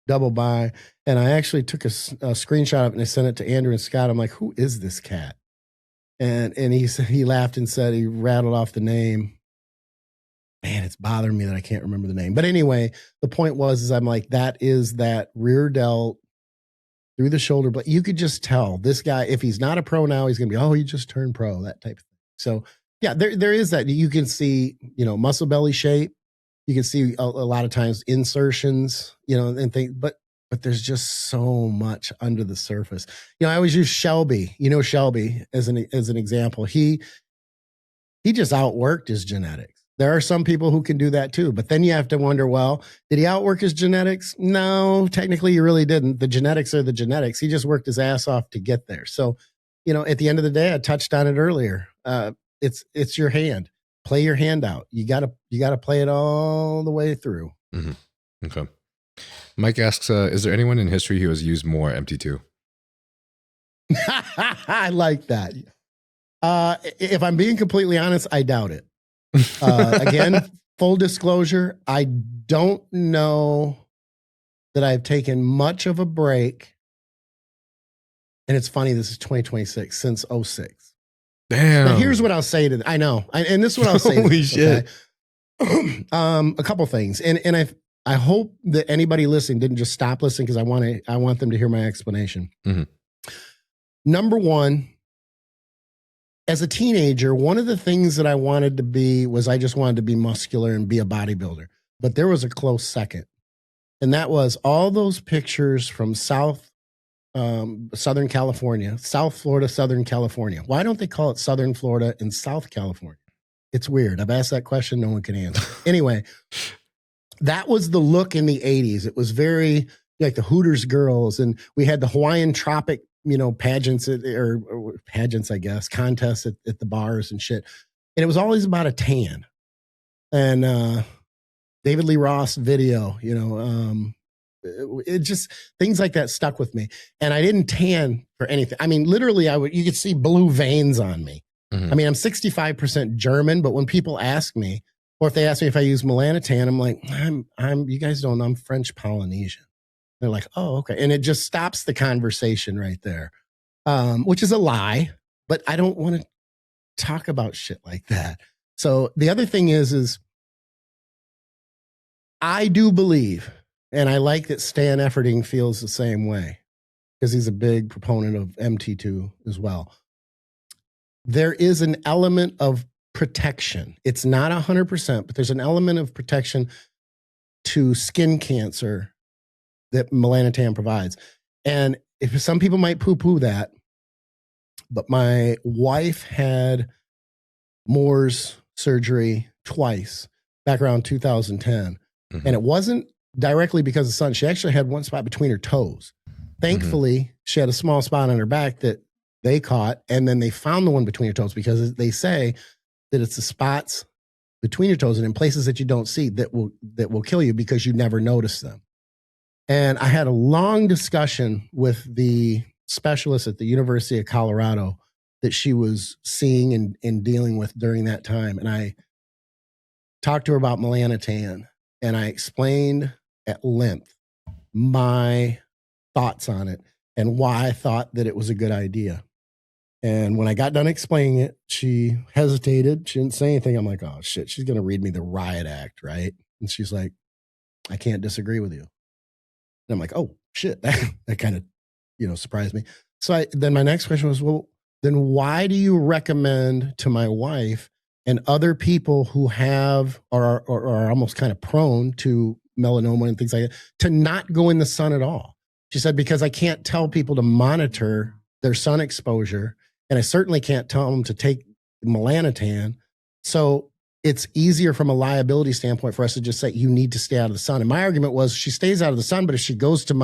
double by, and I actually took a screenshot of it and I sent it to Andrew and Scott. I'm like, who is this cat? And he laughed and said, he rattled off the name. Man, it's bothering me that I can't remember the name. But anyway, the point was, I'm like, that is that rear delt through the shoulder. But you could just tell this guy, if he's not a pro now, he's going to be, he just turned pro, that type of thing. So yeah, there is that. You can see, muscle belly shape. You can see a lot of times insertions, and things, but there's just so much under the surface. I always use Shelby, Shelby as an example. He just outworked his genetics. There are some people who can do that too, but then you have to wonder, well, did he outwork his genetics? No, technically he really didn't. The genetics are the genetics. He just worked his ass off to get there. So, at the end of the day, I touched on it earlier. It's your hand. Play your hand out. You gotta play it all the way through. Mm-hmm. Okay. Mike asks, is there anyone in history who has used more MT2? I like that. If I'm being completely honest, I doubt it. Again, full disclosure, I don't know that I've taken much of a break. And it's funny, this is 2026, since 06. Damn. Now, here's what I'll say to I know. And this is what I'll say. Holy shit. Okay? A couple things. And I hope that anybody listening didn't just stop listening because I want them to hear my explanation. Mm-hmm. Number one, as a teenager, one of the things that I wanted to be was I just wanted to be muscular and be a bodybuilder. But there was a close second. And that was all those pictures from Southern California, South Florida, Southern California. Why don't they call it Southern Florida and South California? It's weird. I've asked that question. No one can answer. Anyway, that was the look in the 80s. It was very like the Hooters girls. And we had the Hawaiian Tropic, pageants or pageants, I guess, contests at the bars and shit. And it was always about a tan. And David Lee Ross video, it just, things like that stuck with me. And I didn't tan for anything. I mean, literally, you could see blue veins on me. Mm-hmm. I mean, I'm 65% German, but when people ask me, or if they ask me if I use Melanotan, I'm like, you guys don't know, I'm French Polynesian. They're like, oh, okay. And it just stops the conversation right there, which is a lie, but I don't want to talk about shit like that. So the other thing is I do believe, and I like that Stan Efferding feels the same way because he's a big proponent of MT2 as well. There is an element of protection. It's not 100%, but there's an element of protection to skin cancer that Melanotan provides. And if some people might poo-poo that, but my wife had Moore's surgery twice back around 2010. Mm-hmm. And it wasn't directly because of the sun. She actually had one spot between her toes. Thankfully, she had a small spot on her back that they caught, and then they found the one between her toes because they say that it's the spots between your toes and in places that you don't see that will kill you because you never notice them. And I had a long discussion with the specialist at the University of Colorado that she was seeing and dealing with during that time. And I talked to her about Melanotan, and I explained at length my thoughts on it and why I thought that it was a good idea. And when I got done explaining it, she hesitated. She didn't say anything. I'm like, oh shit, she's going to read me the riot act, right? And she's like, I can't disagree with you. And I'm like, oh shit, that kind of, surprised me. So then my next question was, well, then why do you recommend to my wife and other people who have or are almost kind of prone to melanoma and things like that to not go in the sun at all? She said, because I can't tell people to monitor their sun exposure, and I certainly can't tell them to take Melanotan. So it's easier from a liability standpoint for us to just say, you need to stay out of the sun. And my argument was, she stays out of the sun, but if she goes to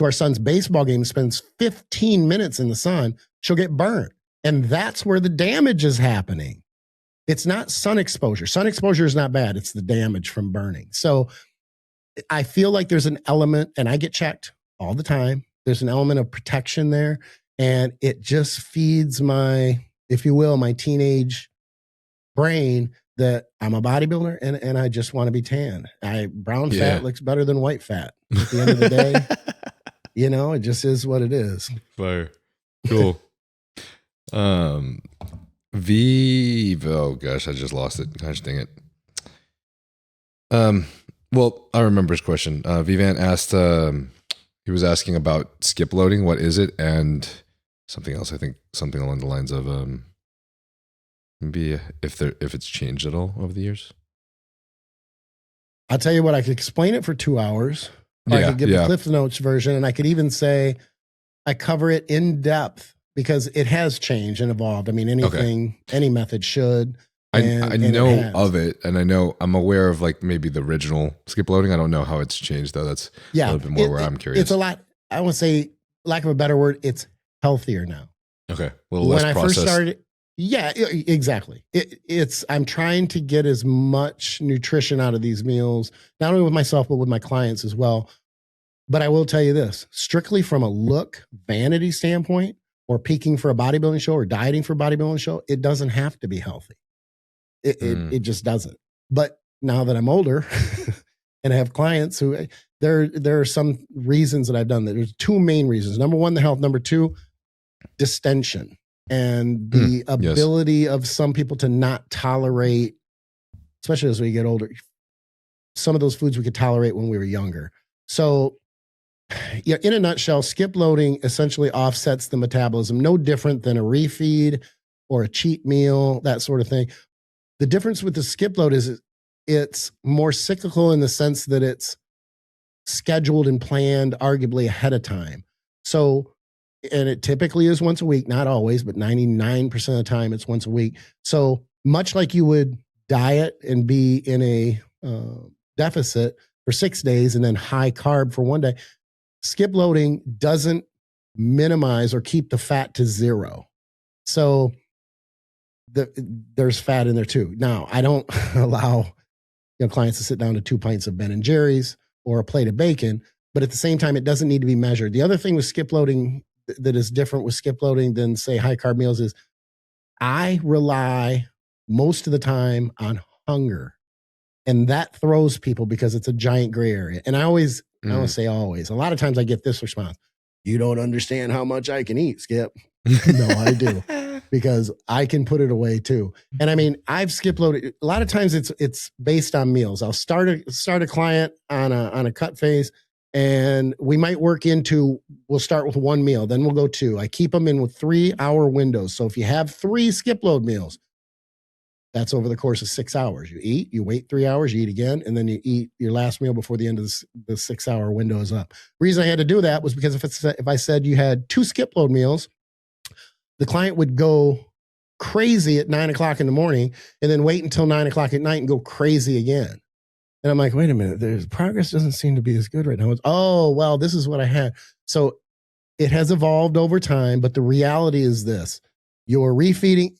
our son's baseball game and spends 15 minutes in the sun, she'll get burnt. And that's where the damage is happening. It's not sun exposure. Sun exposure is not bad. It's the damage from burning. So I feel like there's an element, and I get checked all the time. There's an element of protection there. And it just feeds my, if you will, my teenage brain that I'm a bodybuilder and I just want to be tan. Brown fat looks better than white fat. At the end of the day, it just is what it is. Fire. Cool. Oh gosh, I just lost it. Gosh dang it. Well, I remember his question. Vivan asked, he was asking about skip loading. What is it? And something else, I think something along the lines of, maybe if it's changed at all over the years. I'll tell you what, I could explain it for 2 hours. Or I could give the Cliff Notes version, and I could even say I cover it in depth because it has changed and evolved. I mean, any method should. I know of it, and I'm aware of like maybe the original skip loading. I don't know how it's changed though. That's a little bit more where I'm curious. It's a lot. I would say, lack of a better word, it's healthier now. Okay, a little less processed. When I first started, yeah, exactly. I'm trying to get as much nutrition out of these meals, not only with myself, but with my clients as well. But I will tell you this, strictly from a look, vanity standpoint, or peaking for a bodybuilding show or dieting for a bodybuilding show, it doesn't have to be healthy. It just doesn't. But now that I'm older and I have clients who, there are some reasons that I've done that. There's two main reasons. Number one, the health. Number two, distension. And the ability of some people to not tolerate, especially as we get older, some of those foods we could tolerate when we were younger. So, in a nutshell, skip loading essentially offsets the metabolism, no different than a refeed or a cheat meal, that sort of thing. The difference with the skip load is it's more cyclical in the sense that it's scheduled and planned arguably ahead of time. So, and it typically is once a week, not always, but 99% of the time it's once a week. So much like you would diet and be in a deficit for 6 days and then high carb for 1 day, skip loading doesn't minimize or keep the fat to zero. So there's fat in there too. Now, I don't allow clients to sit down to 2 pints of Ben & Jerry's or a plate of bacon, but at the same time, it doesn't need to be measured. The other thing with skip loading that is different with skip loading than, say, high carb meals is I rely most of the time on hunger. And that throws people because it's a giant gray area. And I don't say always. A lot of times I get this response: you don't understand how much I can eat, Skip. No, I do. Because I can put it away too. And I mean, I've skip loaded. A lot of times it's based on meals. I'll start a client on a cut phase, and we might we'll start with one meal, then we'll go two. I keep them in with 3-hour windows. So if you have 3 skip load meals, that's over the course of 6 hours. You eat, you wait 3 hours, you eat again, and then you eat your last meal before the end of the 6-hour window is up. The reason I had to do that was because if I said you had 2 skip load meals, the client would go crazy at 9 o'clock in the morning and then wait until 9 o'clock at night and go crazy again. And I'm like, wait a minute, progress doesn't seem to be as good right now. Well, this is what I had. So it has evolved over time, but the reality is this: you're refeeding.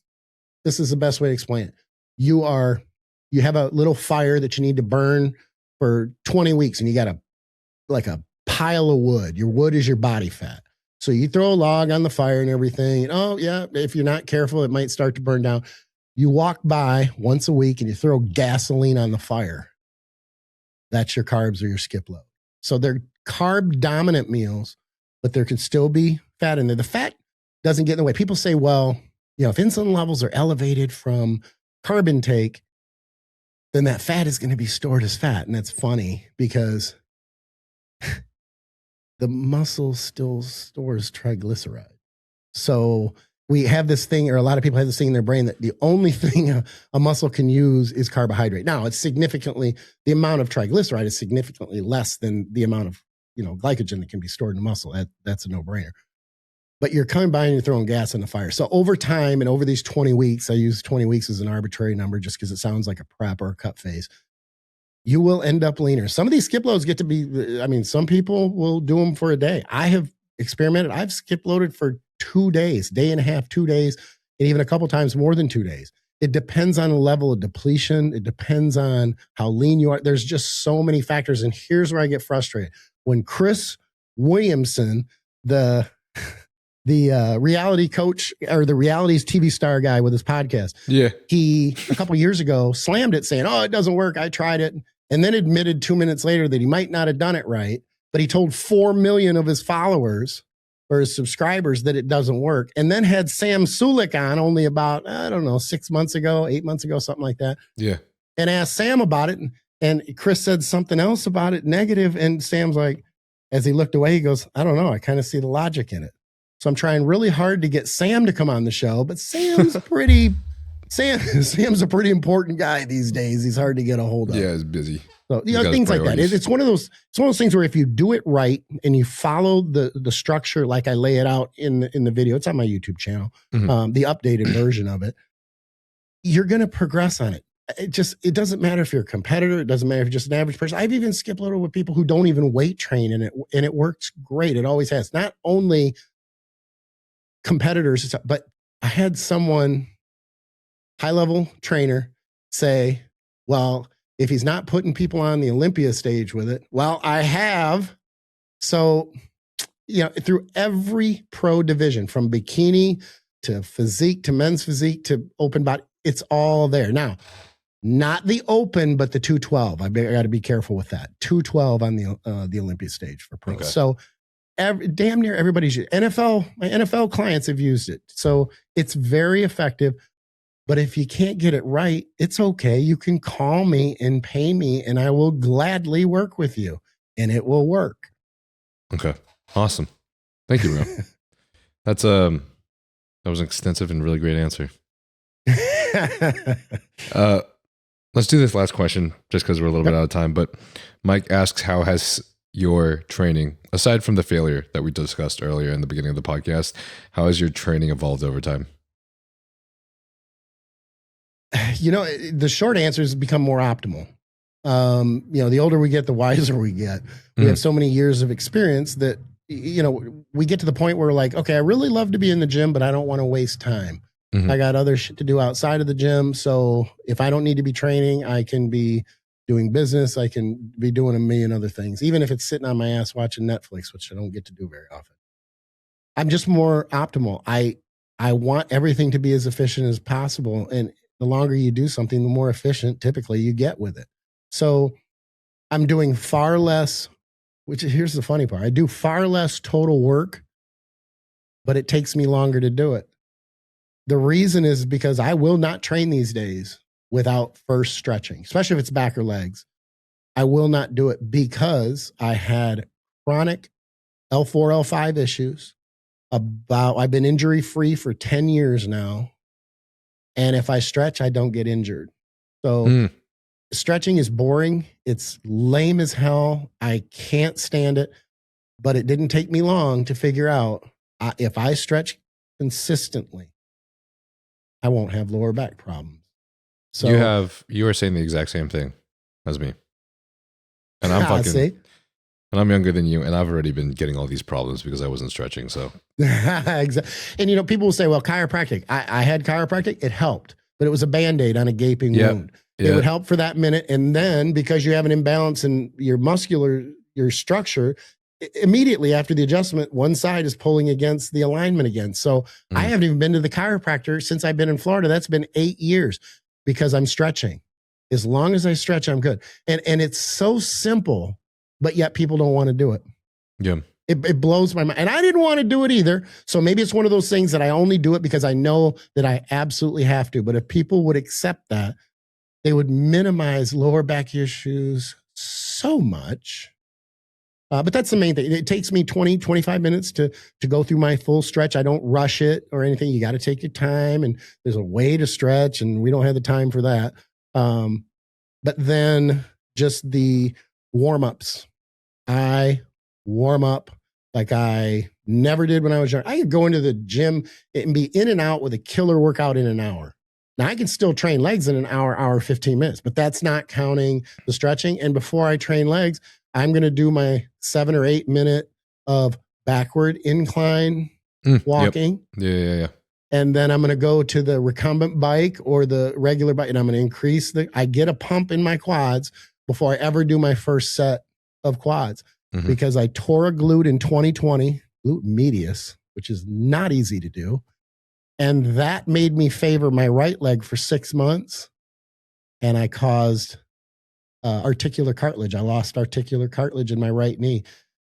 This is the best way to explain it. You have a little fire that you need to burn for 20 weeks, and you got a pile of wood. Your wood is your body fat. So you throw a log on the fire and everything. And if you're not careful, it might start to burn down. You walk by once a week and you throw gasoline on the fire. That's your carbs or your skip load. So they're carb dominant meals, but there can still be fat in there. doesn't get in the way. People say, well, if insulin levels are elevated from carb intake, then that fat is going to be stored as fat. And that's funny because the muscle still stores triglyceride. So we have this thing, or a lot of people have this thing in their brain that the only thing a muscle can use is carbohydrate. Now, the amount of triglyceride is significantly less than the amount of, glycogen that can be stored in the muscle. That's a no-brainer. But you're coming by and you're throwing gas on the fire. So over time and over these 20 weeks, I use 20 weeks as an arbitrary number just because it sounds like a prep or a cut phase. You will end up leaner. Some of these skip loads get to be, some people will do them for a day. I have experimented. I've skip loaded for 2 days, day and a half, 2 days, and even a couple times more than 2 days. It depends on the level of depletion. It depends on how lean you are. There's just so many factors. And here's where I get frustrated. When Chris Williamson, the reality coach or the realities TV star guy with his podcast. Yeah. He, a couple years ago, slammed it saying, oh, it doesn't work. I tried it. And then admitted 2 minutes later that he might not have done it right. But he told 4 million of his followers or his subscribers that it doesn't work. And then had Sam Sulik on only about, 6 months ago, 8 months ago, something like that. Yeah. And asked Sam about it. And Chris said something else about it, negative. And Sam's like, as he looked away, he goes, I don't know. I kind of see the logic in it. So I'm trying really hard to get Sam to come on the show, but Sam's a pretty important guy these days. He's hard to get a hold of. Yeah, he's busy. So things like that. It's one of those things where if you do it right and you follow the structure like I lay it out in the video, it's on my YouTube channel, the updated version of it, you're going to progress on it. It doesn't matter if you're a competitor. It doesn't matter if you're just an average person. I've even skip loaded with people who don't even weight train and it works great. It always has. Not only competitors, but I had someone, high-level trainer, say, well, if he's not putting people on the Olympia stage with it, well, I have. So, through every pro division, from bikini to physique to men's physique to open body, it's all there. Now, not the open, but the 212. I got to be careful with that. 212 on the Olympia stage for pros. Okay. So damn near everybody's used it. My NFL clients have used it. So it's very effective. But if you can't get it right, it's okay. You can call me and pay me, and I will gladly work with you, and it will work. Okay. Awesome. Thank you, bro. That was an extensive and really great answer. Let's do this last question just because we're a little bit out of time. But Mike asks, how has your training, aside from the failure that we discussed earlier in the beginning of the podcast, how has your training evolved over time? The short answer is become more optimal. The older we get, the wiser we get. We have so many years of experience that, we get to the point where we're like, okay, I really love to be in the gym, but I don't want to waste time. I got other shit to do outside of the gym. So if I don't need to be training, I can be doing business. I can be doing a million other things, even if it's sitting on my ass watching Netflix, which I don't get to do very often. I'm just more optimal. I want everything to be as efficient as possible. And the longer you do something, the more efficient typically you get with it. So I'm doing far less, here's the funny part. I do far less total work, but it takes me longer to do it. The reason is because I will not train these days without first stretching, especially if it's back or legs. I will not do it because I had chronic L4, L5 issues. I've been injury free for 10 years now. And if I stretch, I don't get injured. So stretching is boring. It's lame as hell. I can't stand it. But it didn't take me long to figure out if I stretch consistently, I won't have lower back problems. So you are saying the exact same thing as me. And I'm see? And I'm younger than you, and I've already been getting all these problems because I wasn't stretching. So exactly. And people will say, well, chiropractic. I had chiropractic, it helped, but it was a Band-Aid on a gaping wound. It would help for that minute. And then because you have an imbalance in your your structure, immediately after the adjustment, one side is pulling against the alignment again. So I haven't even been to the chiropractor since I've been in Florida. That's been 8 years because I'm stretching. As long as I stretch, I'm good. And it's so simple, but yet people don't want to do it. Yeah. It blows my mind. And I didn't want to do it either. So maybe it's one of those things that I only do it because I know that I absolutely have to. But if people would accept that, they would minimize lower back issues so much. But that's the main thing. It takes me 20, 25 minutes to go through my full stretch. I don't rush it or anything. You got to take your time, and there's a way to stretch, and we don't have the time for that. But then just the warm-ups. I warm up like I never did when I was young. I could go into the gym and be in and out with a killer workout in an hour. Now, I can still train legs in an hour, 15 minutes, but that's not counting the stretching. And before I train legs, I'm going to do my 7 or 8 minute of backward incline walking. Yep. Yeah. And then I'm going to go to the recumbent bike or the regular bike, and I'm going to increase I get a pump in my quads before I ever do my first set of quads, because I tore a glute in 2020, glute medius, which is not easy to do. And that made me favor my right leg for 6 months. And I caused articular cartilage. I lost articular cartilage in my right knee.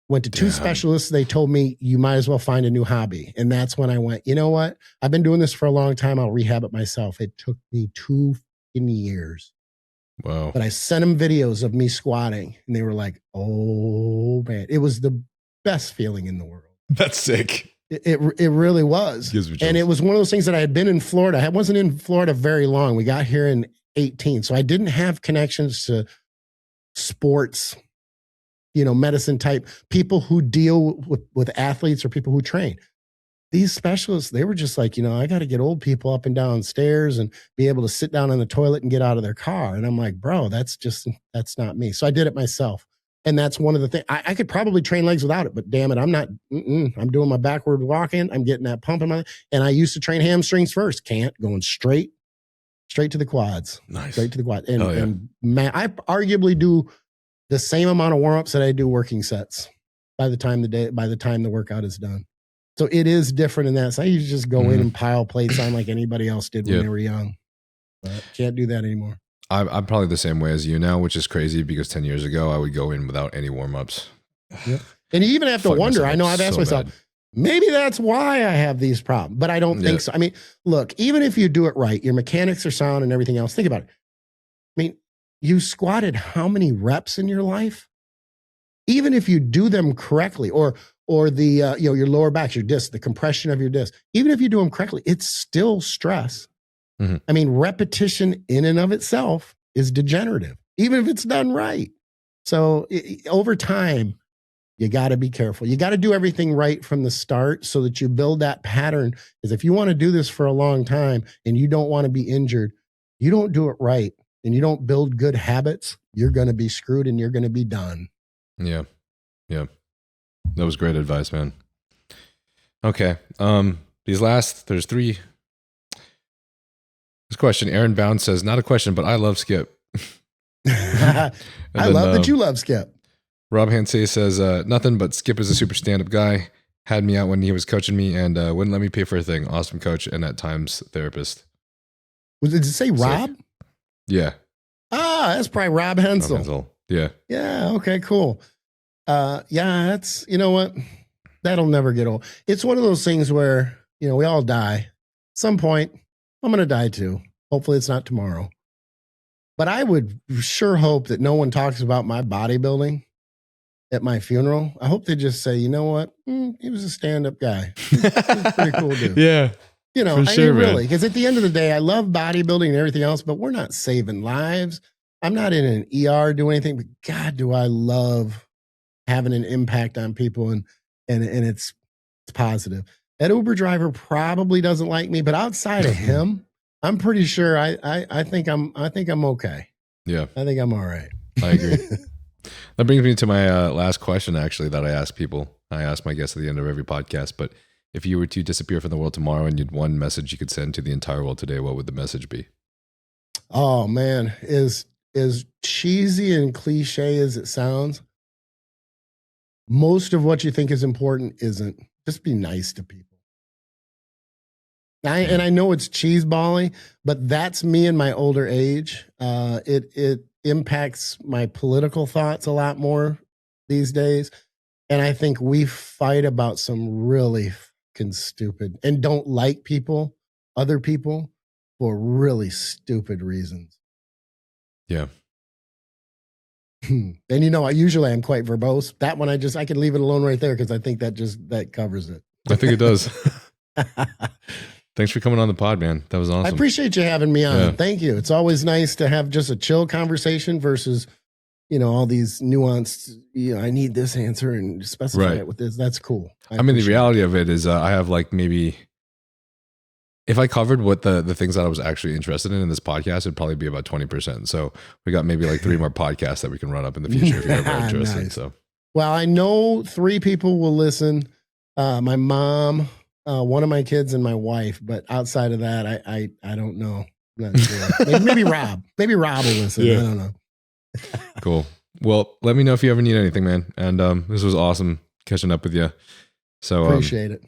Went to 2 specialists. They told me, you might as well find a new hobby. And that's when I went, you know what? I've been doing this for a long time. I'll rehab it myself. It took me 2 years. Wow. But I sent them videos of me squatting, and they were like, oh man, it was the best feeling in the world. That's sick. It really was. And it was one of those things that I had been in Florida. I wasn't in Florida very long. We got here in 18. So I didn't have connections to sports, medicine type people who deal with athletes or people who train. These specialists, they were just like, I got to get old people up and down stairs and be able to sit down on the toilet and get out of their car. And I'm like, bro, that's not me. So I did it myself. And that's one of the things. I could probably train legs without it, but damn it, I'm not. I'm doing my backward walking. I'm getting that pump in my. And I used to train hamstrings first. Can't, going straight to the quads. Nice. Straight to the quads. And man, I arguably do the same amount of warm-ups that I do working sets by the time the workout is done. So it is different in that. So I used to just go in and pile plates on like anybody else did when they were young. But can't do that anymore. I'm probably the same way as you now, which is crazy because 10 years ago I would go in without any warm-ups. Yep. And you even have to wonder, I know I've asked myself, maybe that's why I have these problems, but I don't think so. I mean, look, even if you do it right, your mechanics are sound and everything else, think about it. I mean, you squatted how many reps in your life? Even if you do them correctly, or the your lower back, your disc, the compression of your disc, even if you do them correctly, it's still stress. I mean, repetition in and of itself is degenerative, even if it's done right. So over time, you got to be careful. You got to do everything right from the start so that you build that pattern. Because if you want to do this for a long time and you don't want to be injured, you don't do it right and you don't build good habits, you're going to be screwed and you're going to be done. Yeah. That was great advice, man. Okay. There's 3. This question, Aaron Bound says, not a question, but I love Skip. I love that you love Skip. Rob Hansey says, nothing, but Skip is a super stand-up guy. Had me out when he was coaching me and wouldn't let me pay for a thing. Awesome coach and at times therapist. Did it say Rob? Yeah. That's probably Rob Hensel. Yeah. Yeah. Okay, cool. That's, you know what? That'll never get old. It's one of those things where, we all die. At some point, I'm going to die too. Hopefully it's not tomorrow. But I would sure hope that no one talks about my bodybuilding at my funeral. I hope they just say, you know what? He was a stand-up guy. He was a pretty cool dude. Yeah. Really. Because at the end of the day, I love bodybuilding and everything else, but we're not saving lives. I'm not in an ER doing anything, but God, do I love having an impact on people, and it's positive. That Uber driver probably doesn't like me, but outside of him, I'm pretty sure I think I'm okay. Yeah. I think I'm all right. I agree. That brings me to my last question, actually, that I ask people. I ask my guests at the end of every podcast, but if you were to disappear from the world tomorrow and you'd one message you could send to the entire world today, what would the message be? Oh man, as cheesy and cliche as it sounds, most of what you think is important isn't. Just be nice to people. And I know it's cheesebally, but that's me in my older age. It impacts my political thoughts a lot more these days. And I think we fight about some really fucking stupid and don't like people, other people, for really stupid reasons. Yeah. And usually I'm quite verbose. That one I could leave it alone right there because I think that covers it. I think it does. Thanks for coming on the pod, man. That was awesome. I appreciate you having me on. Yeah. Thank you. It's always nice to have just a chill conversation versus, all these nuanced, I need this answer and specify it with this. That's cool. I mean, the reality of it is I have like maybe, if I covered what the things that I was actually interested in this podcast, it'd probably be about 20%. So we got maybe like 3 more podcasts that we can run up in the future if you're ever interested. Nice. So, well, I know 3 people will listen. My mom, one of my kids, and my wife. But outside of that, I don't know. I'm not sure. maybe Rob. Maybe Rob will listen. Yeah. I don't know. Cool. Well, let me know if you ever need anything, man. And this was awesome catching up with you. So appreciate it.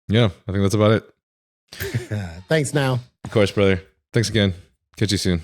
Yeah, I think that's about it. Thanks now. Of course, brother. Thanks again. Catch you soon.